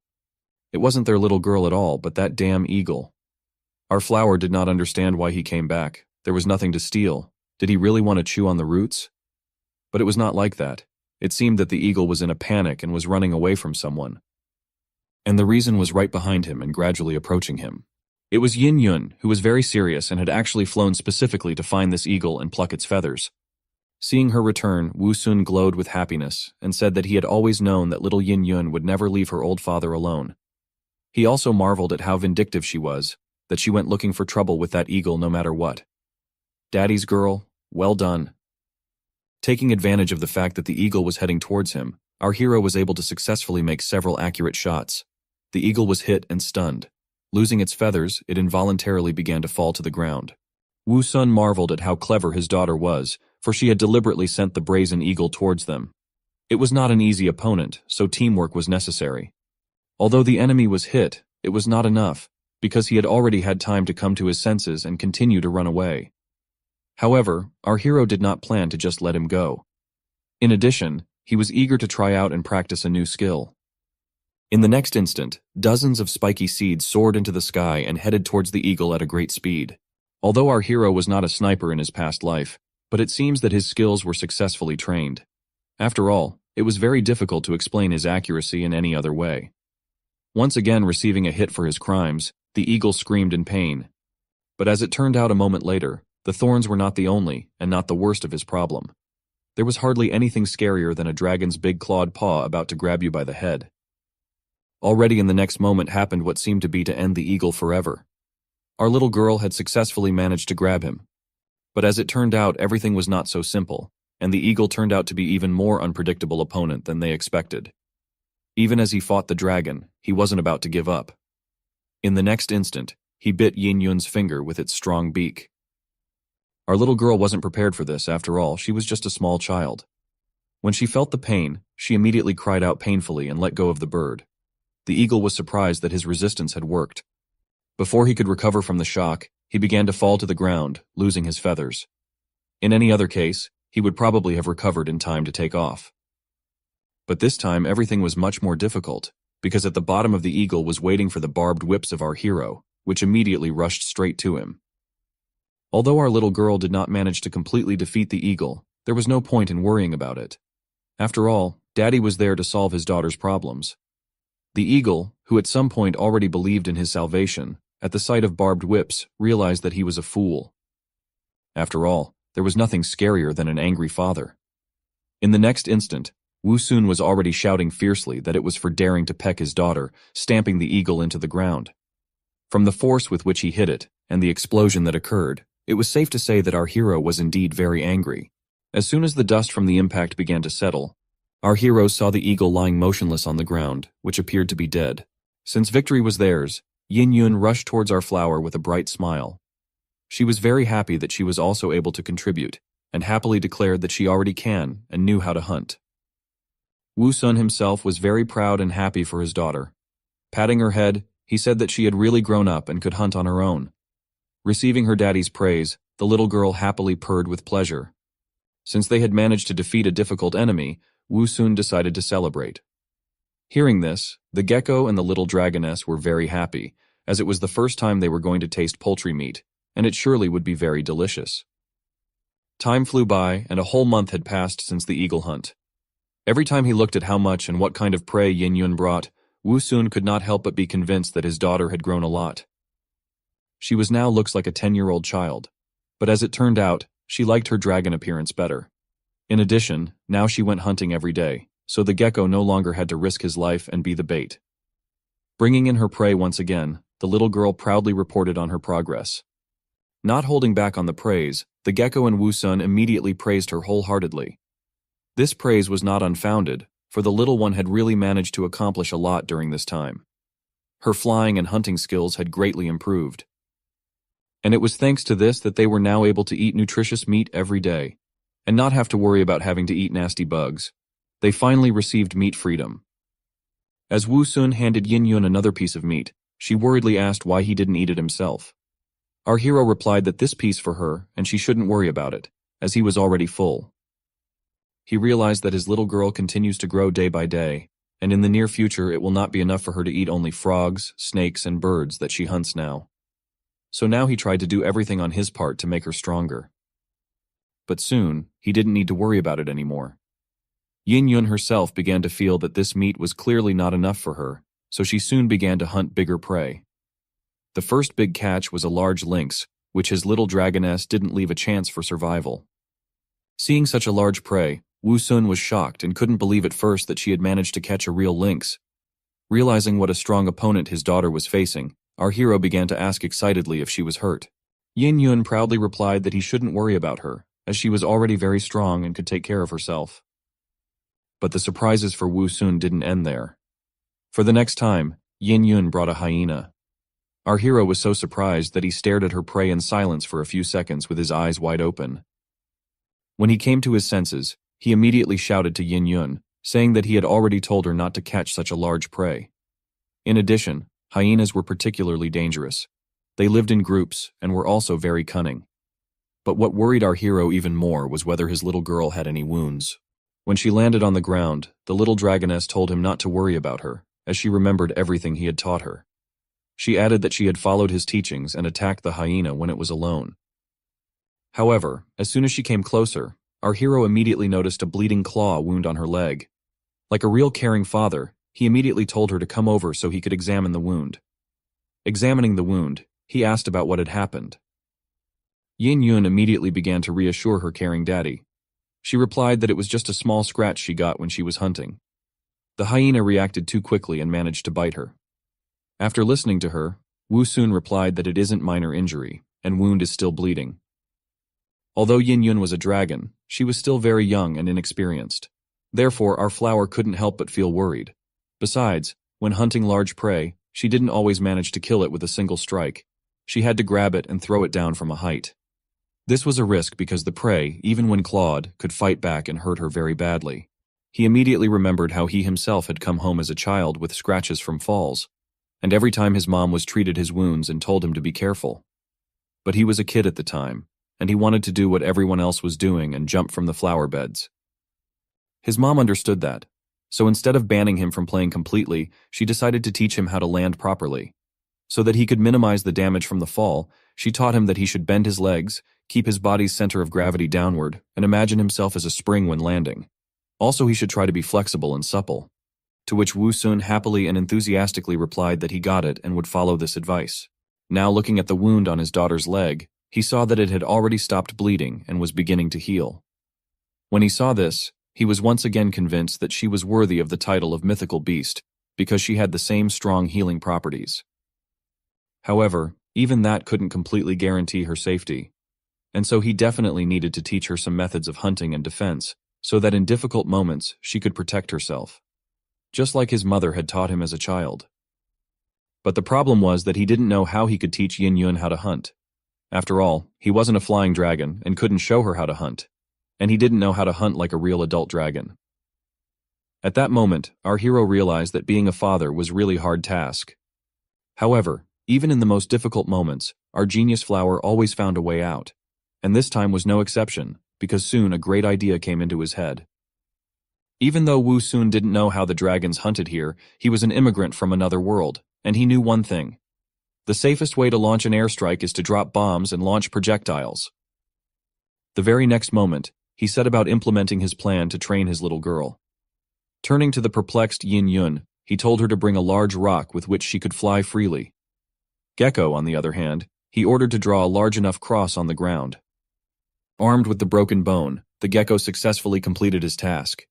S1: It wasn't their little girl at all, but that damn eagle. Our flower did not understand why he came back. There was nothing to steal. Did he really want to chew on the roots? But it was not like that. It seemed that the eagle was in a panic and was running away from someone. And the reason was right behind him and gradually approaching him. It was Yin Yun, who was very serious and had actually flown specifically to find this eagle and pluck its feathers. Seeing her return, Wu Sun glowed with happiness and said that he had always known that little Yin Yun would never leave her old father alone. He also marveled at how vindictive she was, that she went looking for trouble with that eagle no matter what. Daddy's girl, well done. Taking advantage of the fact that the eagle was heading towards him, our hero was able to successfully make several accurate shots. The eagle was hit and stunned. Losing its feathers, it involuntarily began to fall to the ground. Wu Sun marveled at how clever his daughter was, for she had deliberately sent the brazen eagle towards them. It was not an easy opponent, so teamwork was necessary. Although the enemy was hit, it was not enough, because he had already had time to come to his senses and continue to run away. However, our hero did not plan to just let him go. In addition, he was eager to try out and practice a new skill. In the next instant, dozens of spiky seeds soared into the sky and headed towards the eagle at a great speed. Although our hero was not a sniper in his past life, but it seems that his skills were successfully trained. After all, it was very difficult to explain his accuracy in any other way. Once again receiving a hit for his crimes, the eagle screamed in pain. But as it turned out a moment later, the thorns were not the only and not the worst of his problem. There was hardly anything scarier than a dragon's big clawed paw about to grab you by the head. Already in the next moment happened what seemed to be to end the eagle forever. Our little girl had successfully managed to grab him. But as it turned out, everything was not so simple, and the eagle turned out to be even more unpredictable opponent than they expected. Even as he fought the dragon, he wasn't about to give up. In the next instant, he bit Yin Yun's finger with its strong beak. Our little girl wasn't prepared for this. After all, she was just a small child. When she felt the pain, she immediately cried out painfully and let go of the bird. The eagle was surprised that his resistance had worked. Before he could recover from the shock, he began to fall to the ground, losing his feathers. In any other case, he would probably have recovered in time to take off. But this time everything was much more difficult, because at the bottom of the eagle was waiting for the barbed whips of our hero, which immediately rushed straight to him. Although our little girl did not manage to completely defeat the eagle, there was no point in worrying about it. After all, Daddy was there to solve his daughter's problems. The eagle, who at some point already believed in his salvation, at the sight of barbed whips, realized that he was a fool. After all, there was nothing scarier than an angry father. In the next instant, Wu Sun was already shouting fiercely that it was for daring to peck his daughter, stamping the eagle into the ground. From the force with which he hit it, and the explosion that occurred, it was safe to say that our hero was indeed very angry. As soon as the dust from the impact began to settle, our heroes saw the eagle lying motionless on the ground, which appeared to be dead. Since victory was theirs, Yin Yun rushed towards our flower with a bright smile. She was very happy that she was also able to contribute, and happily declared that she already can and knew how to hunt. Wu Sun himself was very proud and happy for his daughter. Patting her head, he said that she had really grown up and could hunt on her own. Receiving her daddy's praise, the little girl happily purred with pleasure. Since they had managed to defeat a difficult enemy, Wu Sun decided to celebrate. Hearing this, the gecko and the little dragoness were very happy, as it was the first time they were going to taste poultry meat, and it surely would be very delicious. Time flew by, and a whole month had passed since the eagle hunt. Every time he looked at how much and what kind of prey Yin Yun brought, Wu Sun could not help but be convinced that his daughter had grown a lot. She was now looks like a 10-year-old child, but as it turned out, she liked her dragon appearance better. In addition, now she went hunting every day, so the gecko no longer had to risk his life and be the bait. Bringing in her prey once again, the little girl proudly reported on her progress. Not holding back on the praise, the gecko and Wu Sun immediately praised her wholeheartedly. This praise was not unfounded, for the little one had really managed to accomplish a lot during this time. Her flying and hunting skills had greatly improved. And it was thanks to this that they were now able to eat nutritious meat every day, and not have to worry about having to eat nasty bugs. They finally received meat freedom. As Wu Sun handed Yin Yun another piece of meat, she worriedly asked why he didn't eat it himself. Our hero replied that this piece for her, and she shouldn't worry about it, as he was already full. He realized that his little girl continues to grow day by day, and in the near future it will not be enough for her to eat only frogs, snakes, and birds that she hunts now. So now he tried to do everything on his part to make her stronger. But soon, he didn't need to worry about it anymore. Yin Yun herself began to feel that this meat was clearly not enough for her, so she soon began to hunt bigger prey. The first big catch was a large lynx, which his little dragoness didn't leave a chance for survival. Seeing such a large prey, Wu Sun was shocked and couldn't believe at first that she had managed to catch a real lynx. Realizing what a strong opponent his daughter was facing, our hero began to ask excitedly if she was hurt. Yin Yun proudly replied that he shouldn't worry about her, as she was already very strong and could take care of herself. But the surprises for Wu Sun didn't end there. For the next time, Yin Yun brought a hyena. Our hero was so surprised that he stared at her prey in silence for a few seconds with his eyes wide open. When he came to his senses, he immediately shouted to Yin Yun, saying that he had already told her not to catch such a large prey. In addition, hyenas were particularly dangerous. They lived in groups and were also very cunning. But what worried our hero even more was whether his little girl had any wounds. When she landed on the ground, the little dragoness told him not to worry about her, as she remembered everything he had taught her. She added that she had followed his teachings and attacked the hyena when it was alone. However, as soon as she came closer, our hero immediately noticed a bleeding claw wound on her leg. Like a real caring father, he immediately told her to come over so he could examine the wound. Examining the wound, he asked about what had happened. Yin Yun immediately began to reassure her caring daddy. She replied that it was just a small scratch she got when she was hunting. The hyena reacted too quickly and managed to bite her. After listening to her, Wu Sun replied that it isn't minor injury, and wound is still bleeding. Although Yin Yun was a dragon, she was still very young and inexperienced. Therefore, our flower couldn't help but feel worried. Besides, when hunting large prey, she didn't always manage to kill it with a single strike. She had to grab it and throw it down from a height. This was a risk because the prey, even when clawed, could fight back and hurt her very badly. He immediately remembered how he himself had come home as a child with scratches from falls, and every time his mom was treated his wounds and told him to be careful. But he was a kid at the time, and he wanted to do what everyone else was doing and jump from the flower beds. His mom understood that, so instead of banning him from playing completely, she decided to teach him how to land properly. So that he could minimize the damage from the fall, she taught him that he should bend his legs, keep his body's center of gravity downward, and imagine himself as a spring when landing. Also, he should try to be flexible and supple. To which Wu Sun happily and enthusiastically replied that he got it and would follow this advice. Now looking at the wound on his daughter's leg, he saw that it had already stopped bleeding and was beginning to heal. When he saw this, he was once again convinced that she was worthy of the title of mythical beast because she had the same strong healing properties. However, even that couldn't completely guarantee her safety. And so he definitely needed to teach her some methods of hunting and defense, so that in difficult moments she could protect herself. Just like his mother had taught him as a child. But the problem was that he didn't know how he could teach Yin Yun how to hunt. After all, he wasn't a flying dragon and couldn't show her how to hunt. And he didn't know how to hunt like a real adult dragon. At that moment, our hero realized that being a father was a really hard task. However, even in the most difficult moments, our genius flower always found a way out. And this time was no exception, because soon a great idea came into his head. Even though Wu Sun didn't know how the dragons hunted here, he was an immigrant from another world, and he knew one thing. The safest way to launch an airstrike is to drop bombs and launch projectiles. The very next moment, he set about implementing his plan to train his little girl. Turning to the perplexed Yin Yun, he told her to bring a large rock with which she could fly freely. Gecko, on the other hand, he ordered to draw a large enough cross on the ground. Armed with the broken bone, the gecko successfully completed his task.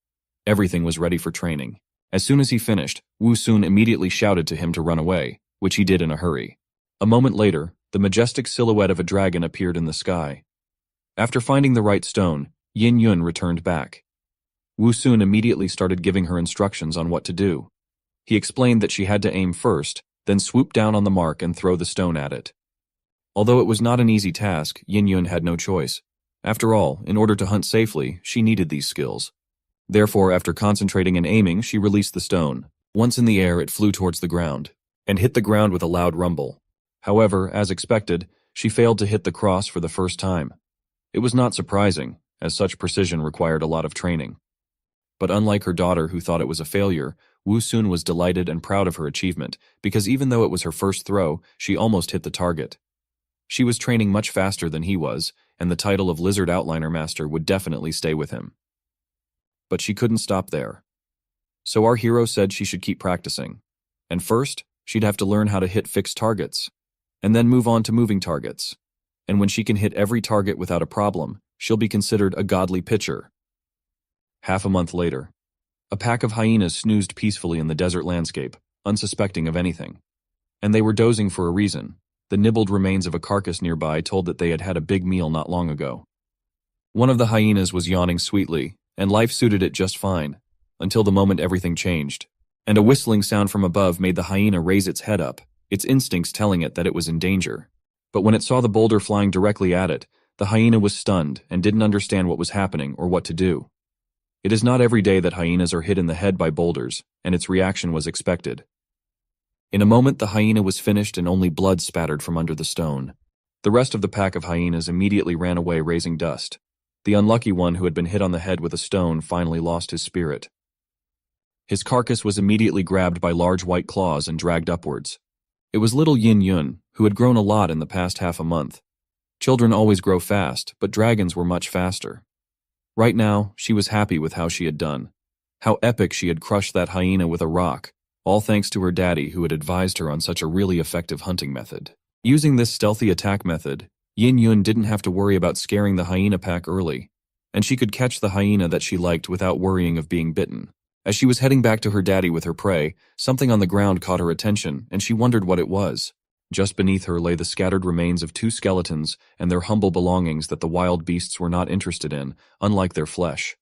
S1: Everything was ready for training. As soon as he finished, Wu Sun immediately shouted to him to run away, which he did in a hurry. A moment later, the majestic silhouette of a dragon appeared in the sky. After finding the right stone, Yin Yun returned back. Wu Sun immediately started giving her instructions on what to do. He explained that she had to aim first, then swoop down on the mark and throw the stone at it. Although it was not an easy task, Yin Yun had no choice. After all, in order to hunt safely, she needed these skills. Therefore, after concentrating and aiming, she released the stone. Once in the air, it flew towards the ground, and hit the ground with a loud rumble. However, as expected, she failed to hit the cross for the first time. It was not surprising, as such precision required a lot of training. But unlike her daughter who thought it was a failure, Wu Sun was delighted and proud of her achievement, because even though it was her first throw, she almost hit the target. She was training much faster than he was, and the title of Lizard Outliner Master would definitely stay with him. But she couldn't stop there. So our hero said she should keep practicing. And first, she'd have to learn how to hit fixed targets, and then move on to moving targets. And when she can hit every target without a problem, she'll be considered a godly pitcher. Half a month later, a pack of hyenas snoozed peacefully in the desert landscape, unsuspecting of anything. And they were dozing for a reason. The nibbled remains of a carcass nearby told that they had had a big meal not long ago. One of the hyenas was yawning sweetly, and life suited it just fine, until the moment everything changed. And a whistling sound from above made the hyena raise its head up, its instincts telling it that it was in danger. But when it saw the boulder flying directly at it, the hyena was stunned and didn't understand what was happening or what to do. It is not every day that hyenas are hit in the head by boulders, and its reaction was expected. In a moment, the hyena was finished and only blood spattered from under the stone. The rest of the pack of hyenas immediately ran away raising dust. The unlucky one who had been hit on the head with a stone finally lost his spirit. His carcass was immediately grabbed by large white claws and dragged upwards. It was little Yin Yun, who had grown a lot in the past half a month. Children always grow fast, but dragons were much faster. Right now, she was happy with how she had done. How epic she had crushed that hyena with a rock, all thanks to her daddy who had advised her on such a really effective hunting method. Using this stealthy attack method, Yin Yun didn't have to worry about scaring the hyena pack early, and she could catch the hyena that she liked without worrying of being bitten. As she was heading back to her daddy with her prey, something on the ground caught her attention, and she wondered what it was. Just beneath her lay the scattered remains of two skeletons and their humble belongings that the wild beasts were not interested in, unlike their flesh.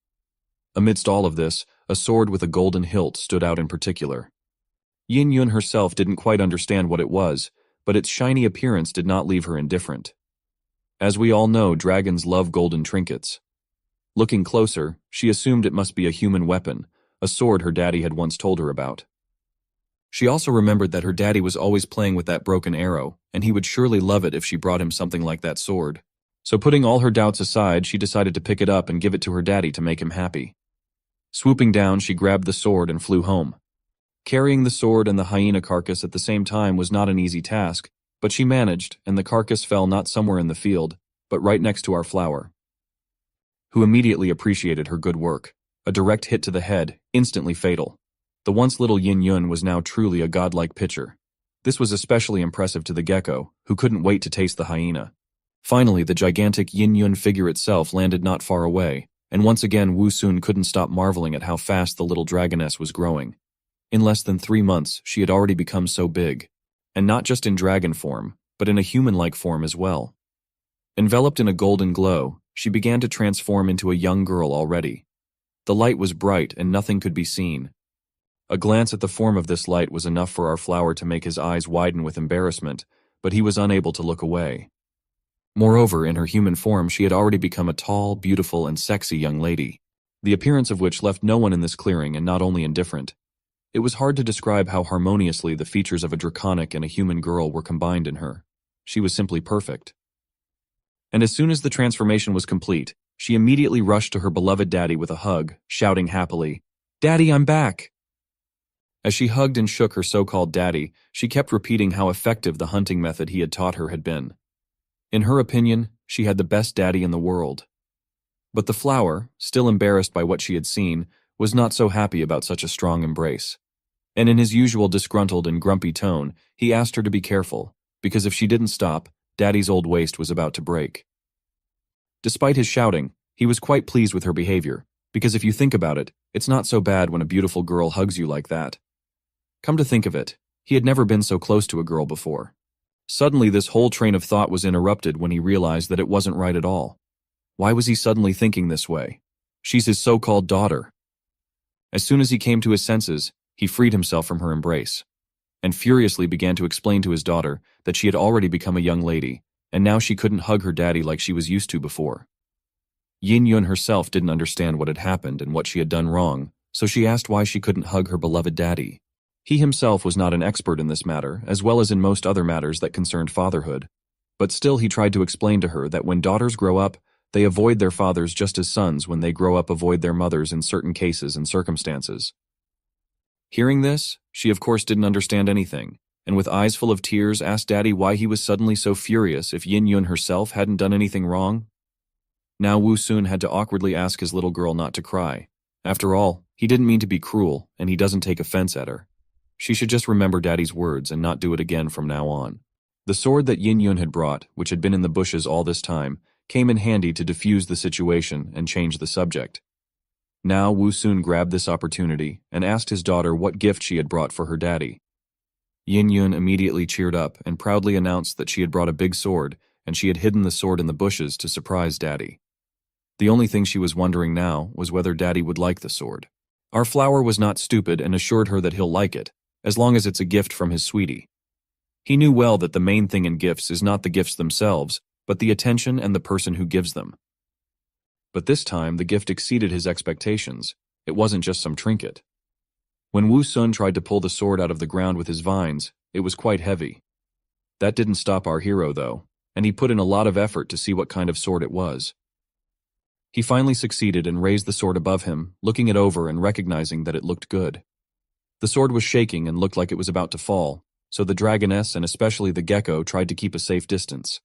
S1: Amidst all of this, a sword with a golden hilt stood out in particular. Yin Yun herself didn't quite understand what it was, but its shiny appearance did not leave her indifferent. As we all know, dragons love golden trinkets. Looking closer, she assumed it must be a human weapon, a sword her daddy had once told her about. She also remembered that her daddy was always playing with that broken arrow, and he would surely love it if she brought him something like that sword. So putting all her doubts aside, she decided to pick it up and give it to her daddy to make him happy. Swooping down, she grabbed the sword and flew home. Carrying the sword and the hyena carcass at the same time was not an easy task, but she managed, and the carcass fell not somewhere in the field, but right next to our flower, who immediately appreciated her good work. A direct hit to the head, instantly fatal. The once little Yin Yun was now truly a godlike pitcher. This was especially impressive to the gecko, who couldn't wait to taste the hyena. Finally, the gigantic Yin Yun figure itself landed not far away, and once again Wu Sun couldn't stop marveling at how fast the little dragoness was growing. In less than 3 months, she had already become so big. and not just in dragon form, but in a human-like form as well. Enveloped in a golden glow, she began to transform into a young girl already. The light was bright and nothing could be seen. A glance at the form of this light was enough for our flower to make his eyes widen with embarrassment, but he was unable to look away. Moreover, in her human form, she had already become a tall, beautiful, and sexy young lady, the appearance of which left no one in this clearing and not only indifferent. It was hard to describe how harmoniously the features of a draconic and a human girl were combined in her. She was simply perfect. And as soon as the transformation was complete, she immediately rushed to her beloved daddy with a hug, shouting happily, "Daddy, I'm back!" As she hugged and shook her so-called daddy, she kept repeating how effective the hunting method he had taught her had been. In her opinion, she had the best daddy in the world. But the flower, still embarrassed by what she had seen, was not so happy about such a strong embrace. And in his usual disgruntled and grumpy tone, he asked her to be careful, because if she didn't stop, Daddy's old waist was about to break. Despite his shouting, he was quite pleased with her behavior, because if you think about it, it's not so bad when a beautiful girl hugs you like that. Come to think of it, he had never been so close to a girl before. Suddenly this whole train of thought was interrupted when he realized that it wasn't right at all. Why was he suddenly thinking this way? She's his so-called daughter. As soon as he came to his senses, he freed himself from her embrace, and furiously began to explain to his daughter that she had already become a young lady, and now she couldn't hug her daddy like she was used to before. Yin Yun herself didn't understand what had happened and what she had done wrong, so she asked why she couldn't hug her beloved daddy. He himself was not an expert in this matter, as well as in most other matters that concerned fatherhood, but still he tried to explain to her that when daughters grow up, they avoid their fathers just as sons when they grow up avoid their mothers in certain cases and circumstances. Hearing this, she of course didn't understand anything, and with eyes full of tears asked Daddy why he was suddenly so furious if Yin Yun herself hadn't done anything wrong. Now Wu Sun had to awkwardly ask his little girl not to cry. After all, he didn't mean to be cruel, and he doesn't take offense at her. She should just remember Daddy's words and not do it again from now on. The sword that Yin Yun had brought, which had been in the bushes all this time, came in handy to defuse the situation and change the subject. Now Wu Sun grabbed this opportunity and asked his daughter what gift she had brought for her daddy. Yin Yun immediately cheered up and proudly announced that she had brought a big sword, and she had hidden the sword in the bushes to surprise Daddy. The only thing she was wondering now was whether Daddy would like the sword. Our flower was not stupid and assured her that he'll like it, as long as it's a gift from his sweetie. He knew well that the main thing in gifts is not the gifts themselves, but the attention and the person who gives them. But this time, the gift exceeded his expectations. It wasn't just some trinket. When Wu Sun tried to pull the sword out of the ground with his vines, it was quite heavy. That didn't stop our hero, though, and he put in a lot of effort to see what kind of sword it was. He finally succeeded and raised the sword above him, looking it over and recognizing that it looked good. The sword was shaking and looked like it was about to fall, so the dragoness and especially the gecko tried to keep a safe distance.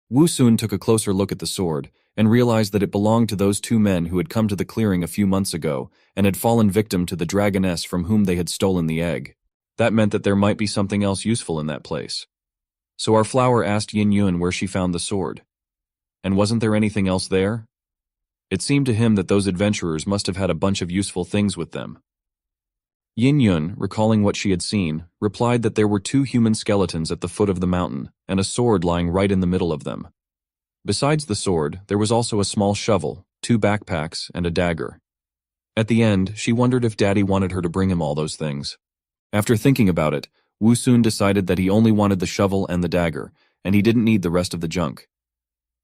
S1: Wu Sun took a closer look at the sword and realized that it belonged to those two men who had come to the clearing a few months ago and had fallen victim to the dragoness from whom they had stolen the egg. That meant that there might be something else useful in that place. So our flower asked Yin Yun where she found the sword. And wasn't there anything else there? It seemed to him that those adventurers must have had a bunch of useful things with them. Yin Yun, recalling what she had seen, replied that there were two human skeletons at the foot of the mountain and a sword lying right in the middle of them. Besides the sword, there was also a small shovel, two backpacks, and a dagger. At the end, she wondered if Daddy wanted her to bring him all those things. After thinking about it, Wu Sun decided that he only wanted the shovel and the dagger, and he didn't need the rest of the junk.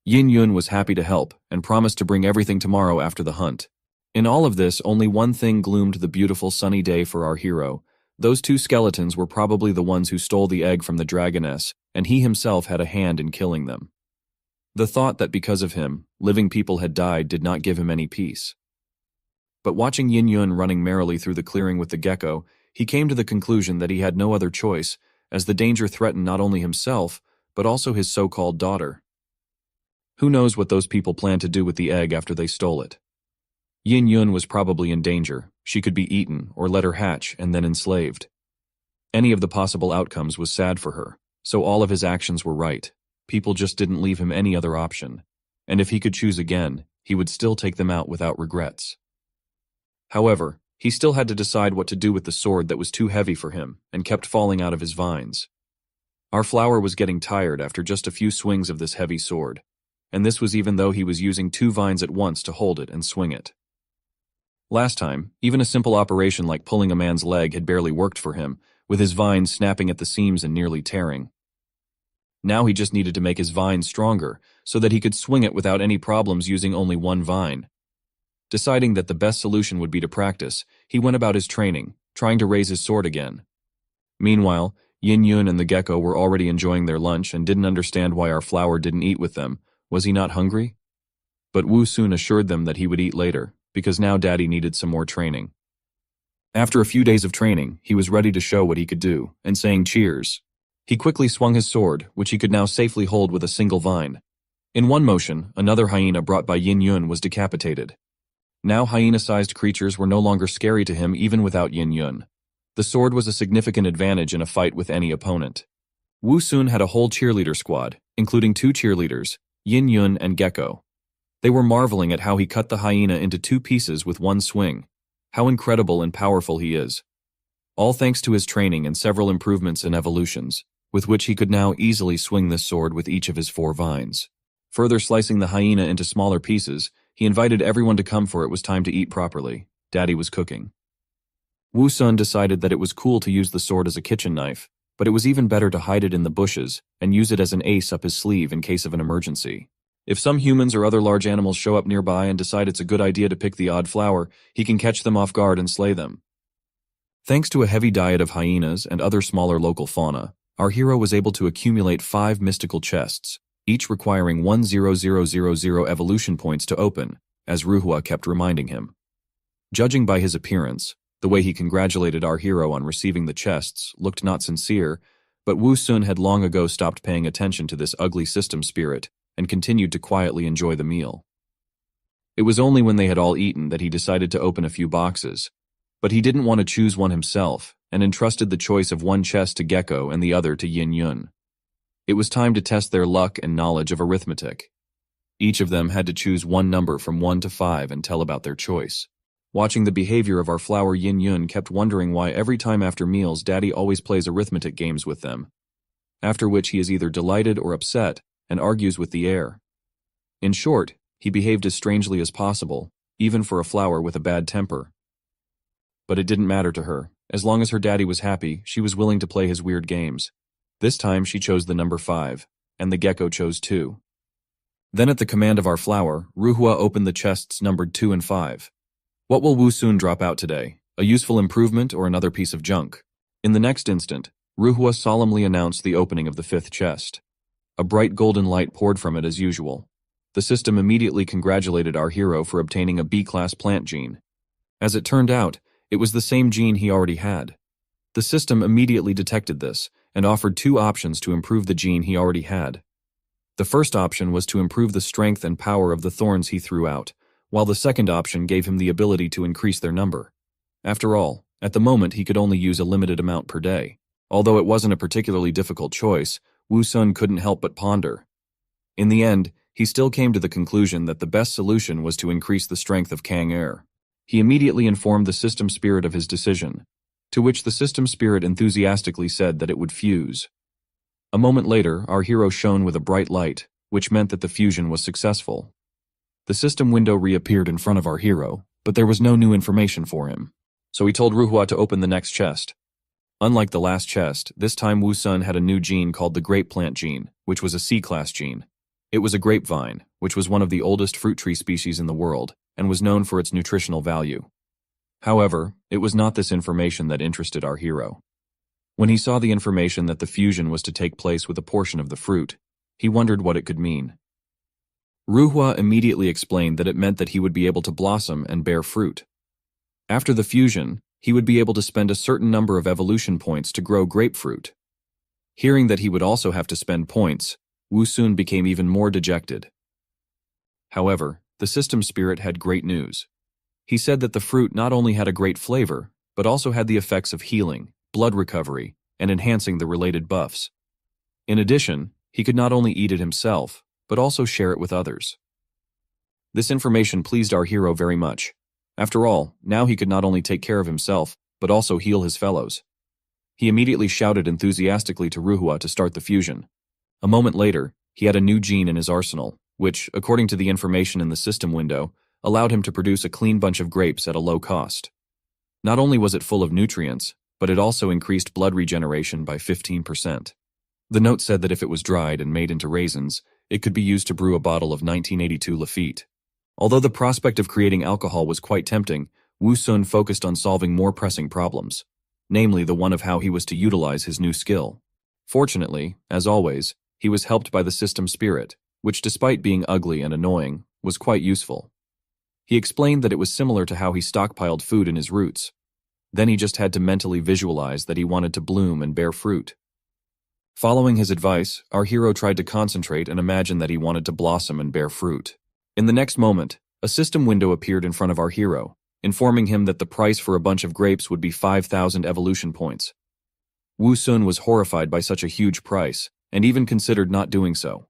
S1: Yin Yun was happy to help and promised to bring everything tomorrow after the hunt. In all of this, only one thing gloomed the beautiful sunny day for our hero. Those two skeletons were probably the ones who stole the egg from the dragoness, and he himself had a hand in killing them. The thought that because of him, living people had died did not give him any peace. But watching Yin Yun running merrily through the clearing with the gecko, he came to the conclusion that he had no other choice, as the danger threatened not only himself, but also his so-called daughter. Who knows what those people planned to do with the egg after they stole it? Yin Yun was probably in danger. She could be eaten or let her hatch and then enslaved. Any of the possible outcomes was sad for her, so all of his actions were right. People just didn't leave him any other option, and if he could choose again, he would still take them out without regrets. However, he still had to decide what to do with the sword that was too heavy for him and kept falling out of his vines. Our flower was getting tired after just a few swings of this heavy sword, and this was even though he was using 2 vines at once to hold it and swing it. Last time, even a simple operation like pulling a man's leg had barely worked for him, with his vines snapping at the seams and nearly tearing. Now he just needed to make his vine stronger, so that he could swing it without any problems using only 1 vine. Deciding that the best solution would be to practice, he went about his training, trying to raise his sword again. Meanwhile, Yin Yun and the gecko were already enjoying their lunch and didn't understand why our flower didn't eat with them. Was he not hungry? But Wu soon assured them that he would eat later, because now Daddy needed some more training. After a few days of training, he was ready to show what he could do, and saying cheers. He quickly swung his sword, which he could now safely hold with a single vine. In one motion, another hyena brought by Yin Yun was decapitated. Now hyena-sized creatures were no longer scary to him even without Yin Yun. The sword was a significant advantage in a fight with any opponent. Wu Sun had a whole cheerleader squad, including 2 cheerleaders, Yin Yun and Gecko. They were marveling at how he cut the hyena into 2 pieces with 1 swing. How incredible and powerful he is. All thanks to his training and several improvements in evolutions, with which he could now easily swing this sword with each of his 4 vines. Further slicing the hyena into smaller pieces, he invited everyone to come for it was time to eat properly. Daddy was cooking. Wu Sun decided that it was cool to use the sword as a kitchen knife, but it was even better to hide it in the bushes and use it as an ace up his sleeve in case of an emergency. If some humans or other large animals show up nearby and decide it's a good idea to pick the odd flower, he can catch them off guard and slay them. Thanks to a heavy diet of hyenas and other smaller local fauna, our hero was able to accumulate 5 mystical chests, each requiring 10000 evolution points to open, as Ruhua kept reminding him. Judging by his appearance, the way he congratulated our hero on receiving the chests looked not sincere, but Wu Sun had long ago stopped paying attention to this ugly system spirit and continued to quietly enjoy the meal. It was only when they had all eaten that he decided to open a few boxes, but he didn't want to choose one himself and entrusted the choice of 1 chest to Gecko and the other to Yin Yun. It was time to test their luck and knowledge of arithmetic. Each of them had to choose 1 number from 1 to 5 and tell about their choice. Watching the behavior of our flower Yin Yun kept wondering why every time after meals Daddy always plays arithmetic games with them, after which he is either delighted or upset and argues with the air. In short, he behaved as strangely as possible, even for a flower with a bad temper. But it didn't matter to her. As long as her daddy was happy, she was willing to play his weird games. This time she chose the number 5, and the gecko chose 2. Then at the command of our flower, Ruhua opened the chests numbered 2 and 5. What will Wu Sun drop out today? A useful improvement or another piece of junk? In the next instant, Ruhua solemnly announced the opening of the 5th chest. A bright golden light poured from it as usual. The system immediately congratulated our hero for obtaining a B-class plant gene. As it turned out, it was the same gene he already had. The system immediately detected this and offered 2 options to improve the gene he already had. The first option was to improve the strength and power of the thorns he threw out, while the second option gave him the ability to increase their number. After all, at the moment he could only use a limited amount per day. Although it wasn't a particularly difficult choice, Wu Sun couldn't help but ponder. In the end, he still came to the conclusion that the best solution was to increase the strength of Kang Air. He immediately informed the system spirit of his decision, to which the system spirit enthusiastically said that it would fuse. A moment later, our hero shone with a bright light, which meant that the fusion was successful. The system window reappeared in front of our hero, but there was no new information for him. So he told Ruhua to open the next chest. Unlike the last chest, this time Wu Sun had a new gene called the grape plant gene, which was a C-class gene. It was a grapevine, which was one of the oldest fruit tree species in the world, and was known for its nutritional value. However, it was not this information that interested our hero. When he saw the information that the fusion was to take place with a portion of the fruit, he wondered what it could mean. Ruhua immediately explained that it meant that he would be able to blossom and bear fruit. After the fusion, he would be able to spend a certain number of evolution points to grow grapefruit. Hearing that he would also have to spend points, Wu Sun became even more dejected. However, the system spirit had great news. He said that the fruit not only had a great flavor, but also had the effects of healing, blood recovery, and enhancing the related buffs. In addition, he could not only eat it himself, but also share it with others. This information pleased our hero very much. After all, now he could not only take care of himself, but also heal his fellows. He immediately shouted enthusiastically to Ruhua to start the fusion. A moment later, he had a new gene in his arsenal, which, according to the information in the system window, allowed him to produce a clean bunch of grapes at a low cost. Not only was it full of nutrients, but it also increased blood regeneration by 15%. The note said that if it was dried and made into raisins, it could be used to brew a bottle of 1982 Lafite. Although the prospect of creating alcohol was quite tempting, Wu Sun focused on solving more pressing problems, namely the one of how he was to utilize his new skill. Fortunately, as always, he was helped by the system spirit, which despite being ugly and annoying, was quite useful. He explained that it was similar to how he stockpiled food in his roots. Then he just had to mentally visualize that he wanted to bloom and bear fruit. Following his advice, our hero tried to concentrate and imagine that he wanted to blossom and bear fruit. In the next moment, a system window appeared in front of our hero, informing him that the price for a bunch of grapes would be 5,000 evolution points. Wu Sun was horrified by such a huge price, and even considered not doing so.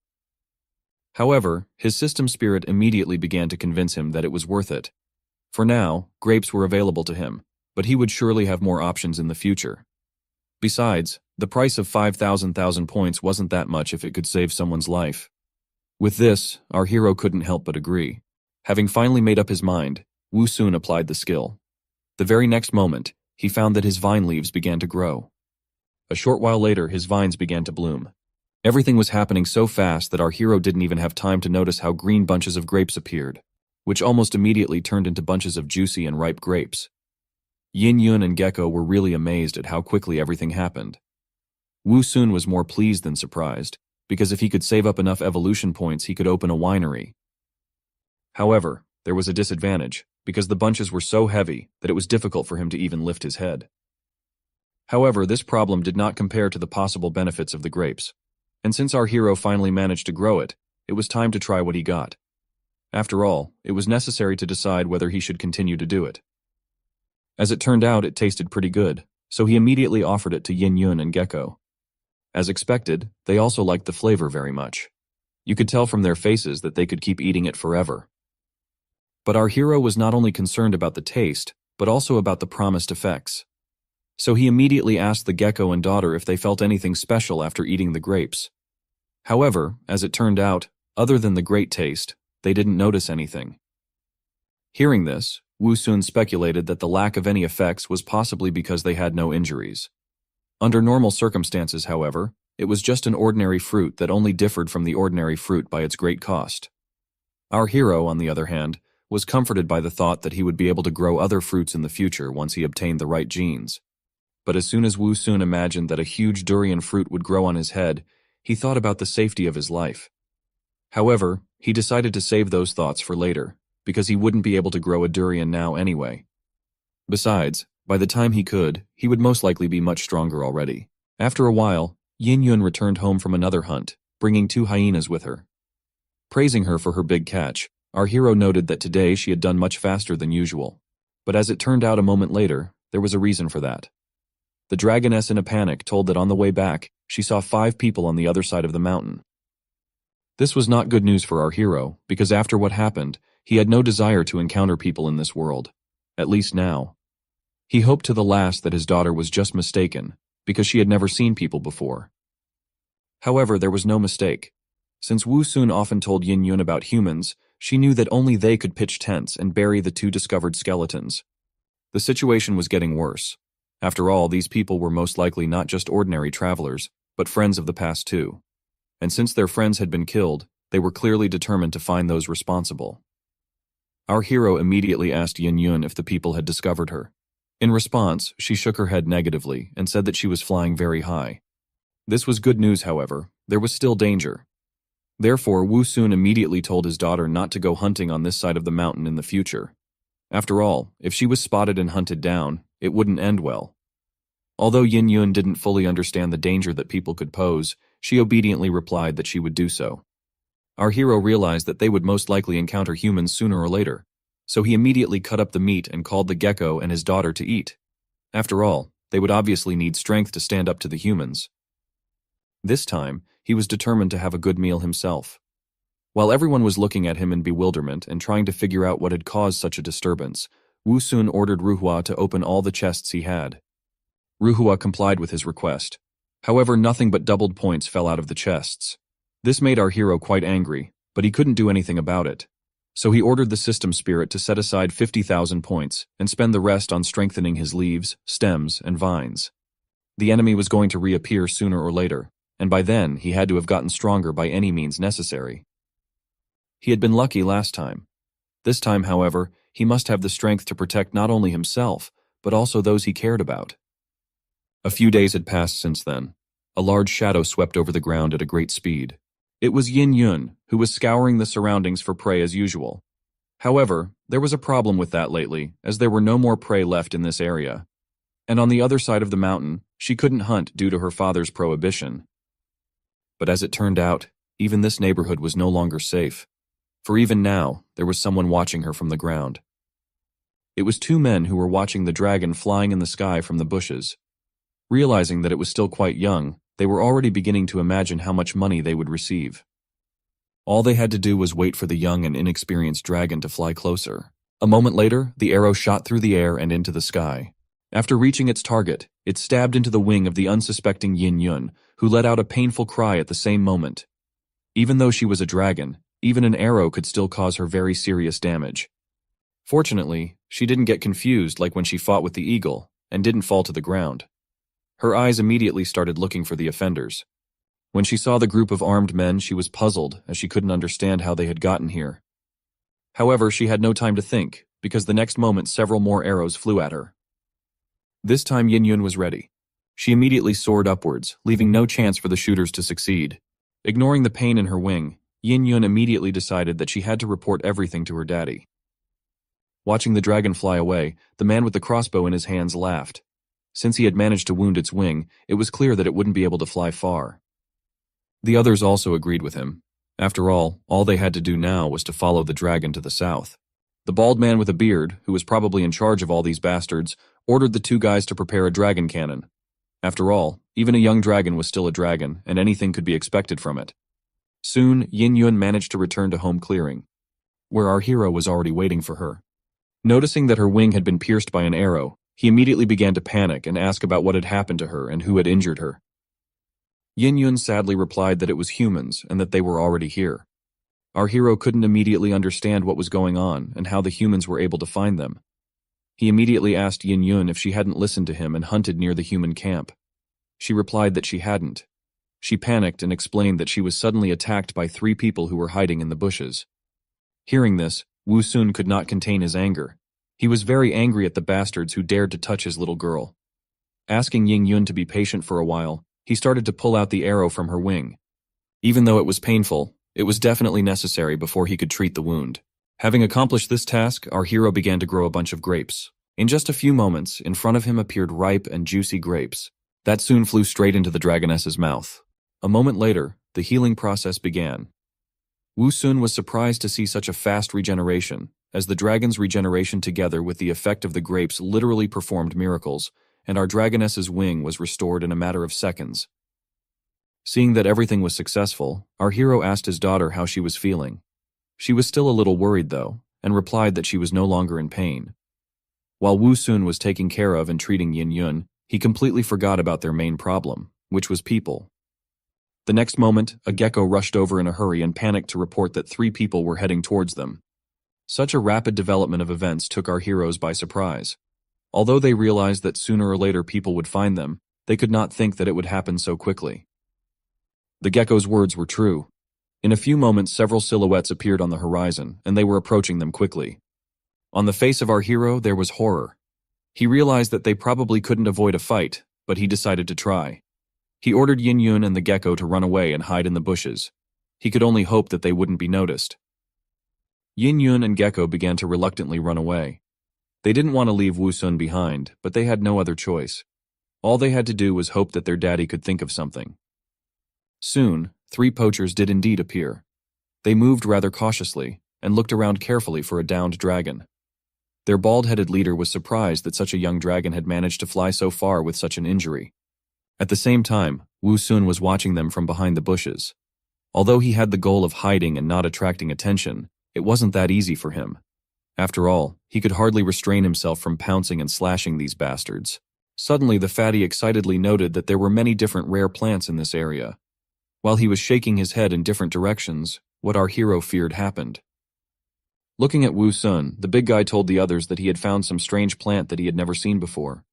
S1: However, his system spirit immediately began to convince him that it was worth it. For now, grapes were available to him, but he would surely have more options in the future. Besides, the price of 5,000 points wasn't that much if it could save someone's life. With this, our hero couldn't help but agree. Having finally made up his mind, Wu Sun applied the skill. The very next moment, he found that his vine leaves began to grow. A short while later, his vines began to bloom. Everything was happening so fast that our hero didn't even have time to notice how green bunches of grapes appeared, which almost immediately turned into bunches of juicy and ripe grapes. Yin Yun and Gecko were really amazed at how quickly everything happened. Wu Sun was more pleased than surprised, because if he could save up enough evolution points, he could open a winery. However, there was a disadvantage, because the bunches were so heavy that it was difficult for him to even lift his head. However, this problem did not compare to the possible benefits of the grapes. And since our hero finally managed to grow it, it was time to try what he got. After all, it was necessary to decide whether he should continue to do it. As it turned out, it tasted pretty good, so he immediately offered it to Yin Yun and Gecko. As expected, they also liked the flavor very much. You could tell from their faces that they could keep eating it forever. But our hero was not only concerned about the taste, but also about the promised effects. So he immediately asked the gecko and daughter if they felt anything special after eating the grapes. However, as it turned out, other than the great taste, they didn't notice anything. Hearing this, Wu Sun speculated that the lack of any effects was possibly because they had no injuries. Under normal circumstances, however, it was just an ordinary fruit that only differed from the ordinary fruit by its great cost. Our hero, on the other hand, was comforted by the thought that he would be able to grow other fruits in the future once he obtained the right genes. But as soon as Wu Sun imagined that a huge durian fruit would grow on his head, he thought about the safety of his life. However, he decided to save those thoughts for later, because he wouldn't be able to grow a durian now anyway. Besides, by the time he could, he would most likely be much stronger already. After a while, Yin Yun returned home from another hunt, bringing 2 hyenas with her. Praising her for her big catch, our hero noted that today she had done much faster than usual. But as it turned out a moment later, there was a reason for that. The dragoness in a panic told that on the way back, she saw 5 people on the other side of the mountain. This was not good news for our hero, because after what happened, he had no desire to encounter people in this world. At least now. He hoped to the last that his daughter was just mistaken, because she had never seen people before. However, there was no mistake. Since Wu Sun often told Yin Yun about humans, she knew that only they could pitch tents and bury the 2 discovered skeletons. The situation was getting worse. After all, these people were most likely not just ordinary travelers, but friends of the past too. And since their friends had been killed, they were clearly determined to find those responsible. Our hero immediately asked Yin Yun if the people had discovered her. In response, she shook her head negatively and said that she was flying very high. This was good news, however. There was still danger. Therefore, Wu Sun immediately told his daughter not to go hunting on this side of the mountain in the future. After all, if she was spotted and hunted down, it wouldn't end well. Although Yin Yun didn't fully understand the danger that people could pose, she obediently replied that she would do so. Our hero realized that they would most likely encounter humans sooner or later, so he immediately cut up the meat and called the gecko and his daughter to eat. After all, they would obviously need strength to stand up to the humans. This time, he was determined to have a good meal himself. While everyone was looking at him in bewilderment and trying to figure out what had caused such a disturbance, Wu Sun ordered Ruhua to open all the chests he had. Ruhua complied with his request. However, nothing but doubled points fell out of the chests. This made our hero quite angry, but he couldn't do anything about it. So he ordered the system spirit to set aside 50,000 points and spend the rest on strengthening his leaves, stems, and vines. The enemy was going to reappear sooner or later, and by then he had to have gotten stronger by any means necessary. He had been lucky last time. This time, however, he must have the strength to protect not only himself, but also those he cared about. A few days had passed since then. A large shadow swept over the ground at a great speed. It was Yin Yun, who was scouring the surroundings for prey as usual. However, there was a problem with that lately, as there were no more prey left in this area. And on the other side of the mountain, she couldn't hunt due to her father's prohibition. But as it turned out, even this neighborhood was no longer safe. For even now, there was someone watching her from the ground. It was two men who were watching the dragon flying in the sky from the bushes. Realizing that it was still quite young, they were already beginning to imagine how much money they would receive. All they had to do was wait for the young and inexperienced dragon to fly closer. A moment later, the arrow shot through the air and into the sky. After reaching its target, it stabbed into the wing of the unsuspecting Yin Yun, who let out a painful cry at the same moment. Even though she was a dragon, even an arrow could still cause her very serious damage. Fortunately, she didn't get confused like when she fought with the eagle, and didn't fall to the ground. Her eyes immediately started looking for the offenders. When she saw the group of armed men, she was puzzled, as she couldn't understand how they had gotten here. However, she had no time to think, because the next moment several more arrows flew at her. This time Yin Yun was ready. She immediately soared upwards, leaving no chance for the shooters to succeed. Ignoring the pain in her wing, Yin Yun immediately decided that she had to report everything to her daddy. Watching the dragon fly away, the man with the crossbow in his hands laughed. Since he had managed to wound its wing, it was clear that it wouldn't be able to fly far. The others also agreed with him. After all they had to do now was to follow the dragon to the south. The bald man with a beard, who was probably in charge of all these bastards, ordered the two guys to prepare a dragon cannon. After all, even a young dragon was still a dragon, and anything could be expected from it. Soon, Yin Yun managed to return to home clearing, where our hero was already waiting for her. Noticing that her wing had been pierced by an arrow, he immediately began to panic and ask about what had happened to her and who had injured her. Yin Yun sadly replied that it was humans and that they were already here. Our hero couldn't immediately understand what was going on and how the humans were able to find them. He immediately asked Yin Yun if she hadn't listened to him and hunted near the human camp. She replied that she hadn't. She panicked and explained that she was suddenly attacked by 3 people who were hiding in the bushes. Hearing this, Wu Sun could not contain his anger. He was very angry at the bastards who dared to touch his little girl. Asking Yin Yun to be patient for a while, he started to pull out the arrow from her wing. Even though it was painful, it was definitely necessary before he could treat the wound. Having accomplished this task, our hero began to grow a bunch of grapes. In just a few moments, in front of him appeared ripe and juicy grapes. That soon flew straight into the dragoness's mouth. A moment later, the healing process began. Wu Sun was surprised to see such a fast regeneration, as the dragon's regeneration together with the effect of the grapes literally performed miracles, and our dragoness's wing was restored in a matter of seconds. Seeing that everything was successful, our hero asked his daughter how she was feeling. She was still a little worried though, and replied that she was no longer in pain. While Wu Sun was taking care of and treating Yin Yun, he completely forgot about their main problem, which was people. The next moment, a gecko rushed over in a hurry and panicked to report that 3 people were heading towards them. Such a rapid development of events took our heroes by surprise. Although they realized that sooner or later people would find them, they could not think that it would happen so quickly. The gecko's words were true. In a few moments, several silhouettes appeared on the horizon, and they were approaching them quickly. On the face of our hero, there was horror. He realized that they probably couldn't avoid a fight, but he decided to try. He ordered Yin Yun and the gecko to run away and hide in the bushes. He could only hope that they wouldn't be noticed. Yin Yun and Gecko began to reluctantly run away. They didn't want to leave Wu Sun behind, but they had no other choice. All they had to do was hope that their daddy could think of something. Soon, 3 poachers did indeed appear. They moved rather cautiously, and looked around carefully for a downed dragon. Their bald-headed leader was surprised that such a young dragon had managed to fly so far with such an injury. At the same time, Wu Sun was watching them from behind the bushes. Although he had the goal of hiding and not attracting attention, it wasn't that easy for him. After all, he could hardly restrain himself from pouncing and slashing these bastards. Suddenly the fatty excitedly noted that there were many different rare plants in this area. While he was shaking his head in different directions, what our hero feared happened. Looking at Wu Sun, the big guy told the others that he had found some strange plant that he had never seen before.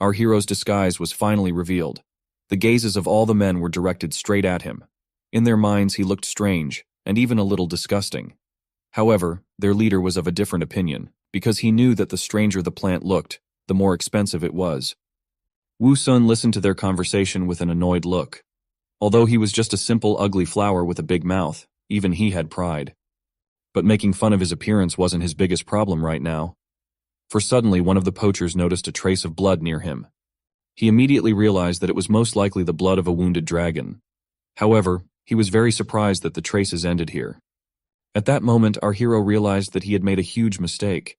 S1: Our hero's disguise was finally revealed. The gazes of all the men were directed straight at him. In their minds he looked strange, and even a little disgusting. However, their leader was of a different opinion, because he knew that the stranger the plant looked, the more expensive it was. Wu Sun listened to their conversation with an annoyed look. Although he was just a simple, ugly flower with a big mouth, even he had pride. But making fun of his appearance wasn't his biggest problem right now. For suddenly one of the poachers noticed a trace of blood near him. He immediately realized that it was most likely the blood of a wounded dragon. However, he was very surprised that the traces ended here. At that moment, our hero realized that he had made a huge mistake.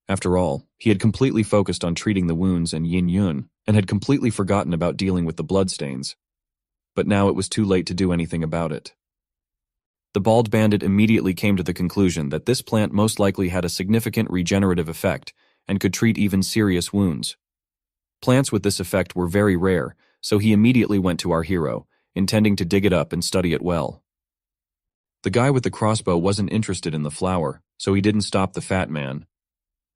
S1: After all, he had completely focused on treating the wounds and Yin Yun, and had completely forgotten about dealing with the bloodstains. But now it was too late to do anything about it. The bald bandit immediately came to the conclusion that this plant most likely had a significant regenerative effect and could treat even serious wounds. Plants with this effect were very rare, so he immediately went to our hero, intending to dig it up and study it well. The guy with the crossbow wasn't interested in the flower, so he didn't stop the fat man.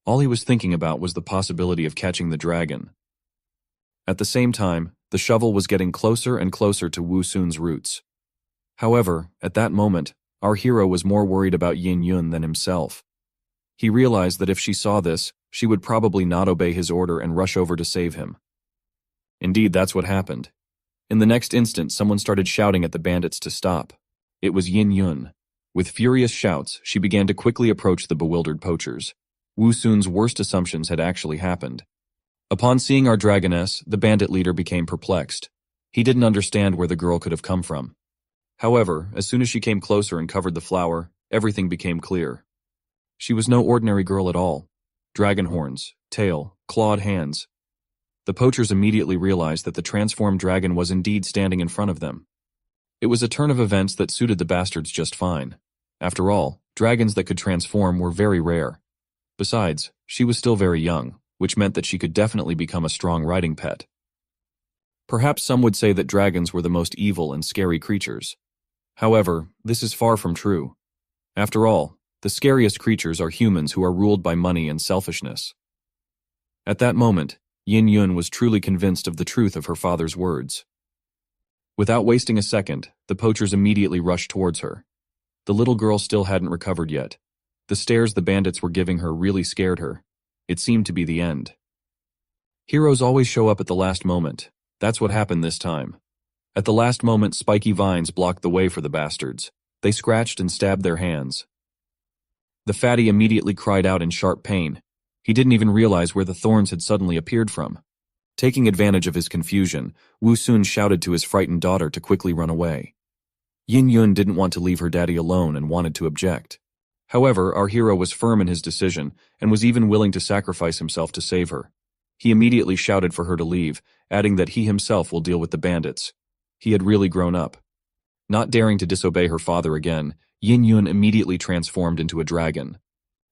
S1: All he was thinking about was the possibility of catching the dragon. At the same time, the shovel was getting closer and closer to Wu Sun's roots. However, at that moment, our hero was more worried about Yin Yun than himself. He realized that if she saw this, she would probably not obey his order and rush over to save him. Indeed, that's what happened. In the next instant, someone started shouting at the bandits to stop. It was Yin Yun. With furious shouts, she began to quickly approach the bewildered poachers. Wu Sun's worst assumptions had actually happened. Upon seeing our dragoness, the bandit leader became perplexed. He didn't understand where the girl could have come from. However, as soon as she came closer and covered the flower, everything became clear. She was no ordinary girl at all. Dragon horns, tail, clawed hands. The poachers immediately realized that the transformed dragon was indeed standing in front of them. It was a turn of events that suited the bastards just fine. After all, dragons that could transform were very rare. Besides, she was still very young, which meant that she could definitely become a strong riding pet. Perhaps some would say that dragons were the most evil and scary creatures. However, this is far from true. After all, the scariest creatures are humans who are ruled by money and selfishness. At that moment, Yin Yun was truly convinced of the truth of her father's words. Without wasting a second, the poachers immediately rushed towards her. The little girl still hadn't recovered yet. The stares the bandits were giving her really scared her. It seemed to be the end. Heroes always show up at the last moment. That's what happened this time. At the last moment, spiky vines blocked the way for the bastards. They scratched and stabbed their hands. The fatty immediately cried out in sharp pain. He didn't even realize where the thorns had suddenly appeared from. Taking advantage of his confusion, Wu Sun shouted to his frightened daughter to quickly run away. Yin Yun didn't want to leave her daddy alone and wanted to object. However, our hero was firm in his decision and was even willing to sacrifice himself to save her. He immediately shouted for her to leave, adding that he himself will deal with the bandits. He had really grown up. Not daring to disobey her father again, Yin Yun immediately transformed into a dragon.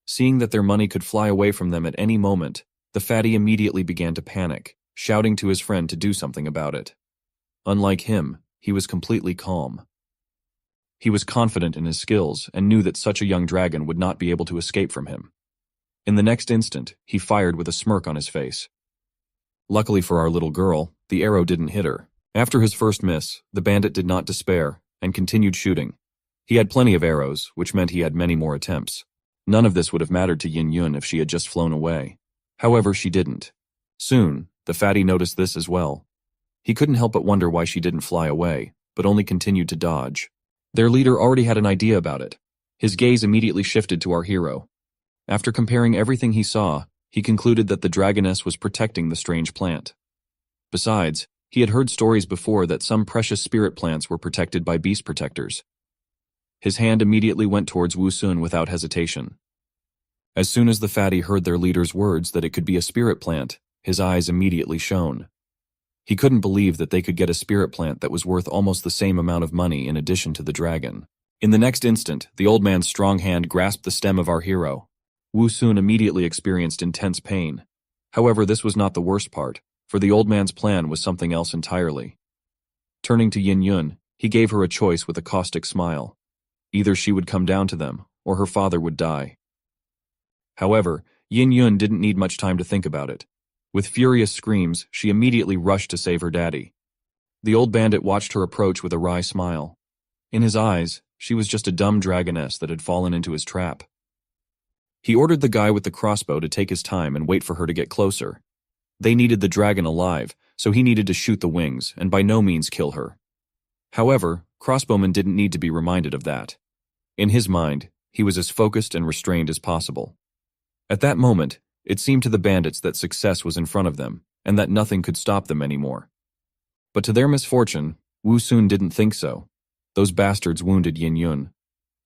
S1: Seeing that their money could fly away from them at any moment, the fatty immediately began to panic, shouting to his friend to do something about it. Unlike him, he was completely calm. He was confident in his skills and knew that such a young dragon would not be able to escape from him. In the next instant, he fired with a smirk on his face. Luckily for our little girl, the arrow didn't hit her. After his first miss, the bandit did not despair and continued shooting. He had plenty of arrows, which meant he had many more attempts. None of this would have mattered to Yin Yun if she had just flown away. However, she didn't. Soon, the fatty noticed this as well. He couldn't help but wonder why she didn't fly away, but only continued to dodge. Their leader already had an idea about it. His gaze immediately shifted to our hero. After comparing everything he saw, he concluded that the dragoness was protecting the strange plant. Besides, he had heard stories before that some precious spirit plants were protected by beast protectors. His hand immediately went towards Wu Sun without hesitation. As soon as the fatty heard their leader's words that it could be a spirit plant, his eyes immediately shone. He couldn't believe that they could get a spirit plant that was worth almost the same amount of money in addition to the dragon. In the next instant, the old man's strong hand grasped the stem of our hero. Wu Sun immediately experienced intense pain. However, this was not the worst part. for the old man's plan was something else entirely. Turning to Yin Yun, he gave her a choice with a caustic smile. Either she would come down to them, or her father would die. However, Yin Yun didn't need much time to think about it. With furious screams, she immediately rushed to save her daddy. The old bandit watched her approach with a wry smile. In his eyes, she was just a dumb dragoness that had fallen into his trap. He ordered the guy with the crossbow to take his time and wait for her to get closer. They needed the dragon alive, so he needed to shoot the wings and by no means kill her. However, Crossbowman didn't need to be reminded of that. In his mind, he was as focused and restrained as possible. At that moment, it seemed to the bandits that success was in front of them, and that nothing could stop them anymore. But to their misfortune, Wu Sun didn't think so. Those bastards wounded Yin Yun.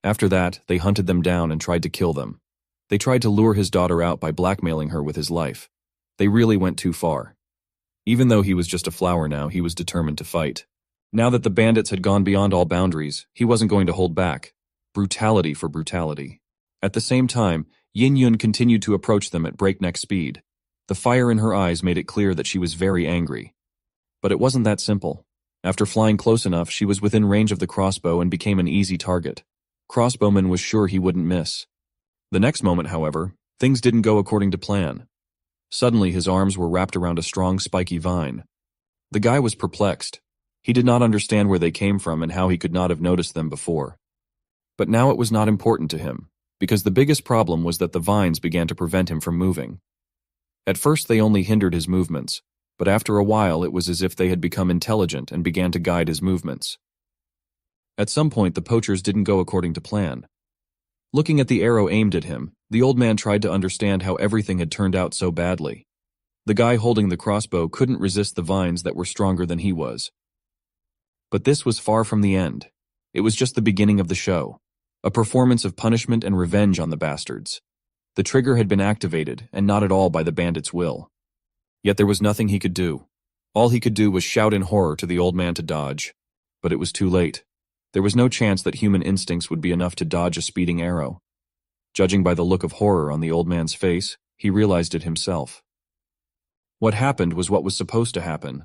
S1: After that, they hunted them down and tried to kill them. They tried to lure his daughter out by blackmailing her with his life. They really went too far. Even though he was just a flower now, he was determined to fight. Now that the bandits had gone beyond all boundaries, he wasn't going to hold back. Brutality for brutality. At the same time, Yin Yun continued to approach them at breakneck speed. The fire in her eyes made it clear that she was very angry. But it wasn't that simple. After flying close enough, she was within range of the crossbow and became an easy target. Crossbowman was sure he wouldn't miss. The next moment, however, things didn't go according to plan. Suddenly, his arms were wrapped around a strong, spiky vine. The guy was perplexed. He did not understand where they came from and how he could not have noticed them before. But now it was not important to him, because the biggest problem was that the vines began to prevent him from moving. At first they only hindered his movements, but after a while it was as if they had become intelligent and began to guide his movements. At some point the poachers didn't go according to plan. Looking at the arrow aimed at him, the old man tried to understand how everything had turned out so badly. The guy holding the crossbow couldn't resist the vines that were stronger than he was. But this was far from the end. It was just the beginning of the show. A performance of punishment and revenge on the bastards. The trigger had been activated, and not at all by the bandit's will. Yet there was nothing he could do. All he could do was shout in horror to the old man to dodge. But it was too late. There was no chance that human instincts would be enough to dodge a speeding arrow. Judging by the look of horror on the old man's face, he realized it himself. What happened was what was supposed to happen.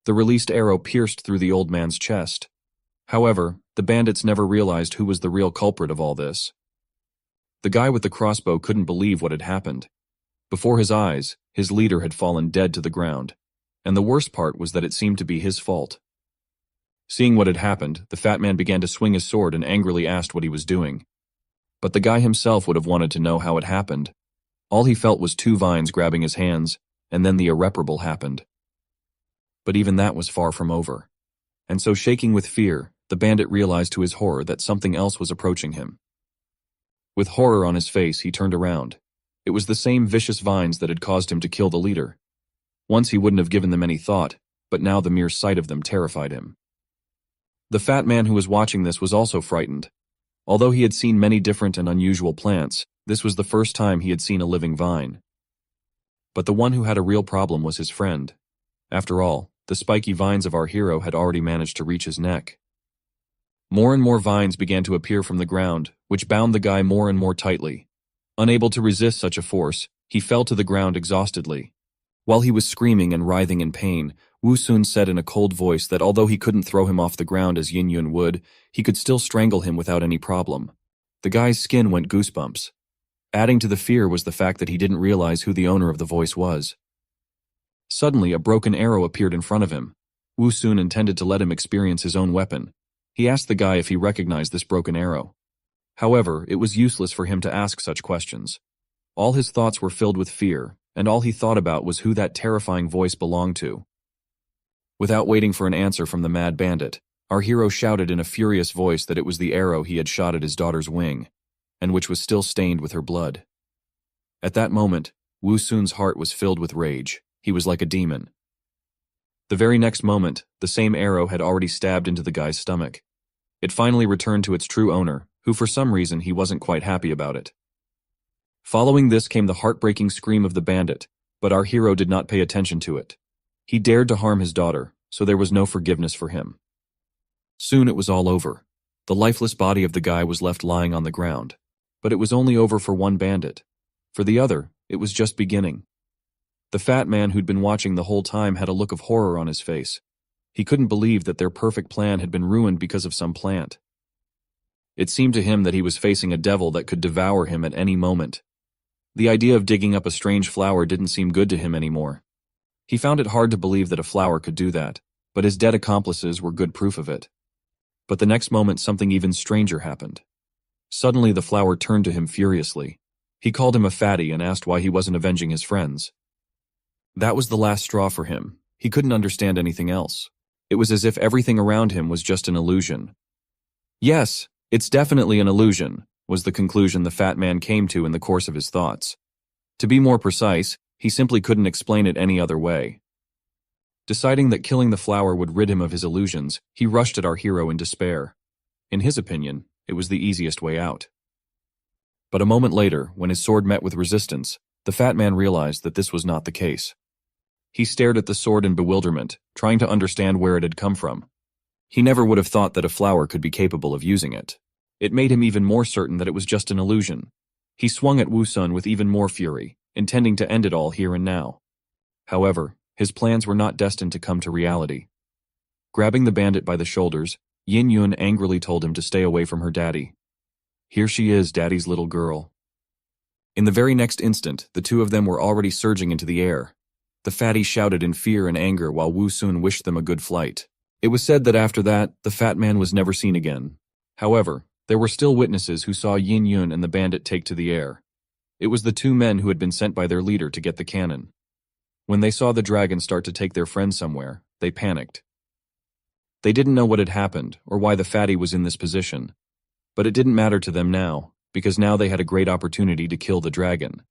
S1: The released arrow pierced through the old man's chest. However, the bandits never realized who was the real culprit of all this. The guy with the crossbow couldn't believe what had happened. Before his eyes, his leader had fallen dead to the ground, and the worst part was that it seemed to be his fault. Seeing what had happened, the fat man began to swing his sword and angrily asked what he was doing. But the guy himself would have wanted to know how it happened. All he felt was two vines grabbing his hands, and then the irreparable happened. But even that was far from over. And so, shaking with fear, the bandit realized to his horror that something else was approaching him. With horror on his face, he turned around. It was the same vicious vines that had caused him to kill the leader. Once he wouldn't have given them any thought, but now the mere sight of them terrified him. The fat man who was watching this was also frightened. Although he had seen many different and unusual plants, this was the first time he had seen a living vine. But the one who had a real problem was his friend. After all, the spiky vines of our hero had already managed to reach his neck. More and more vines began to appear from the ground, which bound the guy more and more tightly. Unable to resist such a force, he fell to the ground exhaustedly. While he was screaming and writhing in pain, Wu Sun said in a cold voice that although he couldn't throw him off the ground as Yin Yun would, he could still strangle him without any problem. The guy's skin went goosebumps. Adding to the fear was the fact that he didn't realize who the owner of the voice was. Suddenly, a broken arrow appeared in front of him. Wu Sun intended to let him experience his own weapon. He asked the guy if he recognized this broken arrow. However, it was useless for him to ask such questions. All his thoughts were filled with fear, and all he thought about was who that terrifying voice belonged to. Without waiting for an answer from the mad bandit, our hero shouted in a furious voice that it was the arrow he had shot at his daughter's wing, and which was still stained with her blood. At that moment, Wu Sun's heart was filled with rage. He was like a demon. The very next moment, the same arrow had already stabbed into the guy's stomach. It finally returned to its true owner, who for some reason he wasn't quite happy about it. Following this came the heartbreaking scream of the bandit, but our hero did not pay attention to it. He dared to harm his daughter, so there was no forgiveness for him. Soon it was all over. The lifeless body of the guy was left lying on the ground. But it was only over for one bandit. For the other, it was just beginning. The fat man who'd been watching the whole time had a look of horror on his face. He couldn't believe that their perfect plan had been ruined because of some plant. It seemed to him that he was facing a devil that could devour him at any moment. The idea of digging up a strange flower didn't seem good to him anymore. He found it hard to believe that a flower could do that, but his dead accomplices were good proof of it. But the next moment something even stranger happened. Suddenly the flower turned to him furiously. He called him a fatty and asked why he wasn't avenging his friends. That was the last straw for him. He couldn't understand anything else. It was as if everything around him was just an illusion. Yes, it's definitely an illusion, was the conclusion the fat man came to in the course of his thoughts. To be more precise, he simply couldn't explain it any other way. Deciding that killing the flower would rid him of his illusions, he rushed at our hero in despair. In his opinion, it was the easiest way out. But a moment later, when his sword met with resistance, the fat man realized that this was not the case. He stared at the sword in bewilderment, trying to understand where it had come from. He never would have thought that a flower could be capable of using it. It made him even more certain that it was just an illusion. He swung at Wu Sun with even more fury, intending to end it all here and now. However, his plans were not destined to come to reality. Grabbing the bandit by the shoulders, Yin Yun angrily told him to stay away from her daddy. Here she is, daddy's little girl. In the very next instant, the two of them were already surging into the air. The fatty shouted in fear and anger while Wu Sun wished them a good flight. It was said that after that, the fat man was never seen again. However, there were still witnesses who saw Yin Yun and the bandit take to the air. It was the two men who had been sent by their leader to get the cannon. When they saw the dragon start to take their friend somewhere, they panicked. They didn't know what had happened or why the fatty was in this position. But it didn't matter to them now, because now they had a great opportunity to kill the dragon.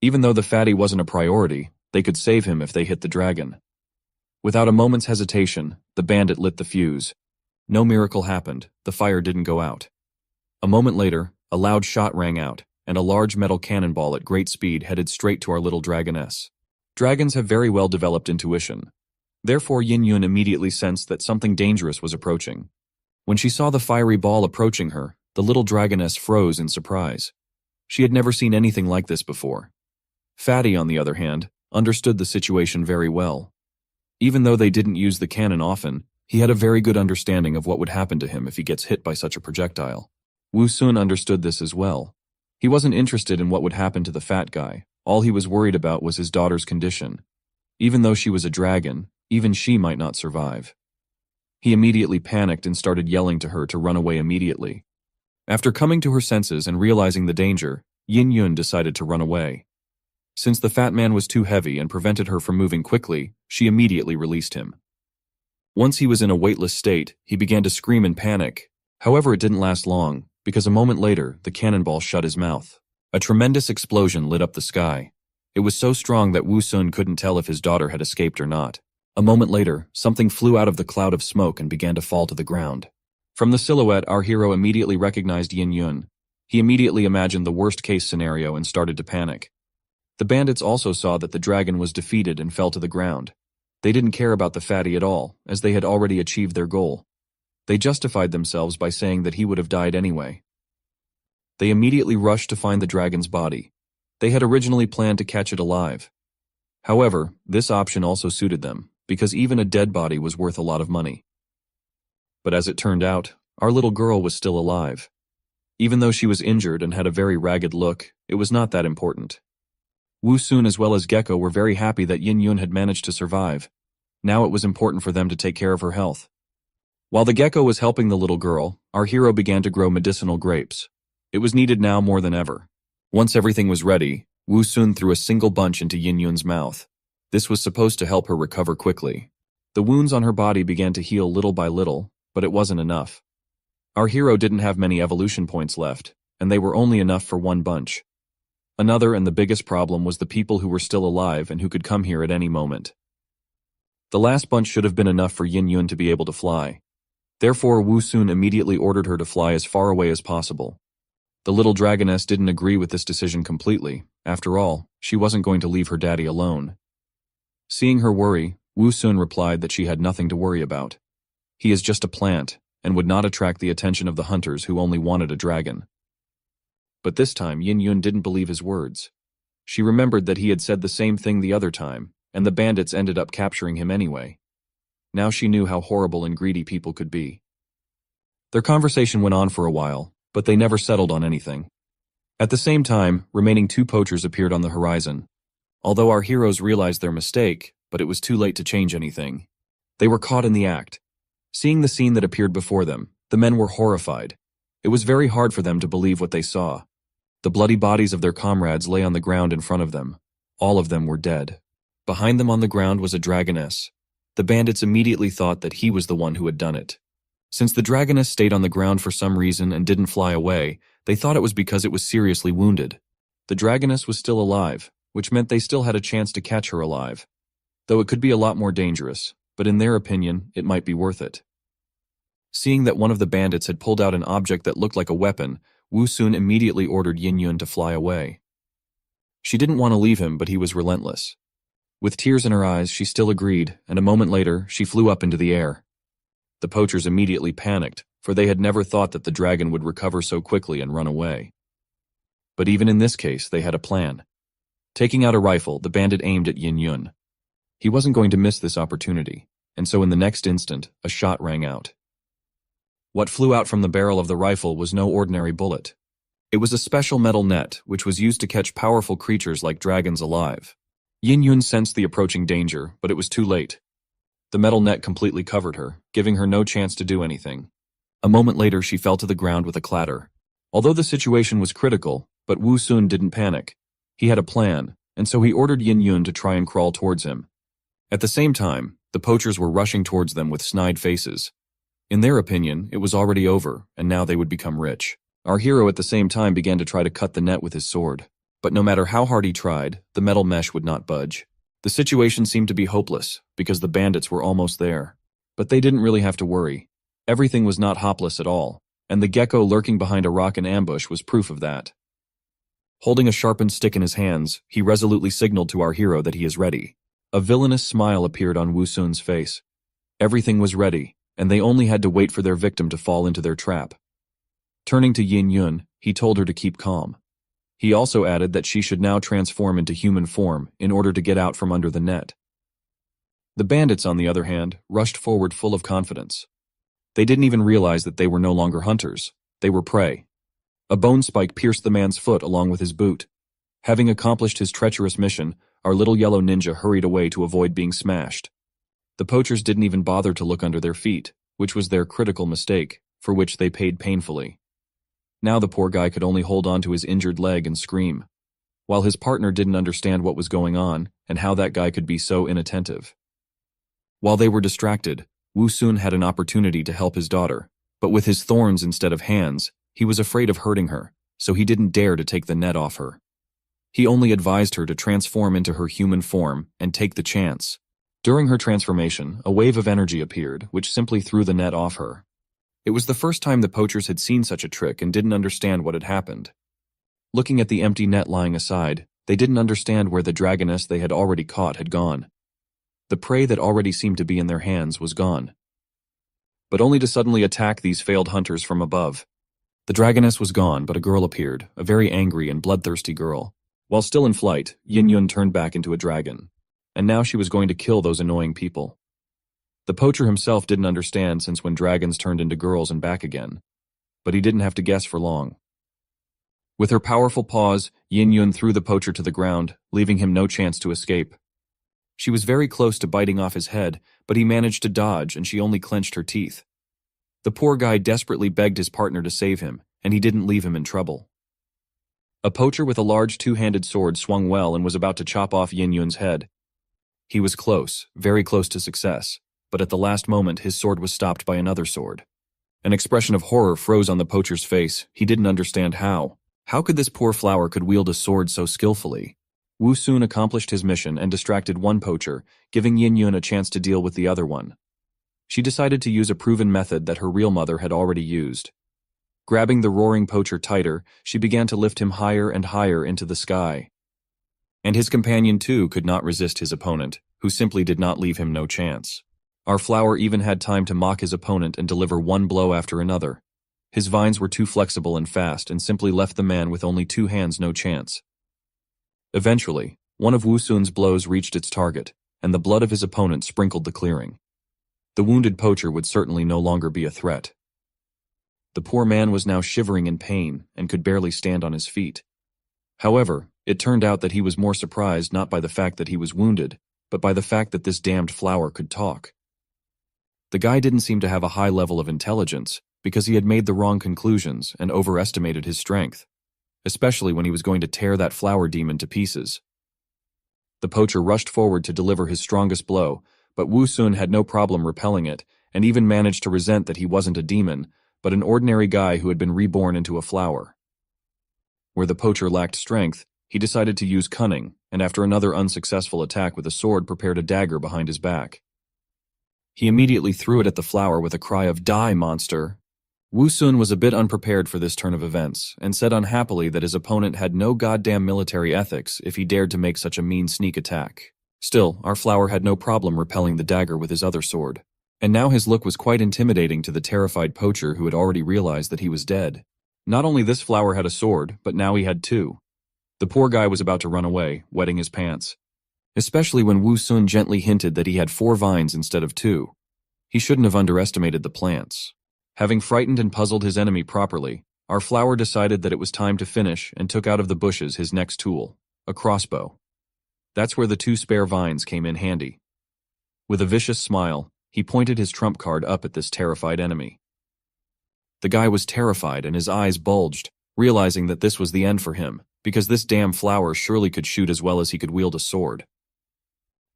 S1: Even though the fatty wasn't a priority, they could save him if they hit the dragon. Without a moment's hesitation, the bandit lit the fuse. No miracle happened, the fire didn't go out. A moment later, a loud shot rang out, and a large metal cannonball at great speed headed straight to our little dragoness. Dragons have very well developed intuition. Therefore Yin Yun immediately sensed that something dangerous was approaching. When she saw the fiery ball approaching her, the little dragoness froze in surprise. She had never seen anything like this before. Fatty, on the other hand, understood the situation very well. Even though they didn't use the cannon often, he had a very good understanding of what would happen to him if he gets hit by such a projectile. Wu Sun understood this as well. He wasn't interested in what would happen to the fat guy. All he was worried about was his daughter's condition. Even though she was a dragon, even she might not survive. He immediately panicked and started yelling to her to run away immediately. After coming to her senses and realizing the danger, Yin Yun decided to run away. Since the fat man was too heavy and prevented her from moving quickly, she immediately released him. Once he was in a weightless state, he began to scream in panic. However, it didn't last long, because a moment later, the cannonball shut his mouth. A tremendous explosion lit up the sky. It was so strong that Wu Sun couldn't tell if his daughter had escaped or not. A moment later, something flew out of the cloud of smoke and began to fall to the ground. From the silhouette, our hero immediately recognized Yin Yun. He immediately imagined the worst-case scenario and started to panic. The bandits also saw that the dragon was defeated and fell to the ground. They didn't care about the fatty at all, as they had already achieved their goal. They justified themselves by saying that he would have died anyway. They immediately rushed to find the dragon's body. They had originally planned to catch it alive. However, this option also suited them, because even a dead body was worth a lot of money. But as it turned out, our little girl was still alive. Even though she was injured and had a very ragged look, it was not that important. Wu Sun as well as Gecko were very happy that Yin Yun had managed to survive. Now it was important for them to take care of her health. While the gecko was helping the little girl, our hero began to grow medicinal grapes. It was needed now more than ever. Once everything was ready, Wu Sun threw a single bunch into Yin Yun's mouth. This was supposed to help her recover quickly. The wounds on her body began to heal little by little, but it wasn't enough. Our hero didn't have many evolution points left, and they were only enough for one bunch. Another and the biggest problem was the people who were still alive and who could come here at any moment. The last bunch should have been enough for Yin Yun to be able to fly. Therefore, Wu Sun immediately ordered her to fly as far away as possible. The little dragoness didn't agree with this decision completely. After all, she wasn't going to leave her daddy alone. Seeing her worry, Wu Sun replied that she had nothing to worry about. He is just a plant, and would not attract the attention of the hunters who only wanted a dragon. But this time Yin Yun didn't believe his words. She remembered that he had said the same thing the other time, and the bandits ended up capturing him anyway. Now she knew how horrible and greedy people could be. Their conversation went on for a while, but they never settled on anything. At the same time, remaining two poachers appeared on the horizon. Although our heroes realized their mistake, but it was too late to change anything. They were caught in the act. Seeing the scene that appeared before them, the men were horrified. It was very hard for them to believe what they saw. The bloody bodies of their comrades lay on the ground in front of them. All of them were dead. Behind them on the ground was a dragoness. The bandits immediately thought that he was the one who had done it. Since the dragoness stayed on the ground for some reason and didn't fly away, they thought it was because it was seriously wounded. The dragoness was still alive, which meant they still had a chance to catch her alive. Though it could be a lot more dangerous, but in their opinion, it might be worth it. Seeing that one of the bandits had pulled out an object that looked like a weapon, Wu Sun immediately ordered Yin Yun to fly away. She didn't want to leave him, but he was relentless. With tears in her eyes, she still agreed, and a moment later, she flew up into the air. The poachers immediately panicked, for they had never thought that the dragon would recover so quickly and run away. But even in this case, they had a plan. Taking out a rifle, the bandit aimed at Yin Yun. He wasn't going to miss this opportunity, and so in the next instant, a shot rang out. What flew out from the barrel of the rifle was no ordinary bullet. It was a special metal net, which was used to catch powerful creatures like dragons alive. Yin Yun sensed the approaching danger, but it was too late. The metal net completely covered her, giving her no chance to do anything. A moment later, she fell to the ground with a clatter. Although the situation was critical, but Wu Sun didn't panic. He had a plan, and so he ordered Yin Yun to try and crawl towards him. At the same time, the poachers were rushing towards them with snide faces. In their opinion, it was already over, and now they would become rich. Our hero at the same time began to try to cut the net with his sword. But no matter how hard he tried, the metal mesh would not budge. The situation seemed to be hopeless, because the bandits were almost there. But they didn't really have to worry. Everything was not hopeless at all, and the gecko lurking behind a rock in ambush was proof of that. Holding a sharpened stick in his hands, he resolutely signaled to our hero that he is ready. A villainous smile appeared on Wu Sun's face. Everything was ready, and they only had to wait for their victim to fall into their trap. Turning to Yin Yun, he told her to keep calm. He also added that she should now transform into human form in order to get out from under the net. The bandits, on the other hand, rushed forward full of confidence. They didn't even realize that they were no longer hunters. They were prey. A bone spike pierced the man's foot along with his boot. Having accomplished his treacherous mission, our little yellow ninja hurried away to avoid being smashed. The poachers didn't even bother to look under their feet, which was their critical mistake, for which they paid painfully. Now the poor guy could only hold on to his injured leg and scream, while his partner didn't understand what was going on and how that guy could be so inattentive. While they were distracted, Wu Sun had an opportunity to help his daughter, but with his thorns instead of hands, he was afraid of hurting her, so he didn't dare to take the net off her. He only advised her to transform into her human form and take the chance. During her transformation, a wave of energy appeared, which simply threw the net off her. It was the first time the poachers had seen such a trick and didn't understand what had happened. Looking at the empty net lying aside, they didn't understand where the dragoness they had already caught had gone. The prey that already seemed to be in their hands was gone, but only to suddenly attack these failed hunters from above. The dragoness was gone, but a girl appeared, a very angry and bloodthirsty girl. While still in flight, Yin Yun turned back into a dragon, and now she was going to kill those annoying people. The poacher himself didn't understand since when dragons turned into girls and back again, but he didn't have to guess for long. With her powerful paws, Yin Yun threw the poacher to the ground, leaving him no chance to escape. She was very close to biting off his head, but he managed to dodge and she only clenched her teeth. The poor guy desperately begged his partner to save him, and he didn't leave him in trouble. A poacher with a large two-handed sword swung well and was about to chop off Yin Yun's head. He was close, very close to success, but at the last moment his sword was stopped by another sword. An expression of horror froze on the poacher's face. He didn't understand how. How could this poor flower could wield a sword so skillfully? Wu Sun accomplished his mission and distracted one poacher, giving Yin Yun a chance to deal with the other one. She decided to use a proven method that her real mother had already used. Grabbing the roaring poacher tighter, she began to lift him higher and higher into the sky. And his companion too could not resist his opponent, who simply did not leave him no chance. Our flower even had time to mock his opponent and deliver one blow after another. His vines were too flexible and fast and simply left the man with only two hands no chance. Eventually, one of Wu Sun's blows reached its target, and the blood of his opponent sprinkled the clearing. The wounded poacher would certainly no longer be a threat. The poor man was now shivering in pain and could barely stand on his feet. However, it turned out that he was more surprised not by the fact that he was wounded, but by the fact that this damned flower could talk. The guy didn't seem to have a high level of intelligence because he had made the wrong conclusions and overestimated his strength, especially when he was going to tear that flower demon to pieces. The poacher rushed forward to deliver his strongest blow, but Wu Sun had no problem repelling it and even managed to resent that he wasn't a demon, but an ordinary guy who had been reborn into a flower. Where the poacher lacked strength, he decided to use cunning, and after another unsuccessful attack with a sword prepared a dagger behind his back. He immediately threw it at the flower with a cry of "Die, monster!" Wu Sun was a bit unprepared for this turn of events, and said unhappily that his opponent had no goddamn military ethics if he dared to make such a mean sneak attack. Still, our flower had no problem repelling the dagger with his other sword, and now his look was quite intimidating to the terrified poacher who had already realized that he was dead. Not only this flower had a sword, but now he had two. The poor guy was about to run away, wetting his pants. Especially when Wu Sun gently hinted that he had 4 vines instead of 2. He shouldn't have underestimated the plants. Having frightened and puzzled his enemy properly, our flower decided that it was time to finish and took out of the bushes his next tool, a crossbow. That's where the 2 spare vines came in handy. With a vicious smile, he pointed his trump card up at this terrified enemy. The guy was terrified and his eyes bulged, realizing that this was the end for him, because this damn flower surely could shoot as well as he could wield a sword.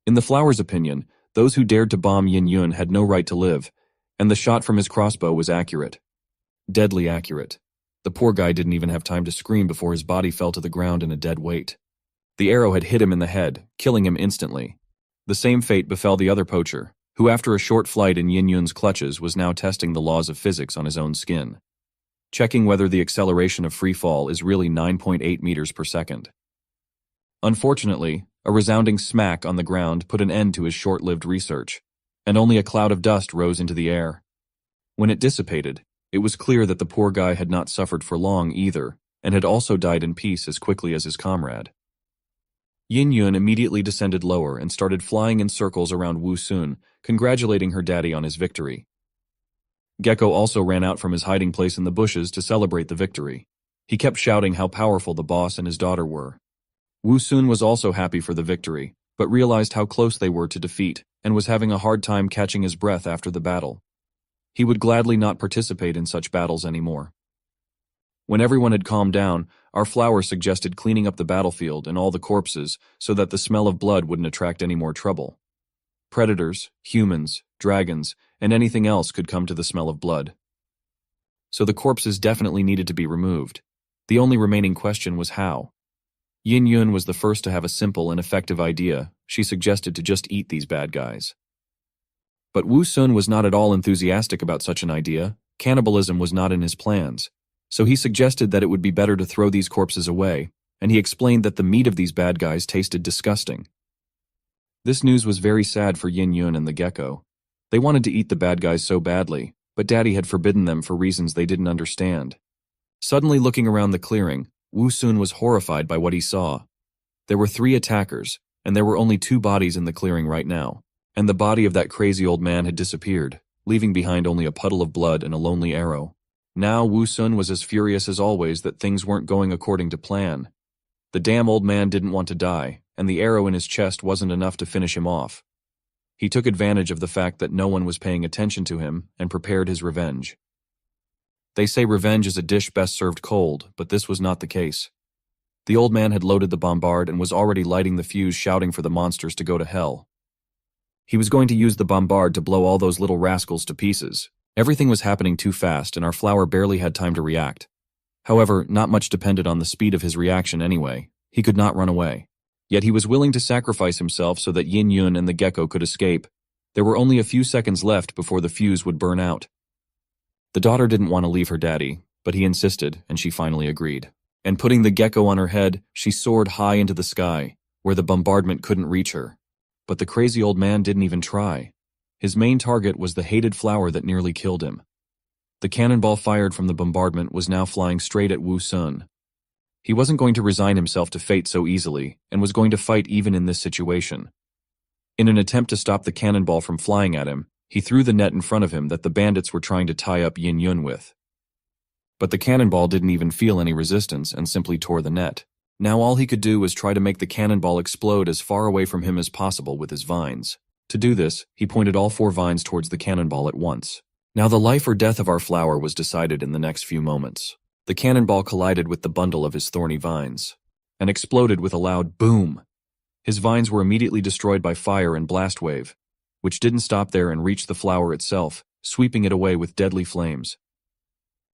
S1: In the flower's opinion, those who dared to bomb Yin Yun had no right to live, and the shot from his crossbow was accurate. Deadly accurate. The poor guy didn't even have time to scream before his body fell to the ground in a dead weight. The arrow had hit him in the head, killing him instantly. The same fate befell the other poacher, who after a short flight in Yin Yun's clutches was now testing the laws of physics on his own skin, checking whether the acceleration of free fall is really 9.8 meters per second. Unfortunately, a resounding smack on the ground put an end to his short-lived research, and only a cloud of dust rose into the air. When it dissipated, it was clear that the poor guy had not suffered for long either, and had also died in peace as quickly as his comrade. Yin Yun immediately descended lower and started flying in circles around Wu Sun, congratulating her daddy on his victory. Gecko also ran out from his hiding place in the bushes to celebrate the victory. He kept shouting how powerful the boss and his daughter were. Wu Sun was also happy for the victory, but realized how close they were to defeat, and was having a hard time catching his breath after the battle. He would gladly not participate in such battles anymore. When everyone had calmed down, our flower suggested cleaning up the battlefield and all the corpses so that the smell of blood wouldn't attract any more trouble. Predators, humans, dragons, and anything else could come to the smell of blood. So the corpses definitely needed to be removed. The only remaining question was how. Yin Yun was the first to have a simple and effective idea. She suggested to just eat these bad guys. But Wu Sun was not at all enthusiastic about such an idea. Cannibalism was not in his plans. So he suggested that it would be better to throw these corpses away, and he explained that the meat of these bad guys tasted disgusting. This news was very sad for Yin Yun and the gecko. They wanted to eat the bad guys so badly, but Daddy had forbidden them for reasons they didn't understand. Suddenly looking around the clearing, Wu Sun was horrified by what he saw. There were 3 attackers, and there were only 2 bodies in the clearing right now, and the body of that crazy old man had disappeared, leaving behind only a puddle of blood and a lonely arrow. Now Wu Sun was as furious as always that things weren't going according to plan. The damn old man didn't want to die, and the arrow in his chest wasn't enough to finish him off. He took advantage of the fact that no one was paying attention to him and prepared his revenge. They say revenge is a dish best served cold, but this was not the case. The old man had loaded the bombard and was already lighting the fuse, shouting for the monsters to go to hell. He was going to use the bombard to blow all those little rascals to pieces. Everything was happening too fast, and our flower barely had time to react. However, not much depended on the speed of his reaction anyway. He could not run away. Yet he was willing to sacrifice himself so that Yin Yun and the gecko could escape. There were only a few seconds left before the fuse would burn out. The daughter didn't want to leave her daddy, but he insisted, and she finally agreed. And putting the gecko on her head, she soared high into the sky, where the bombardment couldn't reach her. But the crazy old man didn't even try. His main target was the hated flower that nearly killed him. The cannonball fired from the bombardment was now flying straight at Wu Sun. He wasn't going to resign himself to fate so easily, and was going to fight even in this situation. In an attempt to stop the cannonball from flying at him, he threw the net in front of him that the bandits were trying to tie up Yin Yun with. But the cannonball didn't even feel any resistance and simply tore the net. Now all he could do was try to make the cannonball explode as far away from him as possible with his vines. To do this, he pointed all 4 vines towards the cannonball at once. Now the life or death of our flower was decided in the next few moments. The cannonball collided with the bundle of his thorny vines and exploded with a loud boom. His vines were immediately destroyed by fire and blast wave, which didn't stop there and reached the flower itself, sweeping it away with deadly flames.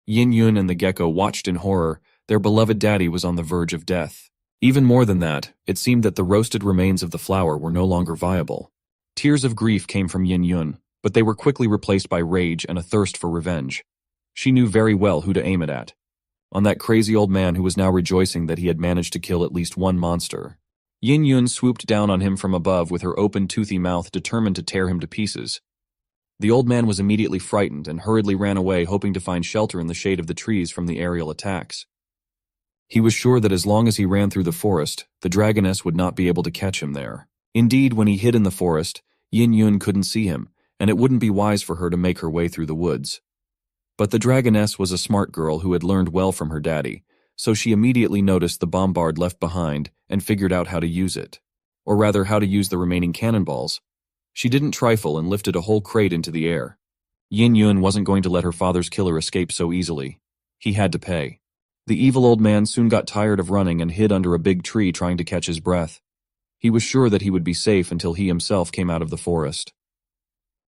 S1: Yin Yun and the gecko watched in horror. Their beloved daddy was on the verge of death. Even more than that, it seemed that the roasted remains of the flower were no longer viable. Tears of grief came from Yin Yun, but they were quickly replaced by rage and a thirst for revenge. She knew very well who to aim it at. On that crazy old man who was now rejoicing that he had managed to kill at least one monster. Yin Yun swooped down on him from above with her open, toothy mouth, determined to tear him to pieces. The old man was immediately frightened and hurriedly ran away, hoping to find shelter in the shade of the trees from the aerial attacks. He was sure that as long as he ran through the forest, the dragoness would not be able to catch him there. Indeed, when he hid in the forest, Yin Yun couldn't see him, and it wouldn't be wise for her to make her way through the woods. But the dragoness was a smart girl who had learned well from her daddy, so she immediately noticed the bombard left behind and figured out how to use it. Or rather, how to use the remaining cannonballs. She didn't trifle and lifted a whole crate into the air. Yin Yun wasn't going to let her father's killer escape so easily. He had to pay. The evil old man soon got tired of running and hid under a big tree trying to catch his breath. He was sure that he would be safe until he himself came out of the forest.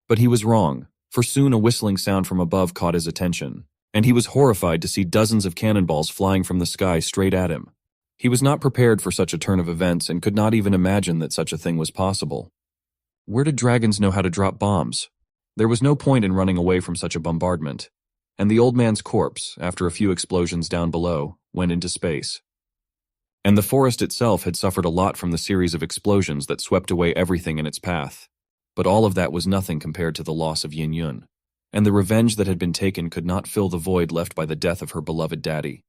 S1: But he was wrong, for soon a whistling sound from above caught his attention, and he was horrified to see dozens of cannonballs flying from the sky straight at him. He was not prepared for such a turn of events and could not even imagine that such a thing was possible. Where did dragons know how to drop bombs? There was no point in running away from such a bombardment, and the old man's corpse, after a few explosions down below, went into space. And the forest itself had suffered a lot from the series of explosions that swept away everything in its path. But all of that was nothing compared to the loss of Yin Yun, and the revenge that had been taken could not fill the void left by the death of her beloved daddy.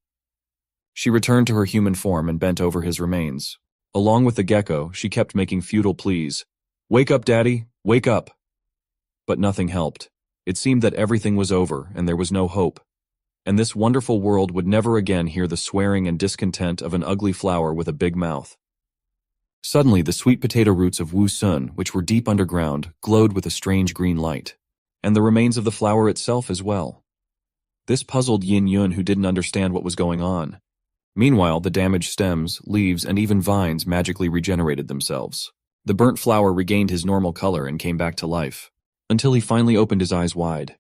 S1: She returned to her human form and bent over his remains. Along with the gecko, she kept making futile pleas. "Wake up, Daddy! Wake up!" But nothing helped. It seemed that everything was over and there was no hope. And this wonderful world would never again hear the swearing and discontent of an ugly flower with a big mouth. Suddenly, the sweet potato roots of Wu Sun, which were deep underground, glowed with a strange green light. And the remains of the flower itself as well. This puzzled Yin Yun, who didn't understand what was going on. Meanwhile, the damaged stems, leaves, and even vines magically regenerated themselves. The burnt flower regained his normal color and came back to life, until he finally opened his eyes wide,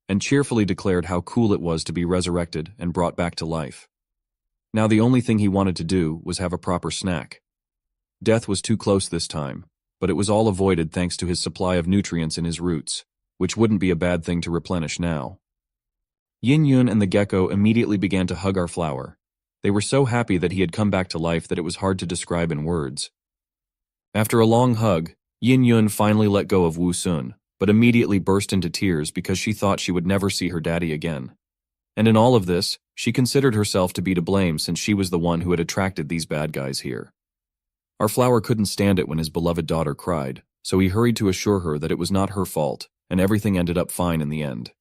S1: and cheerfully declared how cool it was to be resurrected and brought back to life. Now the only thing he wanted to do was have a proper snack. Death was too close this time, but it was all avoided thanks to his supply of nutrients in his roots, which wouldn't be a bad thing to replenish now. Yin Yun and the gecko immediately began to hug our flower. They were so happy that he had come back to life that it was hard to describe in words. After a long hug, Yin Yun finally let go of Wu Sun, but immediately burst into tears because she thought she would never see her daddy again. And in all of this, she considered herself to be to blame since she was the one who had attracted these bad guys here. Our flower couldn't stand it when his beloved daughter cried, so he hurried to assure her that it was not her fault, and everything ended up fine in the end.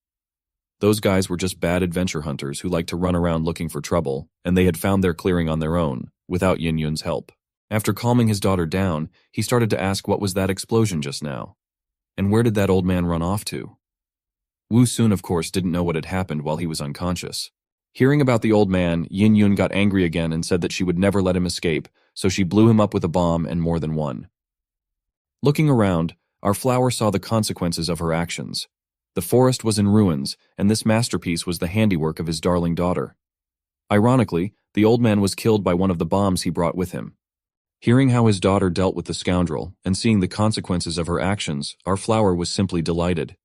S1: Those guys were just bad adventure hunters who liked to run around looking for trouble, and they had found their clearing on their own, without Yin Yun's help. After calming his daughter down, he started to ask what was that explosion just now, and where did that old man run off to? Wu Sun, of course, didn't know what had happened while he was unconscious. Hearing about the old man, Yin Yun got angry again and said that she would never let him escape, so she blew him up with a bomb and more than one. Looking around, our flower saw the consequences of her actions. The forest was in ruins, and this masterpiece was the handiwork of his darling daughter. Ironically, the old man was killed by one of the bombs he brought with him. Hearing how his daughter dealt with the scoundrel, and seeing the consequences of her actions, our flower was simply delighted.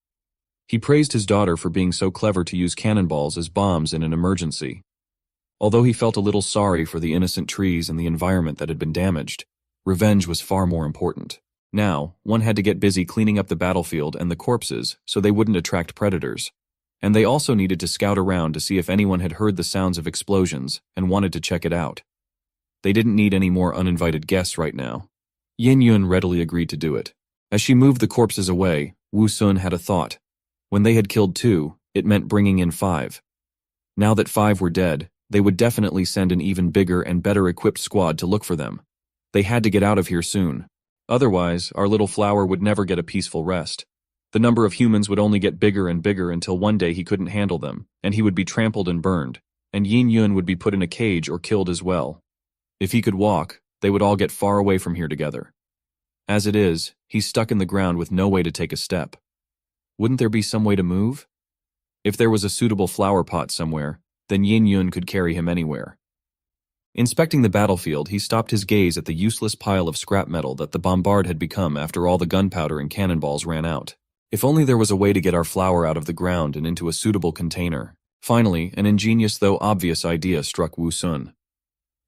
S1: He praised his daughter for being so clever to use cannonballs as bombs in an emergency. Although he felt a little sorry for the innocent trees and the environment that had been damaged, revenge was far more important. Now, one had to get busy cleaning up the battlefield and the corpses so they wouldn't attract predators. And they also needed to scout around to see if anyone had heard the sounds of explosions and wanted to check it out. They didn't need any more uninvited guests right now. Yin Yun readily agreed to do it. As she moved the corpses away, Wu Sun had a thought. When they had killed 2, it meant bringing in 5. Now that 5 were dead, they would definitely send an even bigger and better equipped squad to look for them. They had to get out of here soon. Otherwise, our little flower would never get a peaceful rest. The number of humans would only get bigger and bigger until one day he couldn't handle them, and he would be trampled and burned, and Yin Yun would be put in a cage or killed as well. If he could walk, they would all get far away from here together. As it is, he's stuck in the ground with no way to take a step. Wouldn't there be some way to move? If there was a suitable flower pot somewhere, then Yin Yun could carry him anywhere. Inspecting the battlefield, he stopped his gaze at the useless pile of scrap metal that the bombard had become after all the gunpowder and cannonballs ran out. If only there was a way to get our flower out of the ground and into a suitable container. Finally, an ingenious though obvious idea struck Wu Sun.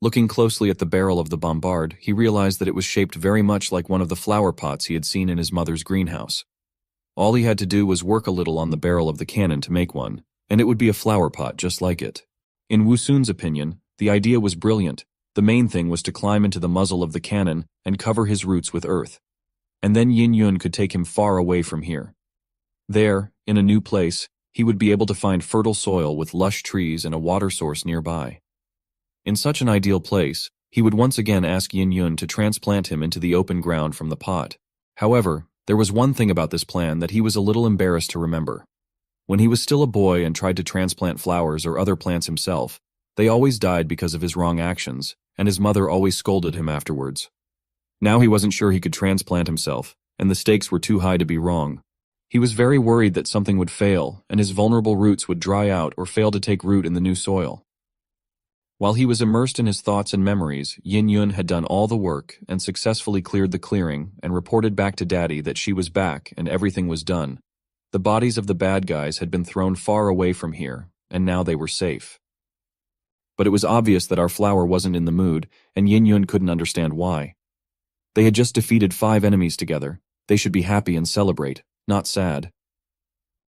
S1: Looking closely at the barrel of the bombard, he realized that it was shaped very much like one of the flower pots he had seen in his mother's greenhouse. All he had to do was work a little on the barrel of the cannon to make one, and it would be a flower pot just like it. In Wu Sun's opinion, the idea was brilliant. The main thing was to climb into the muzzle of the cannon and cover his roots with earth. And then Yin Yun could take him far away from here. There, in a new place, he would be able to find fertile soil with lush trees and a water source nearby. In such an ideal place, he would once again ask Yin Yun to transplant him into the open ground from the pot. However, there was one thing about this plan that he was a little embarrassed to remember. When he was still a boy and tried to transplant flowers or other plants himself, they always died because of his wrong actions, and his mother always scolded him afterwards. Now he wasn't sure he could transplant himself, and the stakes were too high to be wrong. He was very worried that something would fail, and his vulnerable roots would dry out or fail to take root in the new soil. While he was immersed in his thoughts and memories, Yin Yun had done all the work and successfully cleared the clearing and reported back to Daddy that she was back and everything was done. The bodies of the bad guys had been thrown far away from here, and now they were safe. But it was obvious that our flower wasn't in the mood, and Yin Yun couldn't understand why. They had just defeated 5 enemies together. They should be happy and celebrate, not sad.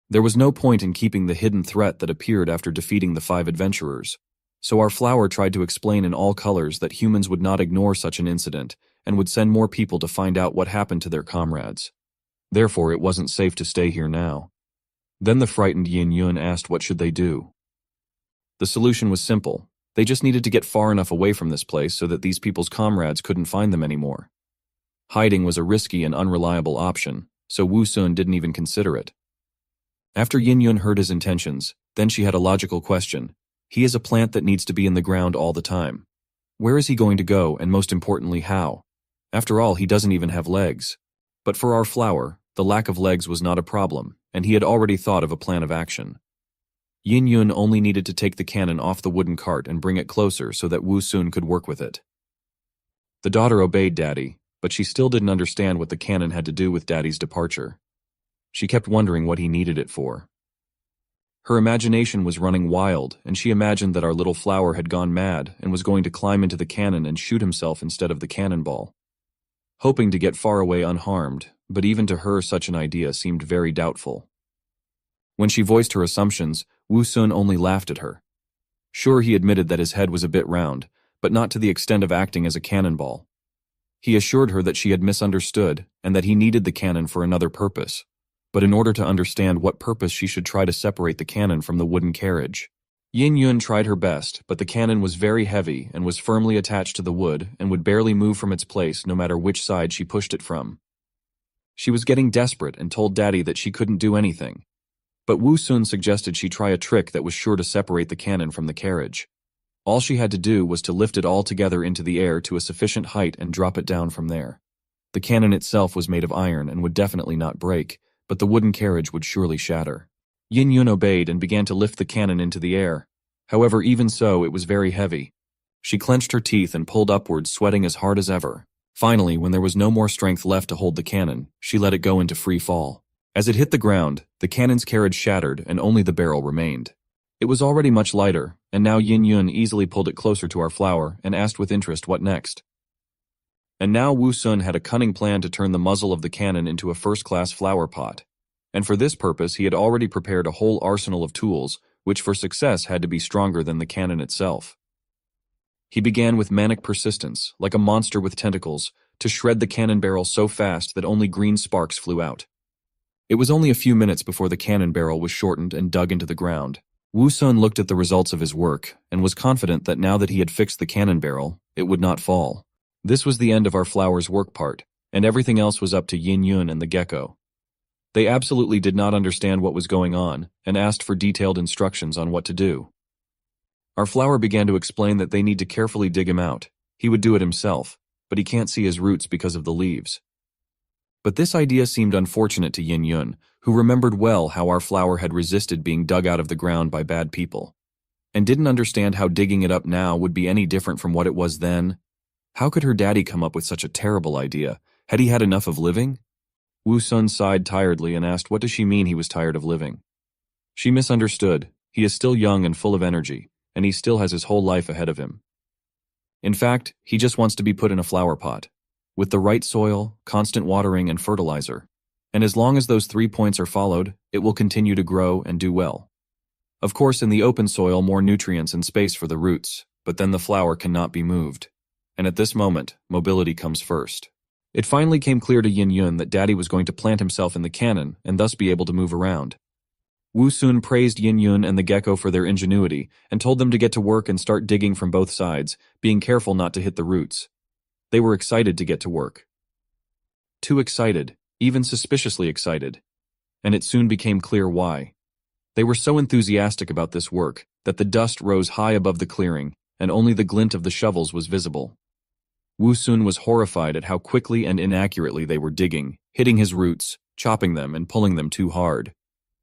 S1: There was no point in keeping the hidden threat that appeared after defeating the 5 adventurers. So our flower tried to explain in all colors that humans would not ignore such an incident and would send more people to find out what happened to their comrades. Therefore, it wasn't safe to stay here now. Then the frightened Yin Yun asked what should they do. The solution was simple. They just needed to get far enough away from this place so that these people's comrades couldn't find them anymore. Hiding was a risky and unreliable option, so Wu Sun didn't even consider it. After Yin Yun heard his intentions, then she had a logical question. He is a plant that needs to be in the ground all the time. Where is he going to go, and most importantly, how? After all, he doesn't even have legs. But for our flower, the lack of legs was not a problem, and he had already thought of a plan of action. Yin Yun only needed to take the cannon off the wooden cart and bring it closer so that Wu Sun could work with it. The daughter obeyed Daddy, but she still didn't understand what the cannon had to do with Daddy's departure. She kept wondering what he needed it for. Her imagination was running wild, and she imagined that our little flower had gone mad and was going to climb into the cannon and shoot himself instead of the cannonball. Hoping to get far away unharmed, but even to her such an idea seemed very doubtful. When she voiced her assumptions, Wu Sun only laughed at her. Sure, he admitted that his head was a bit round, but not to the extent of acting as a cannonball. He assured her that she had misunderstood and that he needed the cannon for another purpose. But in order to understand what purpose she should try to separate the cannon from the wooden carriage. Yin Yun tried her best, but the cannon was very heavy and was firmly attached to the wood and would barely move from its place no matter which side she pushed it from. She was getting desperate and told Daddy that she couldn't do anything. But Wu Sun suggested she try a trick that was sure to separate the cannon from the carriage. All she had to do was to lift it all together into the air to a sufficient height and drop it down from there. The cannon itself was made of iron and would definitely not break, but the wooden carriage would surely shatter. Yin Yun obeyed and began to lift the cannon into the air. However, even so, it was very heavy. She clenched her teeth and pulled upwards, sweating as hard as ever. Finally, when there was no more strength left to hold the cannon, she let it go into free fall. As it hit the ground, the cannon's carriage shattered and only the barrel remained. It was already much lighter, and now Yin Yun easily pulled it closer to our flower and asked with interest what next. And now Wu Sun had a cunning plan to turn the muzzle of the cannon into a first-class flower pot. and for this purpose he had already prepared a whole arsenal of tools, which for success had to be stronger than the cannon itself. He began with manic persistence, like a monster with tentacles, to shred the cannon barrel so fast that only green sparks flew out. It was only a few minutes before the cannon barrel was shortened and dug into the ground. Wu Sun looked at the results of his work and was confident that now that he had fixed the cannon barrel, it would not fall. This was the end of our flower's work part, and everything else was up to Yin Yun and the gecko. They absolutely did not understand what was going on and asked for detailed instructions on what to do. Our flower began to explain that they need to carefully dig him out. He would do it himself, but he can't see his roots because of the leaves. But this idea seemed unfortunate to Yin Yun, who remembered well how our flower had resisted being dug out of the ground by bad people, and didn't understand how digging it up now would be any different from what it was then. How could her daddy come up with such a terrible idea? Had he had enough of living? Wu Sun sighed tiredly and asked what does she mean he was tired of living. She misunderstood. He is still young and full of energy, and he still has his whole life ahead of him. In fact, he just wants to be put in a flower pot, with the right soil, constant watering, and fertilizer. And as long as those 3 points are followed, it will continue to grow and do well. Of course, in the open soil, more nutrients and space for the roots, but then the flower cannot be moved. And at this moment, mobility comes first. It finally came clear to Yin Yun that Daddy was going to plant himself in the cannon and thus be able to move around. Wu Sun praised Yin Yun and the gecko for their ingenuity and told them to get to work and start digging from both sides, being careful not to hit the roots. They were excited to get to work. Too excited, even suspiciously excited. And it soon became clear why. They were so enthusiastic about this work that the dust rose high above the clearing and only the glint of the shovels was visible. Wu Sun was horrified at how quickly and inaccurately they were digging, hitting his roots, chopping them and pulling them too hard.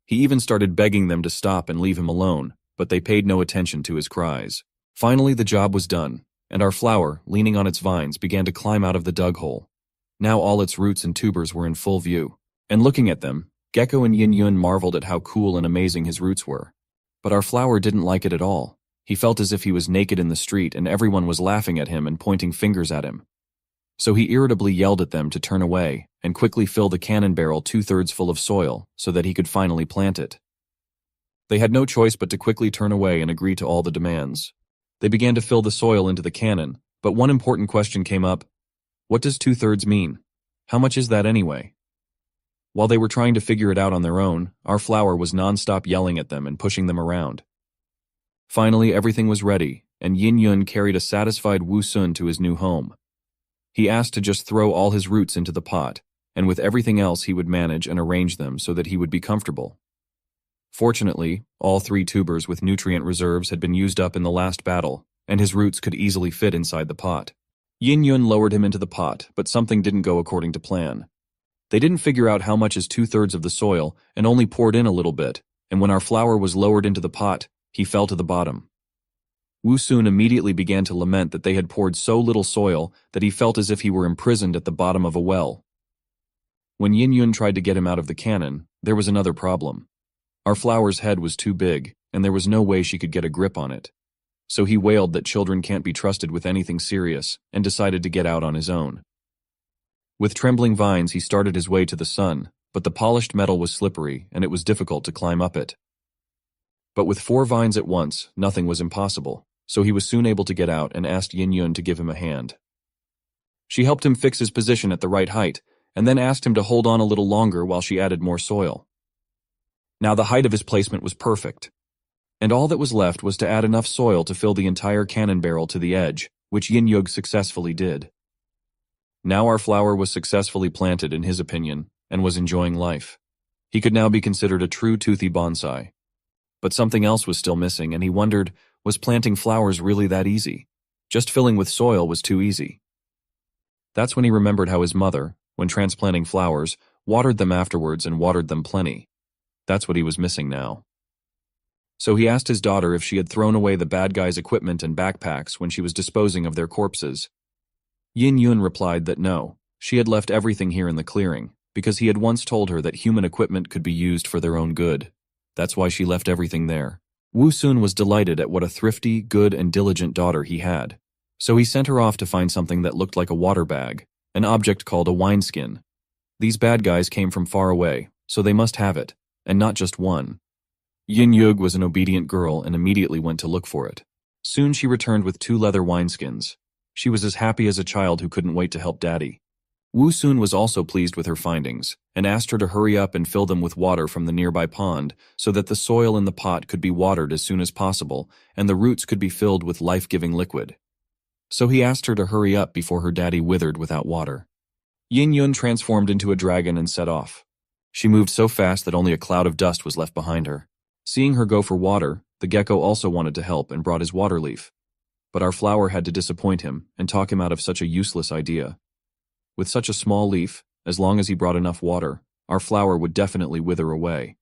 S1: He even started begging them to stop and leave him alone, but they paid no attention to his cries. Finally, the job was done, and our flower, leaning on its vines, began to climb out of the dug hole. Now all its roots and tubers were in full view, and looking at them, Gecko and Yin Yun marveled at how cool and amazing his roots were. But our flower didn't like it at all. He felt as if he was naked in the street and everyone was laughing at him and pointing fingers at him. So he irritably yelled at them to turn away and quickly fill the cannon barrel 2/3 full of soil so that he could finally plant it. They had no choice but to quickly turn away and agree to all the demands. They began to fill the soil into the cannon, but one important question came up. What does 2/3 mean? How much is that anyway? While they were trying to figure it out on their own, our flower was non-stop yelling at them and pushing them around. Finally, everything was ready, and Yin Yun carried a satisfied Wu Sun to his new home. He asked to just throw all his roots into the pot, and with everything else he would manage and arrange them so that he would be comfortable. Fortunately, all 3 tubers with nutrient reserves had been used up in the last battle, and his roots could easily fit inside the pot. Yin Yun lowered him into the pot, but something didn't go according to plan. They didn't figure out how much is 2/3 of the soil and only poured in a little bit, and when our flower was lowered into the pot, he fell to the bottom. Wu Sun immediately began to lament that they had poured so little soil that he felt as if he were imprisoned at the bottom of a well. When Yin Yun tried to get him out of the cannon, there was another problem. Our flower's head was too big, and there was no way she could get a grip on it. So he wailed that children can't be trusted with anything serious, and decided to get out on his own. With trembling vines he started his way to the sun, but the polished metal was slippery, and it was difficult to climb up it. But with 4 vines at once, nothing was impossible, so he was soon able to get out and asked Yin Yun to give him a hand. She helped him fix his position at the right height, and then asked him to hold on a little longer while she added more soil. Now the height of his placement was perfect, and all that was left was to add enough soil to fill the entire cannon barrel to the edge, which Yin Yun successfully did. Now our flower was successfully planted in his opinion, and was enjoying life. He could now be considered a true toothy bonsai. But something else was still missing, and he wondered, was planting flowers really that easy? Just filling with soil was too easy. That's when he remembered how his mother, when transplanting flowers, watered them afterwards and watered them plenty. That's what he was missing now. So he asked his daughter if she had thrown away the bad guys' equipment and backpacks when she was disposing of their corpses. Yin Yun replied that no, she had left everything here in the clearing, because he had once told her that human equipment could be used for their own good. That's why she left everything there. Wu Sun was delighted at what a thrifty, good, and diligent daughter he had. So he sent her off to find something that looked like a water bag, an object called a wineskin. These bad guys came from far away, so they must have it, and not just one. Yin Yug was an obedient girl and immediately went to look for it. Soon she returned with 2 leather wineskins. She was as happy as a child who couldn't wait to help Daddy. Wu Sun was also pleased with her findings, and asked her to hurry up and fill them with water from the nearby pond so that the soil in the pot could be watered as soon as possible and the roots could be filled with life-giving liquid. So he asked her to hurry up before her daddy withered without water. Yin Yun transformed into a dragon and set off. She moved so fast that only a cloud of dust was left behind her. Seeing her go for water, the gecko also wanted to help and brought his water leaf. But our flower had to disappoint him and talk him out of such a useless idea. With such a small leaf, as long as he brought enough water, our flower would definitely wither away.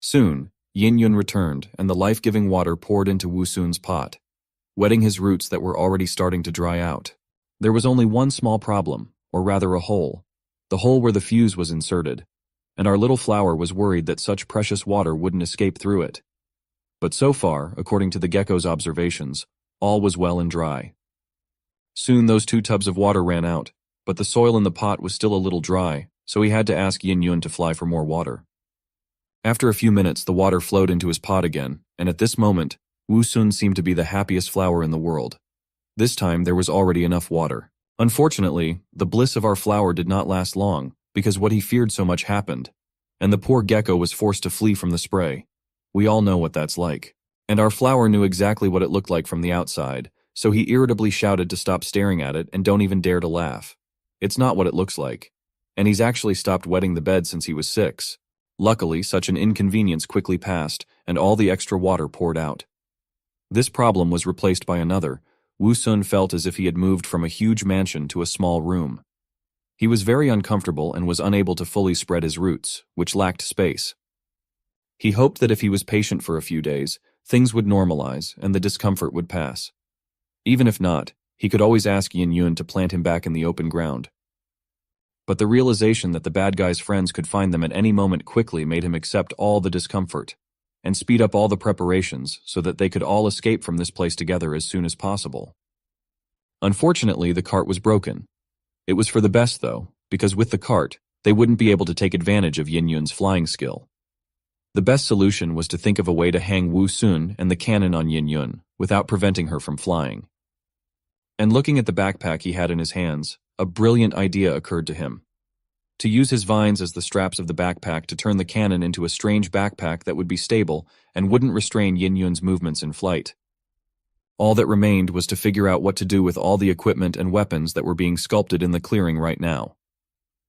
S1: Soon, Yin Yun returned and the life-giving water poured into Wu Sun's pot, wetting his roots that were already starting to dry out. There was only one small problem, or rather a hole. The hole where the fuse was inserted, and our little flower was worried that such precious water wouldn't escape through it. But so far, according to the gecko's observations, all was well and dry. Soon those 2 tubs of water ran out, but the soil in the pot was still a little dry, so he had to ask Yin Yun to fly for more water. After a few minutes, the water flowed into his pot again, and at this moment, Wu Sun seemed to be the happiest flower in the world. This time, there was already enough water. Unfortunately, the bliss of our flower did not last long, because what he feared so much happened, and the poor gecko was forced to flee from the spray. We all know what that's like. And our flower knew exactly what it looked like from the outside, so he irritably shouted to stop staring at it and don't even dare to laugh. It's not what it looks like. And he's actually stopped wetting the bed since he was 6. Luckily, such an inconvenience quickly passed, and all the extra water poured out. This problem was replaced by another. Wu Sun felt as if he had moved from a huge mansion to a small room. He was very uncomfortable and was unable to fully spread his roots, which lacked space. He hoped that if he was patient for a few days, things would normalize and the discomfort would pass. Even if not, he could always ask Yin Yun to plant him back in the open ground. But the realization that the bad guy's friends could find them at any moment quickly made him accept all the discomfort and speed up all the preparations so that they could all escape from this place together as soon as possible. Unfortunately, the cart was broken. It was for the best, though, because with the cart, they wouldn't be able to take advantage of Yin Yun's flying skill. The best solution was to think of a way to hang Wu Sun and the cannon on Yin Yun without preventing her from flying. And looking at the backpack he had in his hands, a brilliant idea occurred to him. To use his vines as the straps of the backpack to turn the cannon into a strange backpack that would be stable and wouldn't restrain Yin Yun's movements in flight. All that remained was to figure out what to do with all the equipment and weapons that were being sculpted in the clearing right now.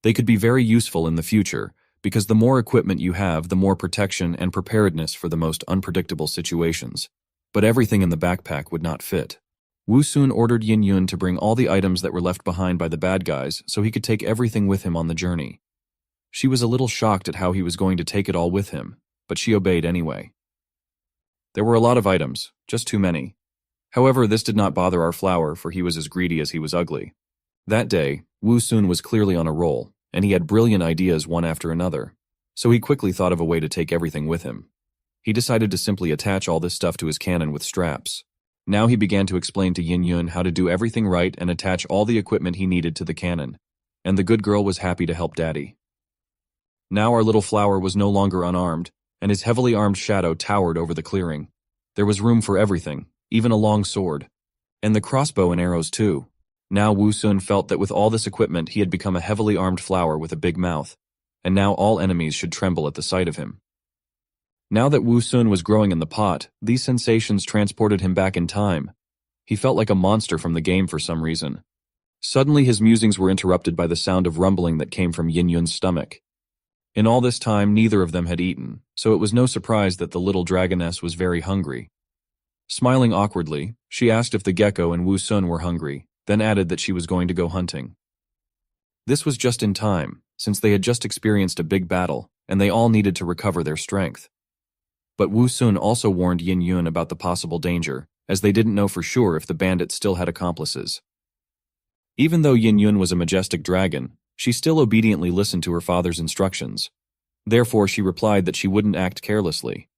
S1: They could be very useful in the future, because the more equipment you have, the more protection and preparedness for the most unpredictable situations. But everything in the backpack would not fit. Wu Sun ordered Yin Yun to bring all the items that were left behind by the bad guys so he could take everything with him on the journey. She was a little shocked at how he was going to take it all with him, but she obeyed anyway. There were a lot of items, just too many. However, this did not bother our flower, for he was as greedy as he was ugly. That day, Wu Sun was clearly on a roll, and he had brilliant ideas one after another, so he quickly thought of a way to take everything with him. He decided to simply attach all this stuff to his cannon with straps. Now he began to explain to Yin Yun how to do everything right and attach all the equipment he needed to the cannon, and the good girl was happy to help Daddy. Now our little flower was no longer unarmed, and his heavily armed shadow towered over the clearing. There was room for everything, even a long sword, and the crossbow and arrows too. Now Wu Sun felt that with all this equipment he had become a heavily armed flower with a big mouth, and now all enemies should tremble at the sight of him. Now that Wu Sun was growing in the pot, these sensations transported him back in time. He felt like a monster from the game for some reason. Suddenly his musings were interrupted by the sound of rumbling that came from Yin Yun's stomach. In all this time, neither of them had eaten, so it was no surprise that the little dragoness was very hungry. Smiling awkwardly, she asked if the gecko and Wu Sun were hungry, then added that she was going to go hunting. This was just in time, since they had just experienced a big battle, and they all needed to recover their strength. But Wu Sun also warned Yin Yun about the possible danger, as they didn't know for sure if the bandits still had accomplices. Even though Yin Yun was a majestic dragon, she still obediently listened to her father's instructions. Therefore, she replied that she wouldn't act carelessly.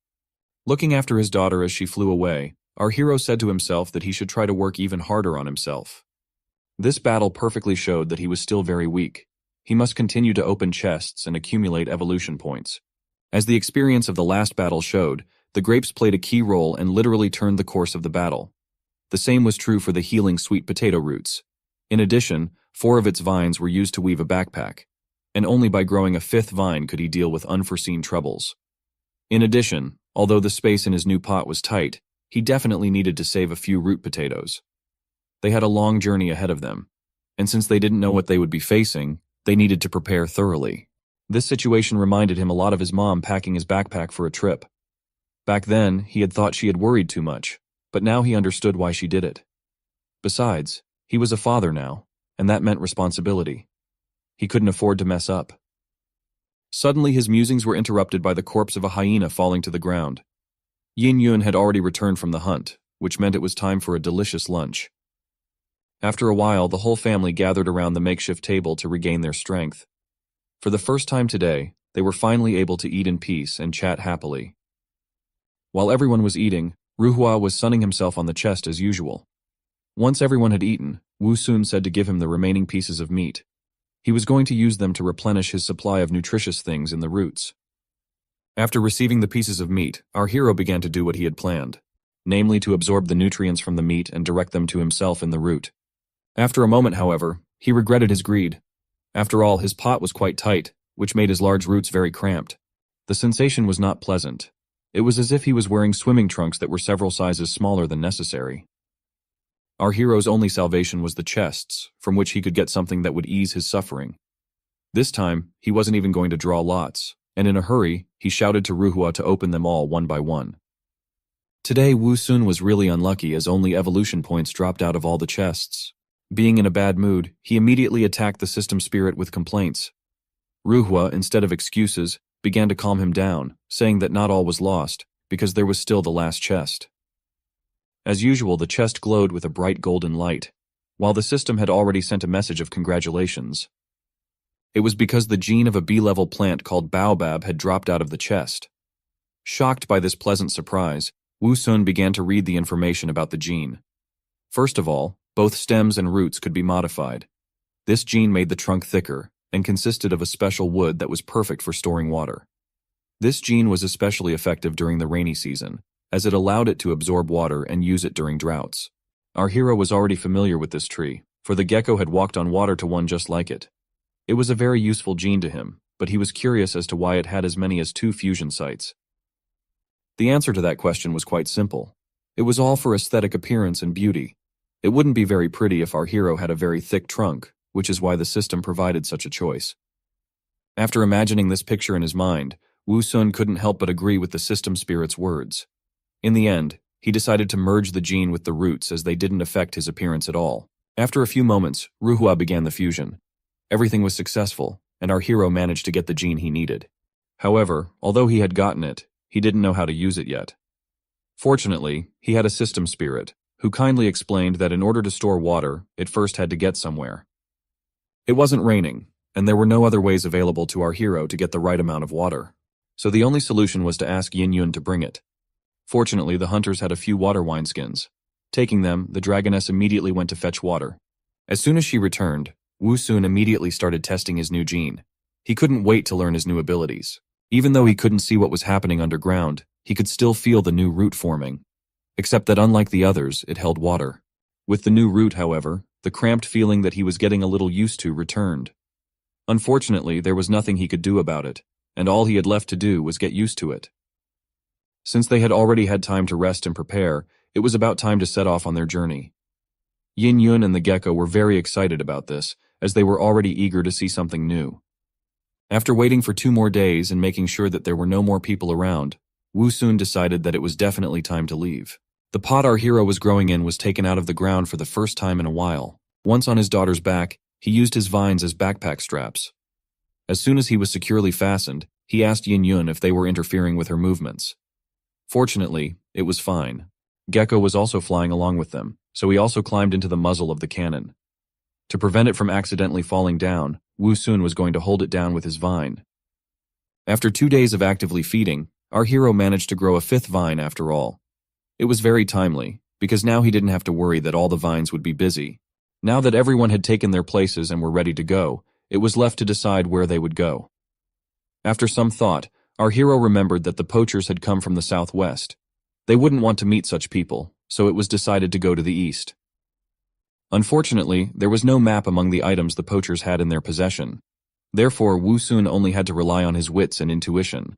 S1: Looking after his daughter as she flew away, our hero said to himself that he should try to work even harder on himself. This battle perfectly showed that he was still very weak. he must continue to open chests and accumulate evolution points. As the experience of the last battle showed, the grapes played a key role and literally turned the course of the battle. The same was true for the healing sweet potato roots. In addition, 4 of its vines were used to weave a backpack, and only by growing a 5th vine could he deal with unforeseen troubles. In addition, although the space in his new pot was tight, he definitely needed to save a few root potatoes. They had a long journey ahead of them, and since they didn't know what they would be facing, they needed to prepare thoroughly. This situation reminded him a lot of his mom packing his backpack for a trip. Back then, he had thought she had worried too much, but now he understood why she did it. Besides, he was a father now, and that meant responsibility. He couldn't afford to mess up. Suddenly his musings were interrupted by the corpse of a hyena falling to the ground. Yin Yun had already returned from the hunt, which meant it was time for a delicious lunch. After a while, the whole family gathered around the makeshift table to regain their strength. For the first time today, they were finally able to eat in peace and chat happily. While everyone was eating, Ruhua was sunning himself on the chest as usual. Once everyone had eaten, Wu Sun said to give him the remaining pieces of meat. He was going to use them to replenish his supply of nutritious things in the roots. After receiving the pieces of meat, our hero began to do what he had planned, namely to absorb the nutrients from the meat and direct them to himself in the root. After a moment, however, he regretted his greed. After all, his pot was quite tight, which made his large roots very cramped. The sensation was not pleasant. It was as if he was wearing swimming trunks that were several sizes smaller than necessary. Our hero's only salvation was the chests, from which he could get something that would ease his suffering. This time, he wasn't even going to draw lots, and in a hurry, he shouted to Ruhua to open them all one by one. Today, Wu Sun was really unlucky as only evolution points dropped out of all the chests. Being in a bad mood, he immediately attacked the system spirit with complaints. Ruhua, instead of excuses, began to calm him down, saying that not all was lost, because there was still the last chest. As usual, the chest glowed with a bright golden light, while the system had already sent a message of congratulations. It was because the gene of a B-level plant called baobab had dropped out of the chest. Shocked by this pleasant surprise, Wu Sun began to read the information about the gene. First of all, both stems and roots could be modified. This gene made the trunk thicker and consisted of a special wood that was perfect for storing water. This gene was especially effective during the rainy season, as it allowed it to absorb water and use it during droughts. Our hero was already familiar with this tree, for the gecko had walked on water to one just like it. It was a very useful gene to him, but he was curious as to why it had as many as 2 fusion sites. The answer to that question was quite simple. It was all for aesthetic appearance and beauty. It wouldn't be very pretty if our hero had a very thick trunk, which is why the system provided such a choice. After imagining this picture in his mind, Wu Sun couldn't help but agree with the system spirit's words. In the end, he decided to merge the gene with the roots as they didn't affect his appearance at all. After a few moments, Ruhua began the fusion. Everything was successful, and our hero managed to get the gene he needed. However, although he had gotten it, he didn't know how to use it yet. Fortunately, he had a system spirit, who kindly explained that in order to store water, it first had to get somewhere. It wasn't raining, and there were no other ways available to our hero to get the right amount of water. So the only solution was to ask Yin Yun to bring it. Fortunately, the hunters had a few water wineskins. Taking them, the dragoness immediately went to fetch water. As soon as she returned, Wu Sun immediately started testing his new gene. He couldn't wait to learn his new abilities. Even though he couldn't see what was happening underground, he could still feel the new root forming. Except that unlike the others, it held water. With the new root, however, the cramped feeling that he was getting a little used to returned. Unfortunately, there was nothing he could do about it, and all he had left to do was get used to it. Since they had already had time to rest and prepare, it was about time to set off on their journey. Yin Yun and the gecko were very excited about this, as they were already eager to see something new. After waiting for 2 more days and making sure that there were no more people around, Wu Sun decided that it was definitely time to leave. The pot our hero was growing in was taken out of the ground for the first time in a while. Once on his daughter's back, he used his vines as backpack straps. As soon as he was securely fastened, he asked Yin Yun if they were interfering with her movements. Fortunately, it was fine. Gecko was also flying along with them, so he also climbed into the muzzle of the cannon. To prevent it from accidentally falling down, Wu Sun was going to hold it down with his vine. After 2 days of actively feeding, our hero managed to grow a 5th vine after all. It was very timely, because now he didn't have to worry that all the vines would be busy. Now that everyone had taken their places and were ready to go, It was left to decide where they would go. After some thought, our hero remembered that the poachers had come from the southwest. They wouldn't want to meet such people, so it was decided to go to the east. Unfortunately, there was no map among the items the poachers had in their possession. Therefore, Wu Sun only had to rely on his wits and intuition.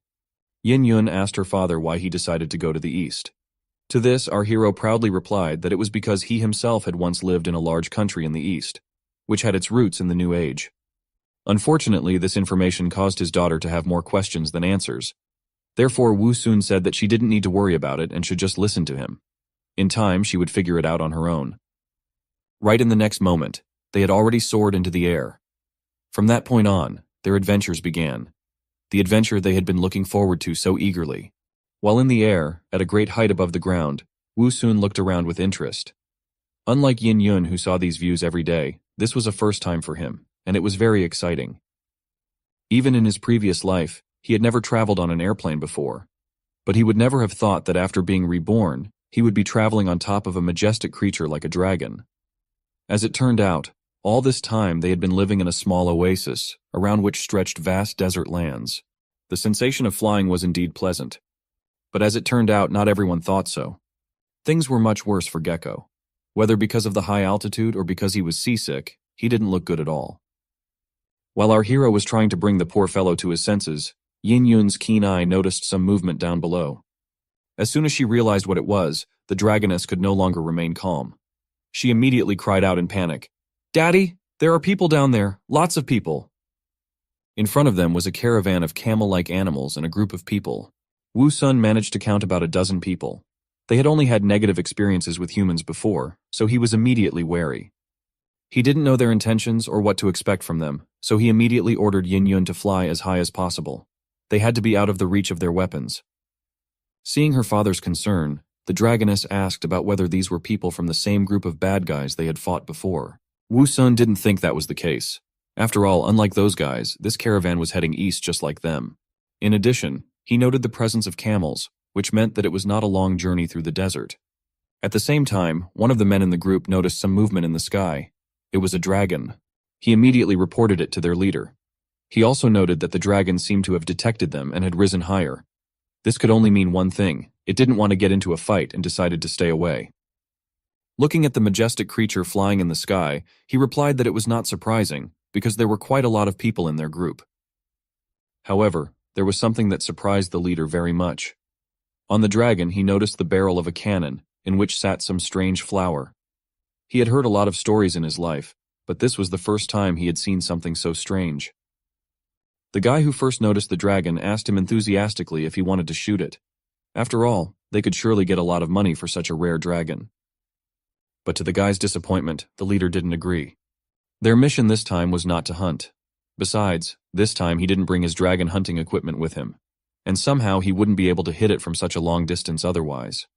S1: Yin Yun asked her father why he decided to go to the east. To this, our hero proudly replied that it was because he himself had once lived in a large country in the east, which had its roots in the New Age. Unfortunately, this information caused his daughter to have more questions than answers. Therefore, Wu Sun said that she didn't need to worry about it and should just listen to him. In time, she would figure it out on her own. Right in the next moment, they had already soared into the air. From that point on, their adventures began. The adventure they had been looking forward to so eagerly. While in the air, at a great height above the ground, Wu Sun looked around with interest. Unlike Yin Yun, who saw these views every day, this was a first time for him, and it was very exciting. Even in his previous life, he had never traveled on an airplane before. But he would never have thought that after being reborn, he would be traveling on top of a majestic creature like a dragon. As it turned out, all this time they had been living in a small oasis, around which stretched vast desert lands. The sensation of flying was indeed pleasant. But as it turned out, not everyone thought so. Things were much worse for Gecko. Whether because of the high altitude or because he was seasick, he didn't look good at all. While our hero was trying to bring the poor fellow to his senses, Yin Yun's keen eye noticed some movement down below. As soon as she realized what it was, the dragoness could no longer remain calm. She immediately cried out in panic, "Daddy, there are people down there, lots of people." In front of them was a caravan of camel-like animals and a group of people. Wu Sun managed to count about a dozen people. They had only had negative experiences with humans before, so he was immediately wary. He didn't know their intentions or what to expect from them, so he immediately ordered Yin Yun to fly as high as possible. They had to be out of the reach of their weapons. Seeing her father's concern, the dragoness asked about whether these were people from the same group of bad guys they had fought before. Wu Sun didn't think that was the case. After all, unlike those guys, this caravan was heading east just like them. In addition, he noted the presence of camels, which meant that it was not a long journey through the desert. At the same time, one of the men in the group noticed some movement in the sky. It was a dragon. He immediately reported it to their leader. He also noted that the dragon seemed to have detected them and had risen higher. This could only mean one thing: it didn't want to get into a fight and decided to stay away. Looking at the majestic creature flying in the sky, he replied that it was not surprising, because there were quite a lot of people in their group. However, there was something that surprised the leader very much. On the dragon, he noticed the barrel of a cannon, in which sat some strange flower. He had heard a lot of stories in his life, but this was the first time he had seen something so strange. The guy who first noticed the dragon asked him enthusiastically if he wanted to shoot it. After all, they could surely get a lot of money for such a rare dragon. But to the guy's disappointment, the leader didn't agree. Their mission this time was not to hunt. Besides, this time he didn't bring his dragon hunting equipment with him, and somehow he wouldn't be able to hit it from such a long distance otherwise.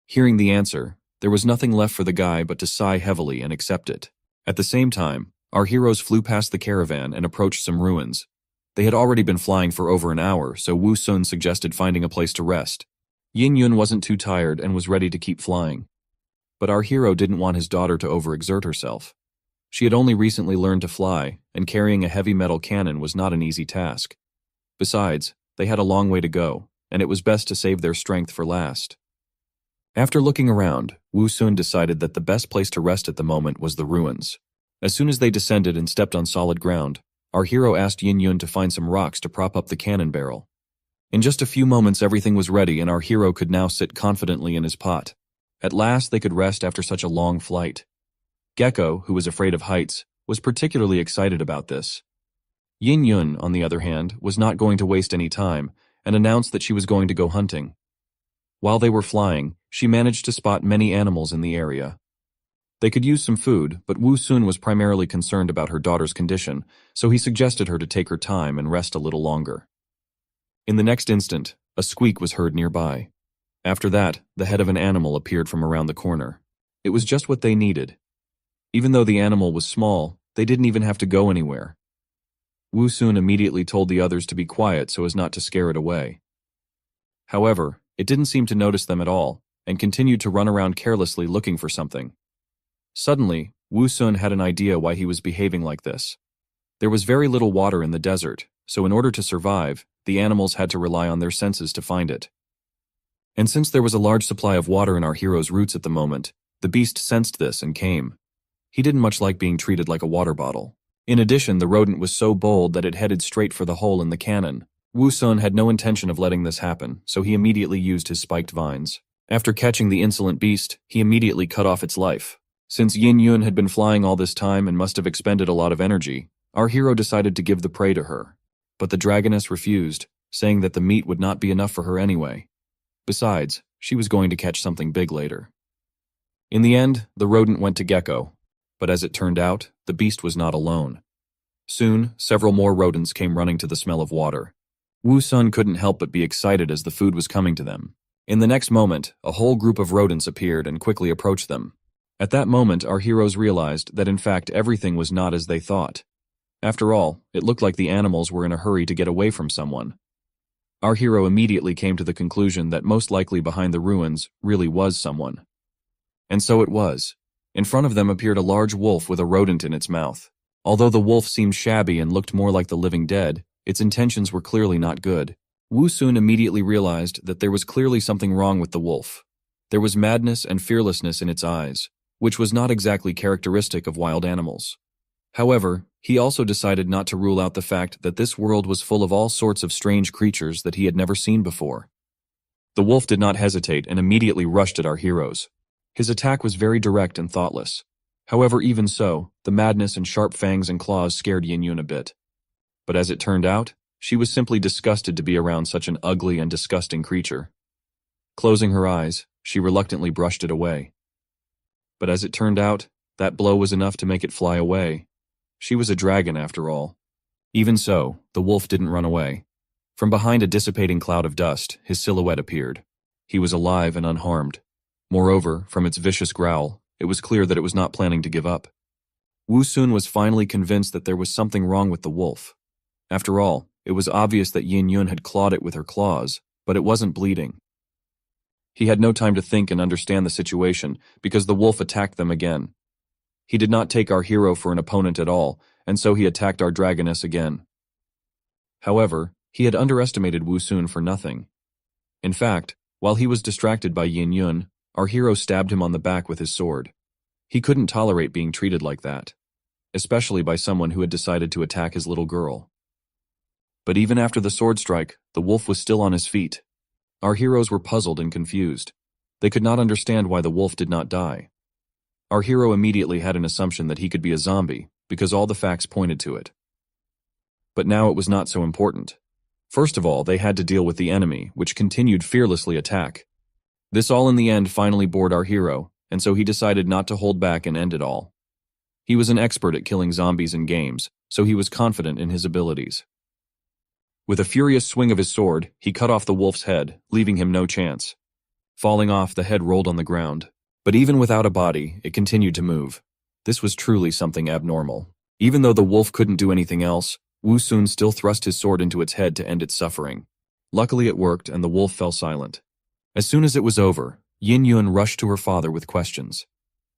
S1: Hearing the answer, there was nothing left for the guy but to sigh heavily and accept it. At the same time, our heroes flew past the caravan and approached some ruins. They had already been flying for over an hour, so Wu Sun suggested finding a place to rest. Yin Yun wasn't too tired and was ready to keep flying. But our hero didn't want his daughter to overexert herself. She had only recently learned to fly, and carrying a heavy metal cannon was not an easy task. Besides, they had a long way to go, and it was best to save their strength for last. After looking around, Wu Sun decided that the best place to rest at the moment was the ruins. As soon as they descended and stepped on solid ground, our hero asked Yin Yun to find some rocks to prop up the cannon barrel. In just a few moments everything was ready and our hero could now sit confidently in his pot. At last they could rest after such a long flight. Gecko, who was afraid of heights, was particularly excited about this. Yin Yun, on the other hand, was not going to waste any time and announced that she was going to go hunting. While they were flying, she managed to spot many animals in the area. They could use some food, but Wu Sun was primarily concerned about her daughter's condition, so he suggested her to take her time and rest a little longer. In the next instant, a squeak was heard nearby. After that, the head of an animal appeared from around the corner. It was just what they needed. Even though the animal was small, they didn't even have to go anywhere. Wu Sun immediately told the others to be quiet so as not to scare it away. However, it didn't seem to notice them at all, and continued to run around carelessly looking for something. Suddenly, Wu Sun had an idea why he was behaving like this. There was very little water in the desert, so in order to survive, the animals had to rely on their senses to find it. And since there was a large supply of water in our hero's roots at the moment, the beast sensed this and came. He didn't much like being treated like a water bottle. In addition, the rodent was so bold that it headed straight for the hole in the cannon. Wu Sun had no intention of letting this happen, so he immediately used his spiked vines. After catching the insolent beast, he immediately cut off its life. Since Yin Yun had been flying all this time and must have expended a lot of energy, our hero decided to give the prey to her. But the dragoness refused, saying that the meat would not be enough for her anyway. Besides, she was going to catch something big later. In the end, the rodent went to Gecko. But as it turned out, the beast was not alone. Soon, several more rodents came running to the smell of water. Wu Sun couldn't help but be excited as the food was coming to them. In the next moment, a whole group of rodents appeared and quickly approached them. At that moment, our heroes realized that in fact everything was not as they thought. After all, it looked like the animals were in a hurry to get away from someone. Our hero immediately came to the conclusion that most likely behind the ruins really was someone. And so it was. In front of them appeared a large wolf with a rodent in its mouth. Although the wolf seemed shabby and looked more like the living dead, its intentions were clearly not good. Wu Sun immediately realized that there was clearly something wrong with the wolf. There was madness and fearlessness in its eyes, which was not exactly characteristic of wild animals. However, he also decided not to rule out the fact that this world was full of all sorts of strange creatures that he had never seen before. The wolf did not hesitate and immediately rushed at our heroes. His attack was very direct and thoughtless. However, even so, the madness and sharp fangs and claws scared Yin Yun a bit. But as it turned out, she was simply disgusted to be around such an ugly and disgusting creature. Closing her eyes, she reluctantly brushed it away. But as it turned out, that blow was enough to make it fly away. She was a dragon after all. Even so, the wolf didn't run away. From behind a dissipating cloud of dust, his silhouette appeared. He was alive and unharmed. Moreover, from its vicious growl, it was clear that it was not planning to give up. Wu Sun was finally convinced that there was something wrong with the wolf. After all, it was obvious that Yin Yun had clawed it with her claws, but it wasn't bleeding. He had no time to think and understand the situation because the wolf attacked them again. He did not take our hero for an opponent at all, and so he attacked our dragoness again. However, he had underestimated Wu Sun for nothing. In fact, while he was distracted by Yin Yun, our hero stabbed him on the back with his sword. He couldn't tolerate being treated like that, especially by someone who had decided to attack his little girl. But even after the sword strike, the wolf was still on his feet. Our heroes were puzzled and confused. They could not understand why the wolf did not die. Our hero immediately had an assumption that he could be a zombie, because all the facts pointed to it. But now it was not so important. First of all, they had to deal with the enemy, which continued fearlessly attack. This all in the end finally bored our hero, and so he decided not to hold back and end it all. He was an expert at killing zombies in games, so he was confident in his abilities. With a furious swing of his sword, he cut off the wolf's head, leaving him no chance. Falling off, the head rolled on the ground. But even without a body, it continued to move. This was truly something abnormal. Even though the wolf couldn't do anything else, Wu Sun still thrust his sword into its head to end its suffering. Luckily it worked and the wolf fell silent. As soon as it was over, Yin Yun rushed to her father with questions.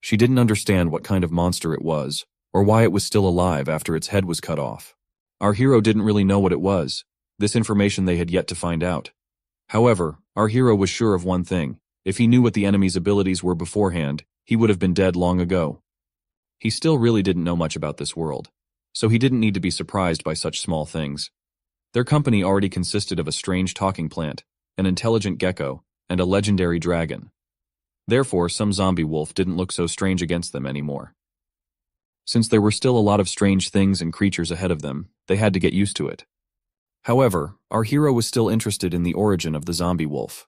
S1: She didn't understand what kind of monster it was, or why it was still alive after its head was cut off. Our hero didn't really know what it was. This information they had yet to find out. However, our hero was sure of one thing. If he knew what the enemy's abilities were beforehand, he would have been dead long ago. He still really didn't know much about this world, so he didn't need to be surprised by such small things. Their company already consisted of a strange talking plant, an intelligent gecko, and a legendary dragon. Therefore, some zombie wolf didn't look so strange against them anymore. Since there were still a lot of strange things and creatures ahead of them, they had to get used to it. However, our hero was still interested in the origin of the zombie wolf.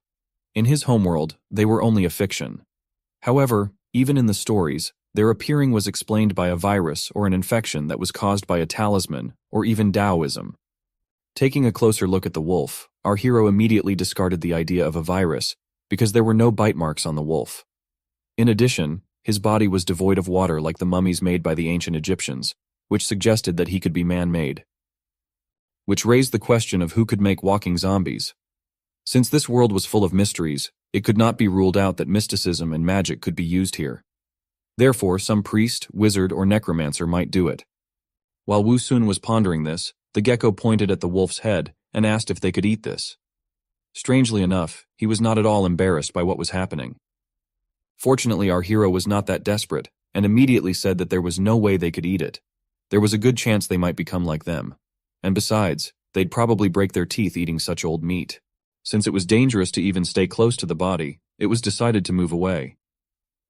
S1: In his homeworld, they were only a fiction. However, even in the stories, their appearing was explained by a virus or an infection that was caused by a talisman or even Taoism. Taking a closer look at the wolf, our hero immediately discarded the idea of a virus because there were no bite marks on the wolf. In addition, his body was devoid of water like the mummies made by the ancient Egyptians, which suggested that he could be man-made. Which raised the question of who could make walking zombies. Since this world was full of mysteries, it could not be ruled out that mysticism and magic could be used here. Therefore, some priest, wizard, or necromancer might do it. While Wu Sun was pondering this, the gecko pointed at the wolf's head and asked if they could eat this. Strangely enough, he was not at all embarrassed by what was happening. Fortunately, our hero was not that desperate, and immediately said that there was no way they could eat it. There was a good chance they might become like them. And besides, they'd probably break their teeth eating such old meat. Since it was dangerous to even stay close to the body, it was decided to move away.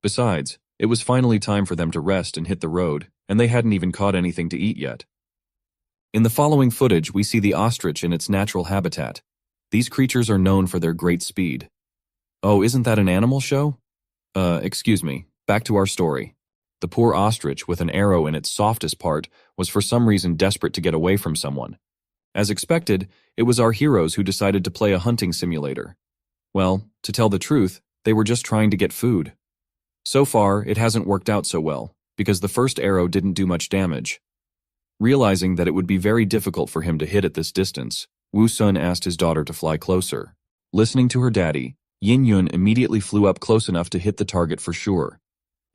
S1: Besides, it was finally time for them to rest and hit the road, and they hadn't even caught anything to eat yet. In the following footage, we see the ostrich in its natural habitat. These creatures are known for their great speed. Oh, isn't that an animal show? Excuse me, back to our story. The poor ostrich, with an arrow in its softest part, was for some reason desperate to get away from someone. As expected, it was our heroes who decided to play a hunting simulator. Well, to tell the truth, they were just trying to get food. So far, it hasn't worked out so well, because the first arrow didn't do much damage. Realizing that it would be very difficult for him to hit at this distance, Wu Sun asked his daughter to fly closer. Listening to her daddy, Yin Yun immediately flew up close enough to hit the target for sure.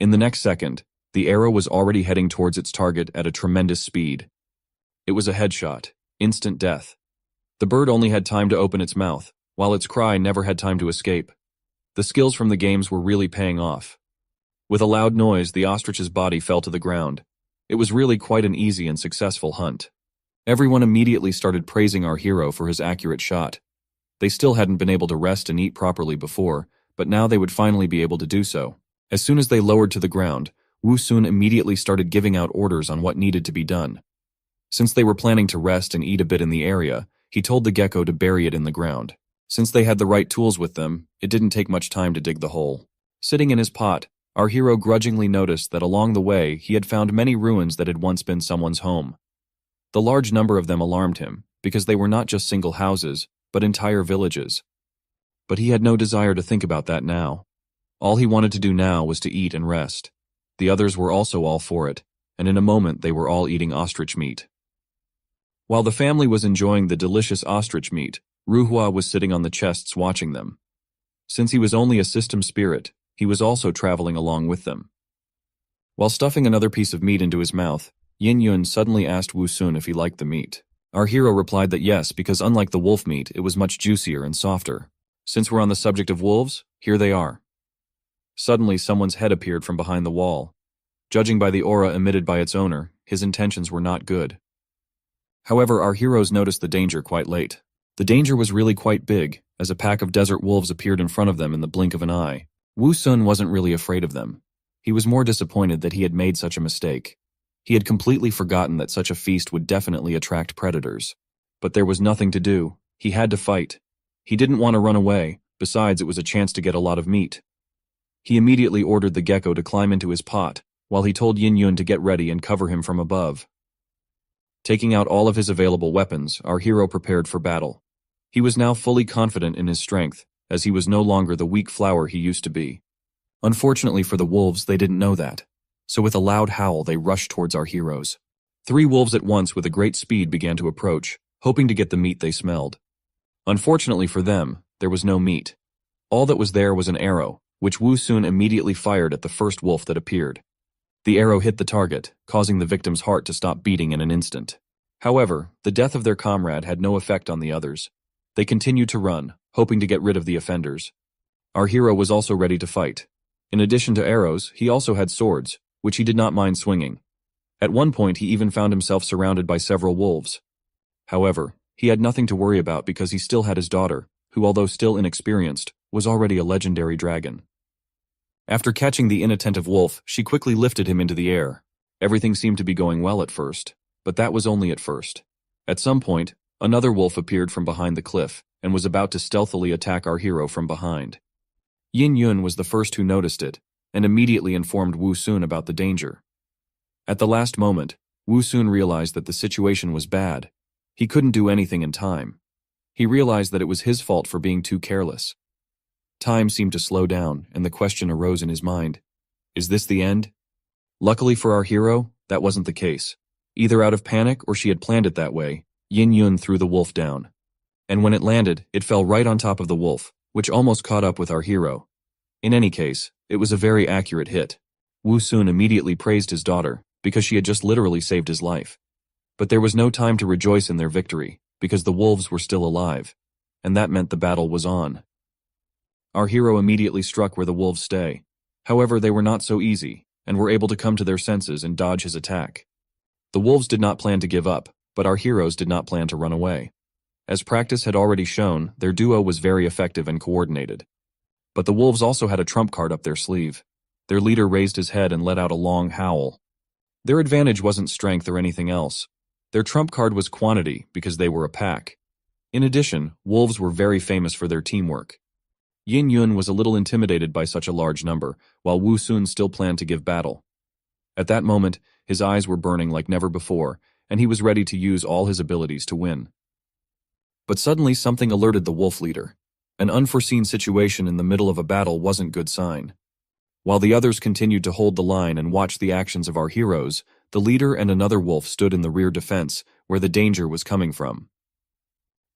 S1: In the next second, the arrow was already heading towards its target at a tremendous speed. It was a headshot, instant death. The bird only had time to open its mouth, while its cry never had time to escape. The skills from the games were really paying off. With a loud noise, the ostrich's body fell to the ground. It was really quite an easy and successful hunt. Everyone immediately started praising our hero for his accurate shot. They still hadn't been able to rest and eat properly before, but now they would finally be able to do so. As soon as they lowered to the ground, Wu Sun immediately started giving out orders on what needed to be done. Since they were planning to rest and eat a bit in the area, he told the gecko to bury it in the ground. Since they had the right tools with them, it didn't take much time to dig the hole. Sitting in his pot, our hero grudgingly noticed that along the way he had found many ruins that had once been someone's home. The large number of them alarmed him, because they were not just single houses, but entire villages. But he had no desire to think about that now. All he wanted to do now was to eat and rest. The others were also all for it, and in a moment they were all eating ostrich meat. While the family was enjoying the delicious ostrich meat, Ruhua was sitting on the chests watching them. Since he was only a system spirit, he was also traveling along with them. While stuffing another piece of meat into his mouth, Yin Yun suddenly asked Wu Sun if he liked the meat. Our hero replied that yes, because unlike the wolf meat, it was much juicier and softer. Since we're on the subject of wolves, here they are. Suddenly, someone's head appeared from behind the wall. Judging by the aura emitted by its owner, his intentions were not good. However, our heroes noticed the danger quite late. The danger was really quite big, as a pack of desert wolves appeared in front of them in the blink of an eye. Wu Sun wasn't really afraid of them. He was more disappointed that he had made such a mistake. He had completely forgotten that such a feast would definitely attract predators. But there was nothing to do. He had to fight. He didn't want to run away, besides it was a chance to get a lot of meat. He immediately ordered the gecko to climb into his pot, while he told Yin Yun to get ready and cover him from above. Taking out all of his available weapons, our hero prepared for battle. He was now fully confident in his strength, as he was no longer the weak flower he used to be. Unfortunately for the wolves, they didn't know that. So with a loud howl, they rushed towards our heroes. 3 wolves at once with a great speed began to approach, hoping to get the meat they smelled. Unfortunately for them, there was no meat. All that was there was an arrow, which Wu Sun immediately fired at the first wolf that appeared. The arrow hit the target, causing the victim's heart to stop beating in an instant. However, the death of their comrade had no effect on the others. They continued to run, hoping to get rid of the offenders. Our hero was also ready to fight. In addition to arrows, he also had swords, which he did not mind swinging. At one point, he even found himself surrounded by several wolves. However, he had nothing to worry about because he still had his daughter, who, although still inexperienced, was already a legendary dragon. After catching the inattentive wolf, she quickly lifted him into the air. Everything seemed to be going well at first, but that was only at first. At some point, another wolf appeared from behind the cliff and was about to stealthily attack our hero from behind. Yin Yun was the first who noticed it, and immediately informed Wu Sun about the danger. At the last moment, Wu Sun realized that the situation was bad. He couldn't do anything in time. He realized that it was his fault for being too careless. Time seemed to slow down, and the question arose in his mind. Is this the end? Luckily for our hero, that wasn't the case. Either out of panic or she had planned it that way, Yin Yun threw the wolf down. And when it landed, it fell right on top of the wolf, which almost caught up with our hero. In any case, it was a very accurate hit. Wu Sun immediately praised his daughter, because she had just literally saved his life. But there was no time to rejoice in their victory, because the wolves were still alive, and that meant the battle was on. Our hero immediately struck where the wolves stay. However, they were not so easy, and were able to come to their senses and dodge his attack. The wolves did not plan to give up, but our heroes did not plan to run away. As practice had already shown, their duo was very effective and coordinated. But the wolves also had a trump card up their sleeve. Their leader raised his head and let out a long howl. Their advantage wasn't strength or anything else. Their trump card was quantity because they were a pack. In addition, wolves were very famous for their teamwork. Yin Yun was a little intimidated by such a large number, while Wu Sun still planned to give battle. At that moment, his eyes were burning like never before, and he was ready to use all his abilities to win. But suddenly something alerted the wolf leader. An unforeseen situation in the middle of a battle wasn't good sign. While the others continued to hold the line and watch the actions of our heroes, the leader and another wolf stood in the rear defense, where the danger was coming from.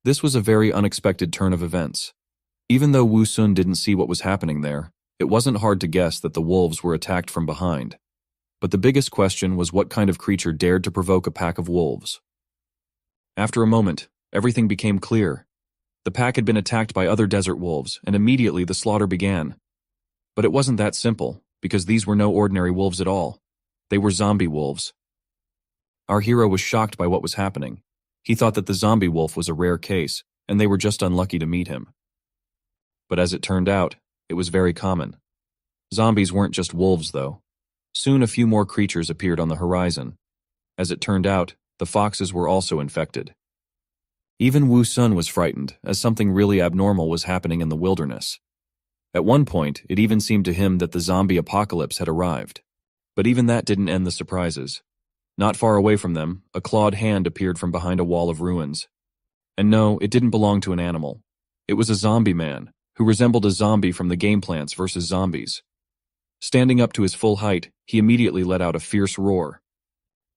S1: This was a very unexpected turn of events. Even though Wu Sun didn't see what was happening there, it wasn't hard to guess that the wolves were attacked from behind. But the biggest question was what kind of creature dared to provoke a pack of wolves. After a moment, everything became clear. The pack had been attacked by other desert wolves, and immediately the slaughter began. But it wasn't that simple, because these were no ordinary wolves at all. They were zombie wolves. Our hero was shocked by what was happening. He thought that the zombie wolf was a rare case, and they were just unlucky to meet him. But as it turned out, it was very common. Zombies weren't just wolves, though. Soon a few more creatures appeared on the horizon. As it turned out, the foxes were also infected. Even Wu Sun was frightened, as something really abnormal was happening in the wilderness. At one point, it even seemed to him that the zombie apocalypse had arrived. But even that didn't end the surprises. Not far away from them, a clawed hand appeared from behind a wall of ruins. And no, it didn't belong to an animal. It was a zombie man, who resembled a zombie from the game Plants vs. Zombies. Standing up to his full height, he immediately let out a fierce roar.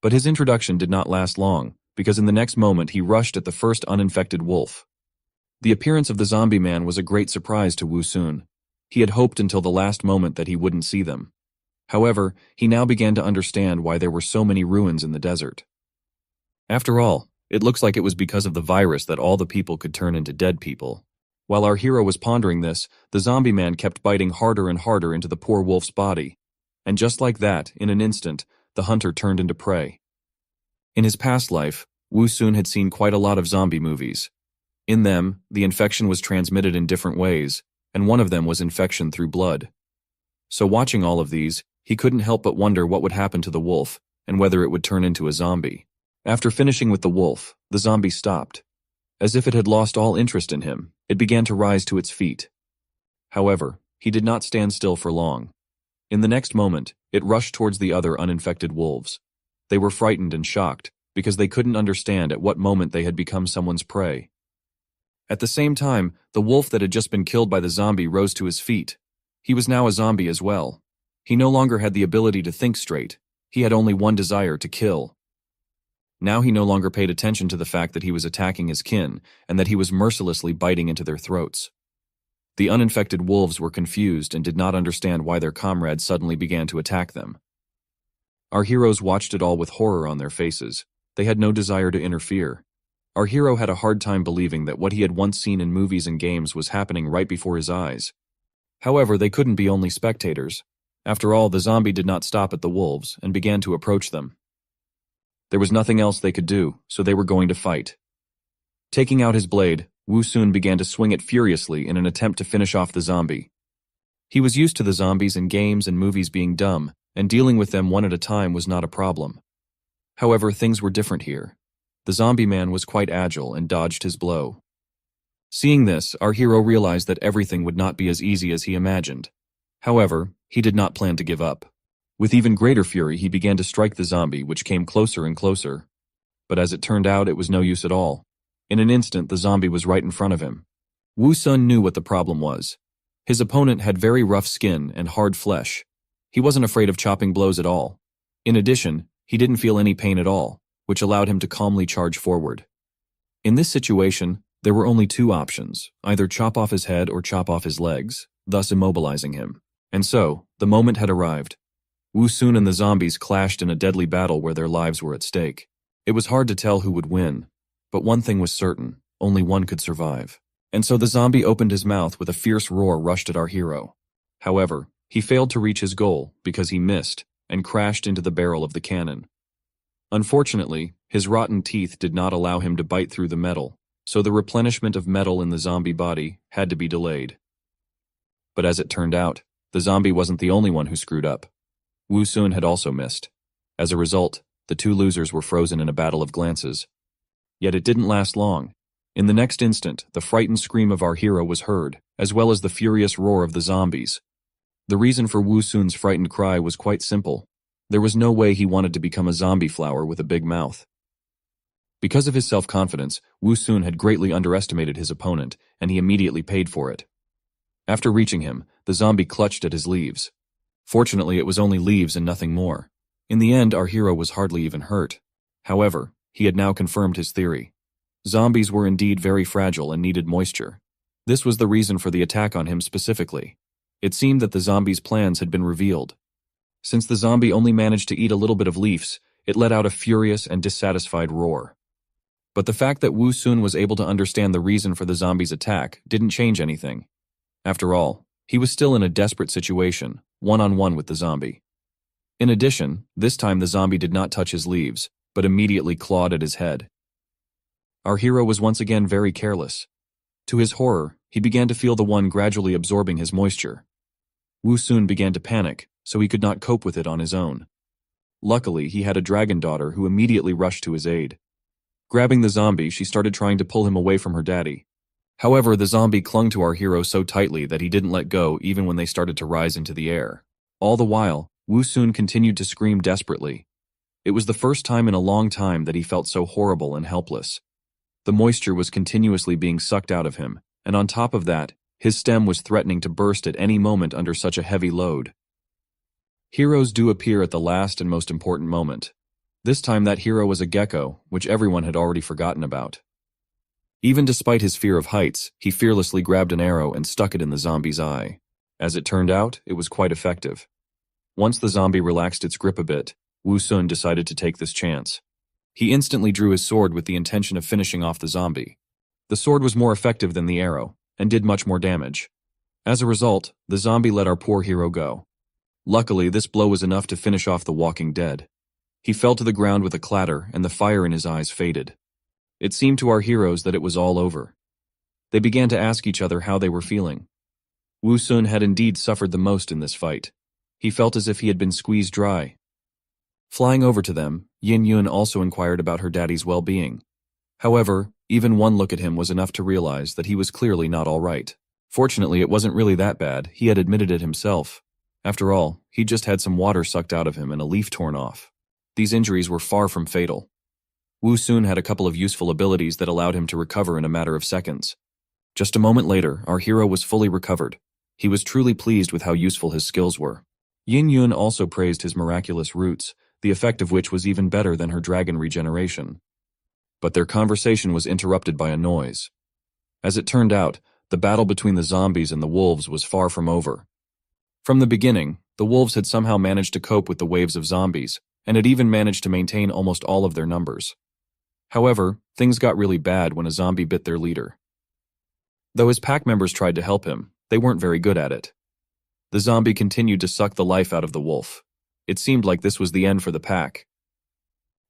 S1: But his introduction did not last long, because in the next moment he rushed at the first uninfected wolf. The appearance of the zombie man was a great surprise to Wu Sun. He had hoped until the last moment that he wouldn't see them. However, he now began to understand why there were so many ruins in the desert. After all, it looks like it was because of the virus that all the people could turn into dead people. While our hero was pondering this, the zombie man kept biting harder and harder into the poor wolf's body. And just like that, in an instant, the hunter turned into prey. In his past life, Wu Sun had seen quite a lot of zombie movies. In them, the infection was transmitted in different ways, and one of them was infection through blood. So watching all of these, he couldn't help but wonder what would happen to the wolf, and whether it would turn into a zombie. After finishing with the wolf, the zombie stopped. As if it had lost all interest in him, it began to rise to its feet. However, he did not stand still for long. In the next moment, it rushed towards the other uninfected wolves. They were frightened and shocked, because they couldn't understand at what moment they had become someone's prey. At the same time, the wolf that had just been killed by the zombie rose to his feet. He was now a zombie as well. He no longer had the ability to think straight. He had only one desire: to kill. Now he no longer paid attention to the fact that he was attacking his kin, and that he was mercilessly biting into their throats. The uninfected wolves were confused and did not understand why their comrades suddenly began to attack them. Our heroes watched it all with horror on their faces. They had no desire to interfere. Our hero had a hard time believing that what he had once seen in movies and games was happening right before his eyes. However, they couldn't be only spectators. After all, the zombie did not stop at the wolves and began to approach them. There was nothing else they could do, so they were going to fight. Taking out his blade, Wu Sun began to swing it furiously in an attempt to finish off the zombie. He was used to the zombies in games and movies being dumb, and dealing with them one at a time was not a problem. However, things were different here. The zombie man was quite agile and dodged his blow. Seeing this, our hero realized that everything would not be as easy as he imagined. However, he did not plan to give up. With even greater fury, he began to strike the zombie, which came closer and closer. But as it turned out, it was no use at all. In an instant, the zombie was right in front of him. Wu Sun knew what the problem was. His opponent had very rough skin and hard flesh. He wasn't afraid of chopping blows at all. In addition, he didn't feel any pain at all, which allowed him to calmly charge forward. In this situation, there were only two options: either chop off his head or chop off his legs, thus immobilizing him. And so, the moment had arrived. Wu Sun and the zombies clashed in a deadly battle where their lives were at stake. It was hard to tell who would win, but one thing was certain, only one could survive. And so the zombie opened his mouth with a fierce roar rushed at our hero. However, he failed to reach his goal because he missed and crashed into the barrel of the cannon. Unfortunately, his rotten teeth did not allow him to bite through the metal, so the replenishment of metal in the zombie body had to be delayed. But as it turned out, the zombie wasn't the only one who screwed up. Wu Sun had also missed. As a result, the two losers were frozen in a battle of glances. Yet it didn't last long. In the next instant, the frightened scream of our hero was heard, as well as the furious roar of the zombies. The reason for Wu Sun's frightened cry was quite simple. There was no way he wanted to become a zombie flower with a big mouth. Because of his self-confidence, Wu Sun had greatly underestimated his opponent, and he immediately paid for it. After reaching him, the zombie clutched at his leaves. Fortunately, it was only leaves and nothing more. In the end, our hero was hardly even hurt. However, he had now confirmed his theory. Zombies were indeed very fragile and needed moisture. This was the reason for the attack on him specifically. It seemed that the zombie's plans had been revealed. Since the zombie only managed to eat a little bit of leaves, it let out a furious and dissatisfied roar. But the fact that Wu Sun was able to understand the reason for the zombie's attack didn't change anything. After all, he was still in a desperate situation, one-on-one with the zombie. In addition, this time the zombie did not touch his leaves, but immediately clawed at his head. Our hero was once again very careless. To his horror, he began to feel the one gradually absorbing his moisture. Wu Sun began to panic, so he could not cope with it on his own. Luckily, he had a dragon daughter who immediately rushed to his aid. Grabbing the zombie, she started trying to pull him away from her daddy. However, the zombie clung to our hero so tightly that he didn't let go even when they started to rise into the air. All the while, Wu Sun continued to scream desperately. It was the first time in a long time that he felt so horrible and helpless. The moisture was continuously being sucked out of him, and on top of that, his stem was threatening to burst at any moment under such a heavy load. Heroes do appear at the last and most important moment. This time that hero was a gecko, which everyone had already forgotten about. Even despite his fear of heights, he fearlessly grabbed an arrow and stuck it in the zombie's eye. As it turned out, it was quite effective. Once the zombie relaxed its grip a bit, Wu Sun decided to take this chance. He instantly drew his sword with the intention of finishing off the zombie. The sword was more effective than the arrow, and did much more damage. As a result, the zombie let our poor hero go. Luckily, this blow was enough to finish off the walking dead. He fell to the ground with a clatter, and the fire in his eyes faded. It seemed to our heroes that it was all over. They began to ask each other how they were feeling. Wu Sun had indeed suffered the most in this fight. He felt as if he had been squeezed dry. Flying over to them, Yin Yun also inquired about her daddy's well-being. However, even one look at him was enough to realize that he was clearly not all right. Fortunately, it wasn't really that bad. He had admitted it himself. After all, he just had some water sucked out of him and a leaf torn off. These injuries were far from fatal. Wu Sun had a couple of useful abilities that allowed him to recover in a matter of seconds. Just a moment later, our hero was fully recovered. He was truly pleased with how useful his skills were. Yin Yun also praised his miraculous roots, the effect of which was even better than her dragon regeneration. But their conversation was interrupted by a noise. As it turned out, the battle between the zombies and the wolves was far from over. From the beginning, the wolves had somehow managed to cope with the waves of zombies, and had even managed to maintain almost all of their numbers. However, things got really bad when a zombie bit their leader. Though his pack members tried to help him, they weren't very good at it. The zombie continued to suck the life out of the wolf. It seemed like this was the end for the pack.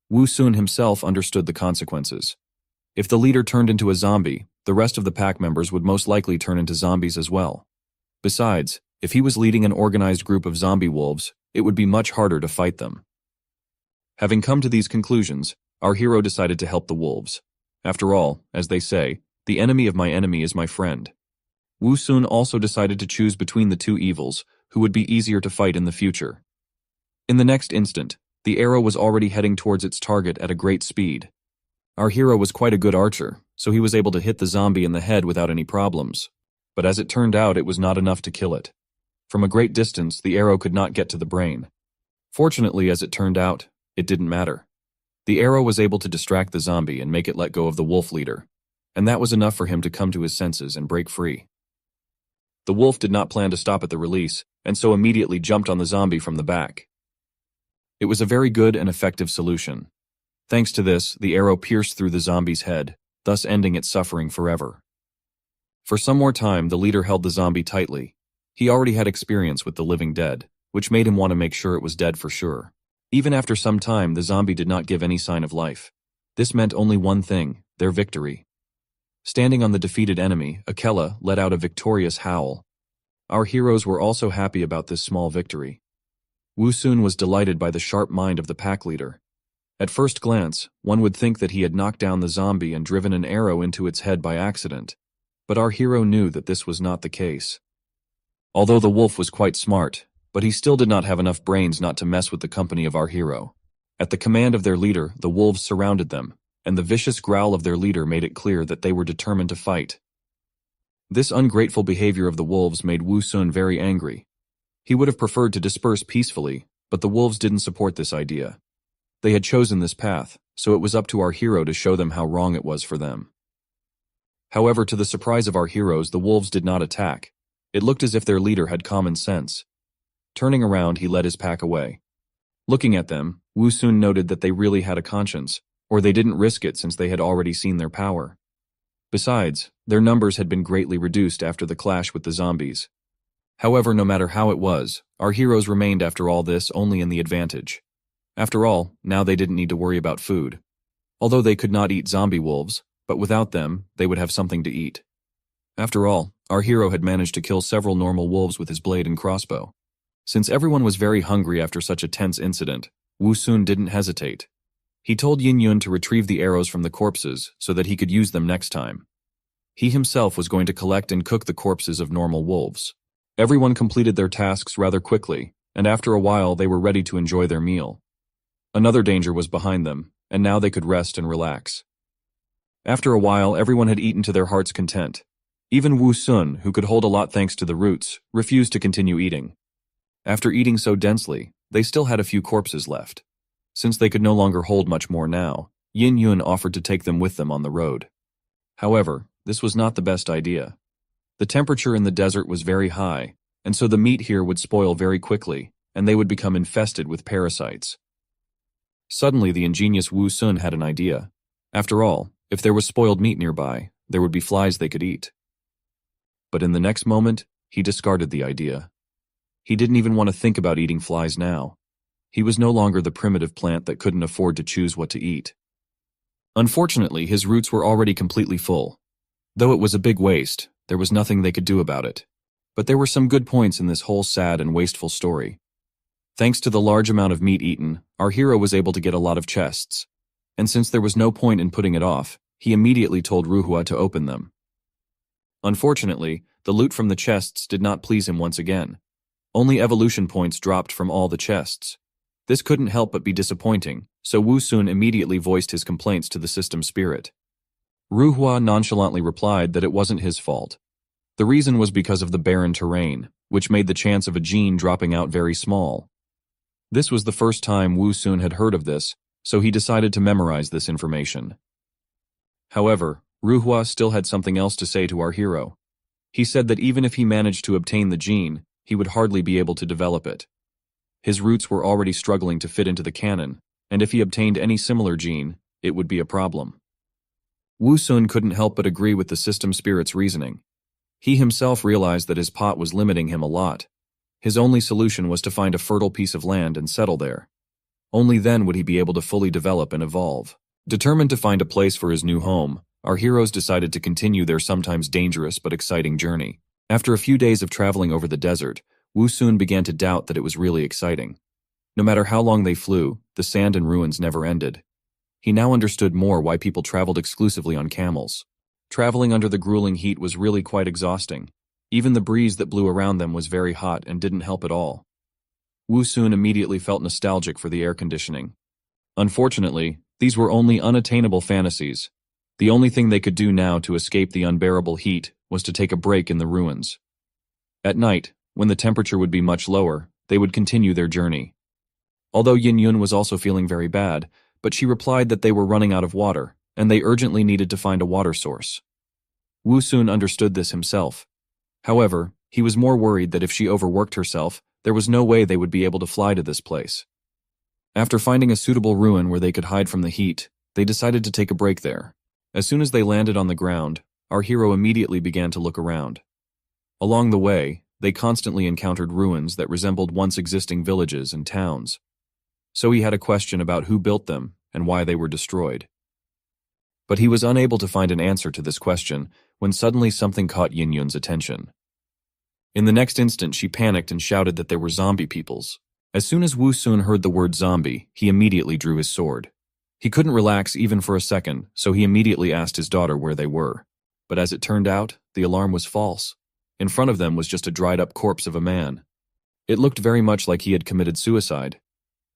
S1: Wu Sun himself understood the consequences. If the leader turned into a zombie, the rest of the pack members would most likely turn into zombies as well. Besides, if he was leading an organized group of zombie wolves, it would be much harder to fight them. Having come to these conclusions, our hero decided to help the wolves. After all, as they say, the enemy of my enemy is my friend. Wu Sun also decided to choose between the two evils, who would be easier to fight in the future. In the next instant, the arrow was already heading towards its target at a great speed. Our hero was quite a good archer, so he was able to hit the zombie in the head without any problems. But as it turned out, it was not enough to kill it. From a great distance, the arrow could not get to the brain. Fortunately, as it turned out, it didn't matter. The arrow was able to distract the zombie and make it let go of the wolf leader, and that was enough for him to come to his senses and break free. The wolf did not plan to stop at the release, and so immediately jumped on the zombie from the back. It was a very good and effective solution. Thanks to this, the arrow pierced through the zombie's head, thus ending its suffering forever. For some more time, the leader held the zombie tightly. He already had experience with the living dead, which made him want to make sure it was dead for sure. Even after some time, the zombie did not give any sign of life. This meant only one thing: their victory. Standing on the defeated enemy, Akela let out a victorious howl. Our heroes were also happy about this small victory. Wu Sun was delighted by the sharp mind of the pack leader. At first glance, one would think that he had knocked down the zombie and driven an arrow into its head by accident. But our hero knew that this was not the case. Although the wolf was quite smart, but he still did not have enough brains not to mess with the company of our hero. At the command of their leader, the wolves surrounded them, and the vicious growl of their leader made it clear that they were determined to fight. This ungrateful behavior of the wolves made Wu Sun very angry. He would have preferred to disperse peacefully, but the wolves didn't support this idea. They had chosen this path, so it was up to our hero to show them how wrong it was for them. However, to the surprise of our heroes, the wolves did not attack. It looked as if their leader had common sense. Turning around, he led his pack away. Looking at them, Wu Sun noted that they really had a conscience, or they didn't risk it since they had already seen their power. Besides, their numbers had been greatly reduced after the clash with the zombies. However, no matter how it was, our heroes remained after all this only in the advantage. After all, now they didn't need to worry about food. Although they could not eat zombie wolves, but without them, they would have something to eat. After all, our hero had managed to kill several normal wolves with his blade and crossbow. Since everyone was very hungry after such a tense incident, Wu Sun didn't hesitate. He told Yin Yun to retrieve the arrows from the corpses so that he could use them next time. He himself was going to collect and cook the corpses of normal wolves. Everyone completed their tasks rather quickly, and after a while they were ready to enjoy their meal. Another danger was behind them, and now they could rest and relax. After a while, everyone had eaten to their heart's content. Even Wu Sun, who could hold a lot thanks to the roots, refused to continue eating. After eating so densely, they still had a few corpses left. Since they could no longer hold much more now, Yin Yun offered to take them with them on the road. However, this was not the best idea. The temperature in the desert was very high, and so the meat here would spoil very quickly, and they would become infested with parasites. Suddenly, the ingenious Wu Sun had an idea. After all, if there was spoiled meat nearby, there would be flies they could eat. But in the next moment, he discarded the idea. He didn't even want to think about eating flies now. He was no longer the primitive plant that couldn't afford to choose what to eat. Unfortunately, his roots were already completely full. Though it was a big waste, there was nothing they could do about it. But there were some good points in this whole sad and wasteful story. Thanks to the large amount of meat eaten, our hero was able to get a lot of chests. And since there was no point in putting it off, he immediately told Ruhua to open them. Unfortunately, the loot from the chests did not please him once again. Only evolution points dropped from all the chests. This couldn't help but be disappointing, so Wu Sun immediately voiced his complaints to the system spirit. Ruhua nonchalantly replied that it wasn't his fault. The reason was because of the barren terrain, which made the chance of a gene dropping out very small. This was the first time Wu Sun had heard of this, so he decided to memorize this information. However, Ruhua still had something else to say to our hero. He said that even if he managed to obtain the gene, he would hardly be able to develop it. His roots were already struggling to fit into the cannon, and if he obtained any similar gene, it would be a problem. Wu Sun couldn't help but agree with the system spirit's reasoning. He himself realized that his pot was limiting him a lot. His only solution was to find a fertile piece of land and settle there. Only then would he be able to fully develop and evolve. Determined to find a place for his new home, our heroes decided to continue their sometimes dangerous but exciting journey. After a few days of traveling over the desert, Wu Sun began to doubt that it was really exciting. No matter how long they flew, the sand and ruins never ended. He now understood more why people traveled exclusively on camels. Traveling under the grueling heat was really quite exhausting. Even the breeze that blew around them was very hot and didn't help at all. Wu Sun immediately felt nostalgic for the air conditioning. Unfortunately, these were only unattainable fantasies. The only thing they could do now to escape the unbearable heat was to take a break in the ruins. At night, when the temperature would be much lower, they would continue their journey. Although Yin Yun was also feeling very bad, but she replied that they were running out of water, and they urgently needed to find a water source. Wu Sun understood this himself. However, he was more worried that if she overworked herself, there was no way they would be able to fly to this place. After finding a suitable ruin where they could hide from the heat, they decided to take a break there. As soon as they landed on the ground, our hero immediately began to look around. Along the way, they constantly encountered ruins that resembled once existing villages and towns. So he had a question about who built them and why they were destroyed. But he was unable to find an answer to this question when suddenly something caught Yin Yun's attention. In the next instant, she panicked and shouted that there were zombie peoples. As soon as Wu Sun heard the word zombie, he immediately drew his sword. He couldn't relax even for a second, so he immediately asked his daughter where they were. But as it turned out, the alarm was false. In front of them was just a dried-up corpse of a man. It looked very much like he had committed suicide.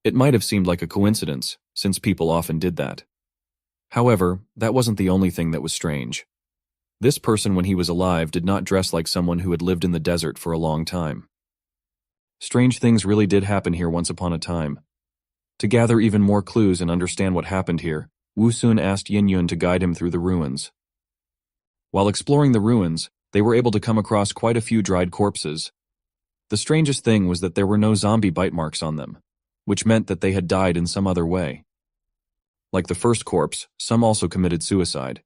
S1: It might have seemed like a coincidence, since people often did that. However, that wasn't the only thing that was strange. This person, when he was alive, did not dress like someone who had lived in the desert for a long time. Strange things really did happen here once upon a time. To gather even more clues and understand what happened here, Wu Sun asked Yin Yun to guide him through the ruins. While exploring the ruins, they were able to come across quite a few dried corpses. The strangest thing was that there were no zombie bite marks on them, which meant that they had died in some other way. Like the first corpse, some also committed suicide.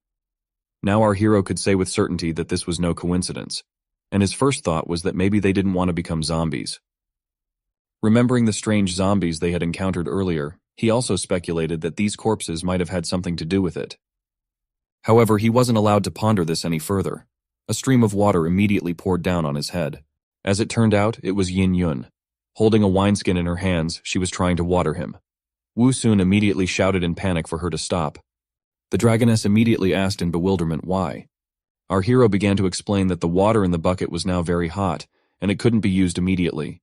S1: Now our hero could say with certainty that this was no coincidence, and his first thought was that maybe they didn't want to become zombies. Remembering the strange zombies they had encountered earlier, he also speculated that these corpses might have had something to do with it. However, he wasn't allowed to ponder this any further. A stream of water immediately poured down on his head. As it turned out, it was Yin Yun. Holding a wineskin in her hands, she was trying to water him. Wu Sun immediately shouted in panic for her to stop. The dragoness immediately asked in bewilderment why. Our hero began to explain that the water in the bucket was now very hot, and it couldn't be used immediately.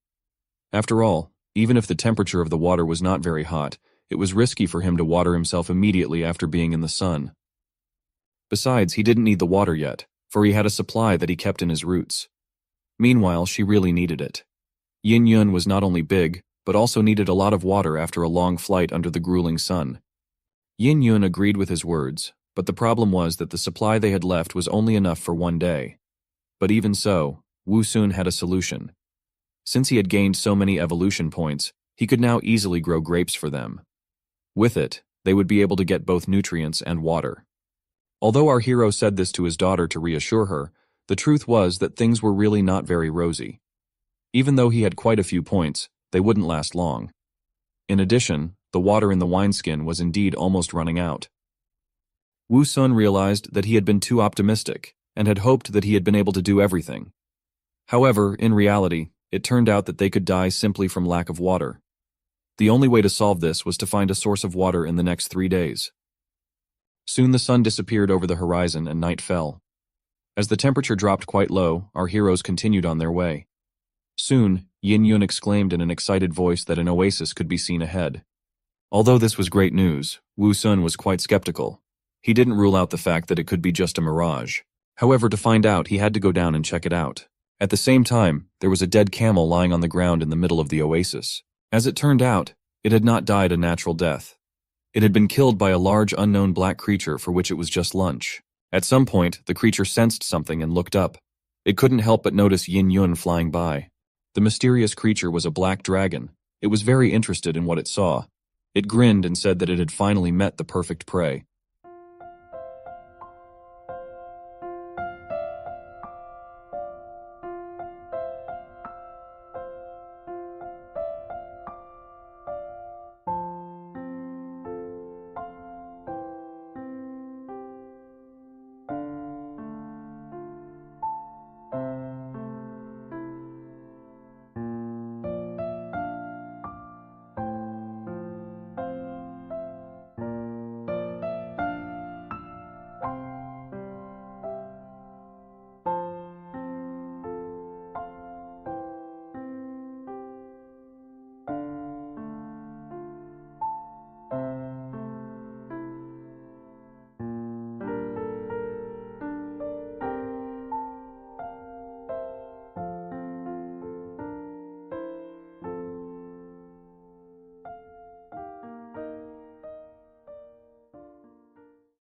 S1: After all, even if the temperature of the water was not very hot, it was risky for him to water himself immediately after being in the sun. Besides, he didn't need the water yet, for he had a supply that he kept in his roots. Meanwhile, she really needed it. Yin Yun was not only big, but also needed a lot of water after a long flight under the grueling sun. Yin Yun agreed with his words, but the problem was that the supply they had left was only enough for one day. But even so, Wu Sun had a solution. Since he had gained so many evolution points, he could now easily grow grapes for them. With it, they would be able to get both nutrients and water. Although our hero said this to his daughter to reassure her, the truth was that things were really not very rosy. Even though he had quite a few points, they wouldn't last long. In addition, the water in the wineskin was indeed almost running out. Wu Sun realized that he had been too optimistic and had hoped that he had been able to do everything. However, in reality, it turned out that they could die simply from lack of water. The only way to solve this was to find a source of water in the next 3 days. Soon the sun disappeared over the horizon and night fell. As the temperature dropped quite low, our heroes continued on their way. Soon, Yin Yun exclaimed in an excited voice that an oasis could be seen ahead. Although this was great news, Wu Sun was quite skeptical. He didn't rule out the fact that it could be just a mirage. However, to find out, he had to go down and check it out. At the same time, there was a dead camel lying on the ground in the middle of the oasis. As it turned out, it had not died a natural death. It had been killed by a large unknown black creature for which it was just lunch. At some point, the creature sensed something and looked up. It couldn't help but notice Yin Yun flying by. The mysterious creature was a black dragon. It was very interested in what it saw. It grinned and said that it had finally met the perfect prey.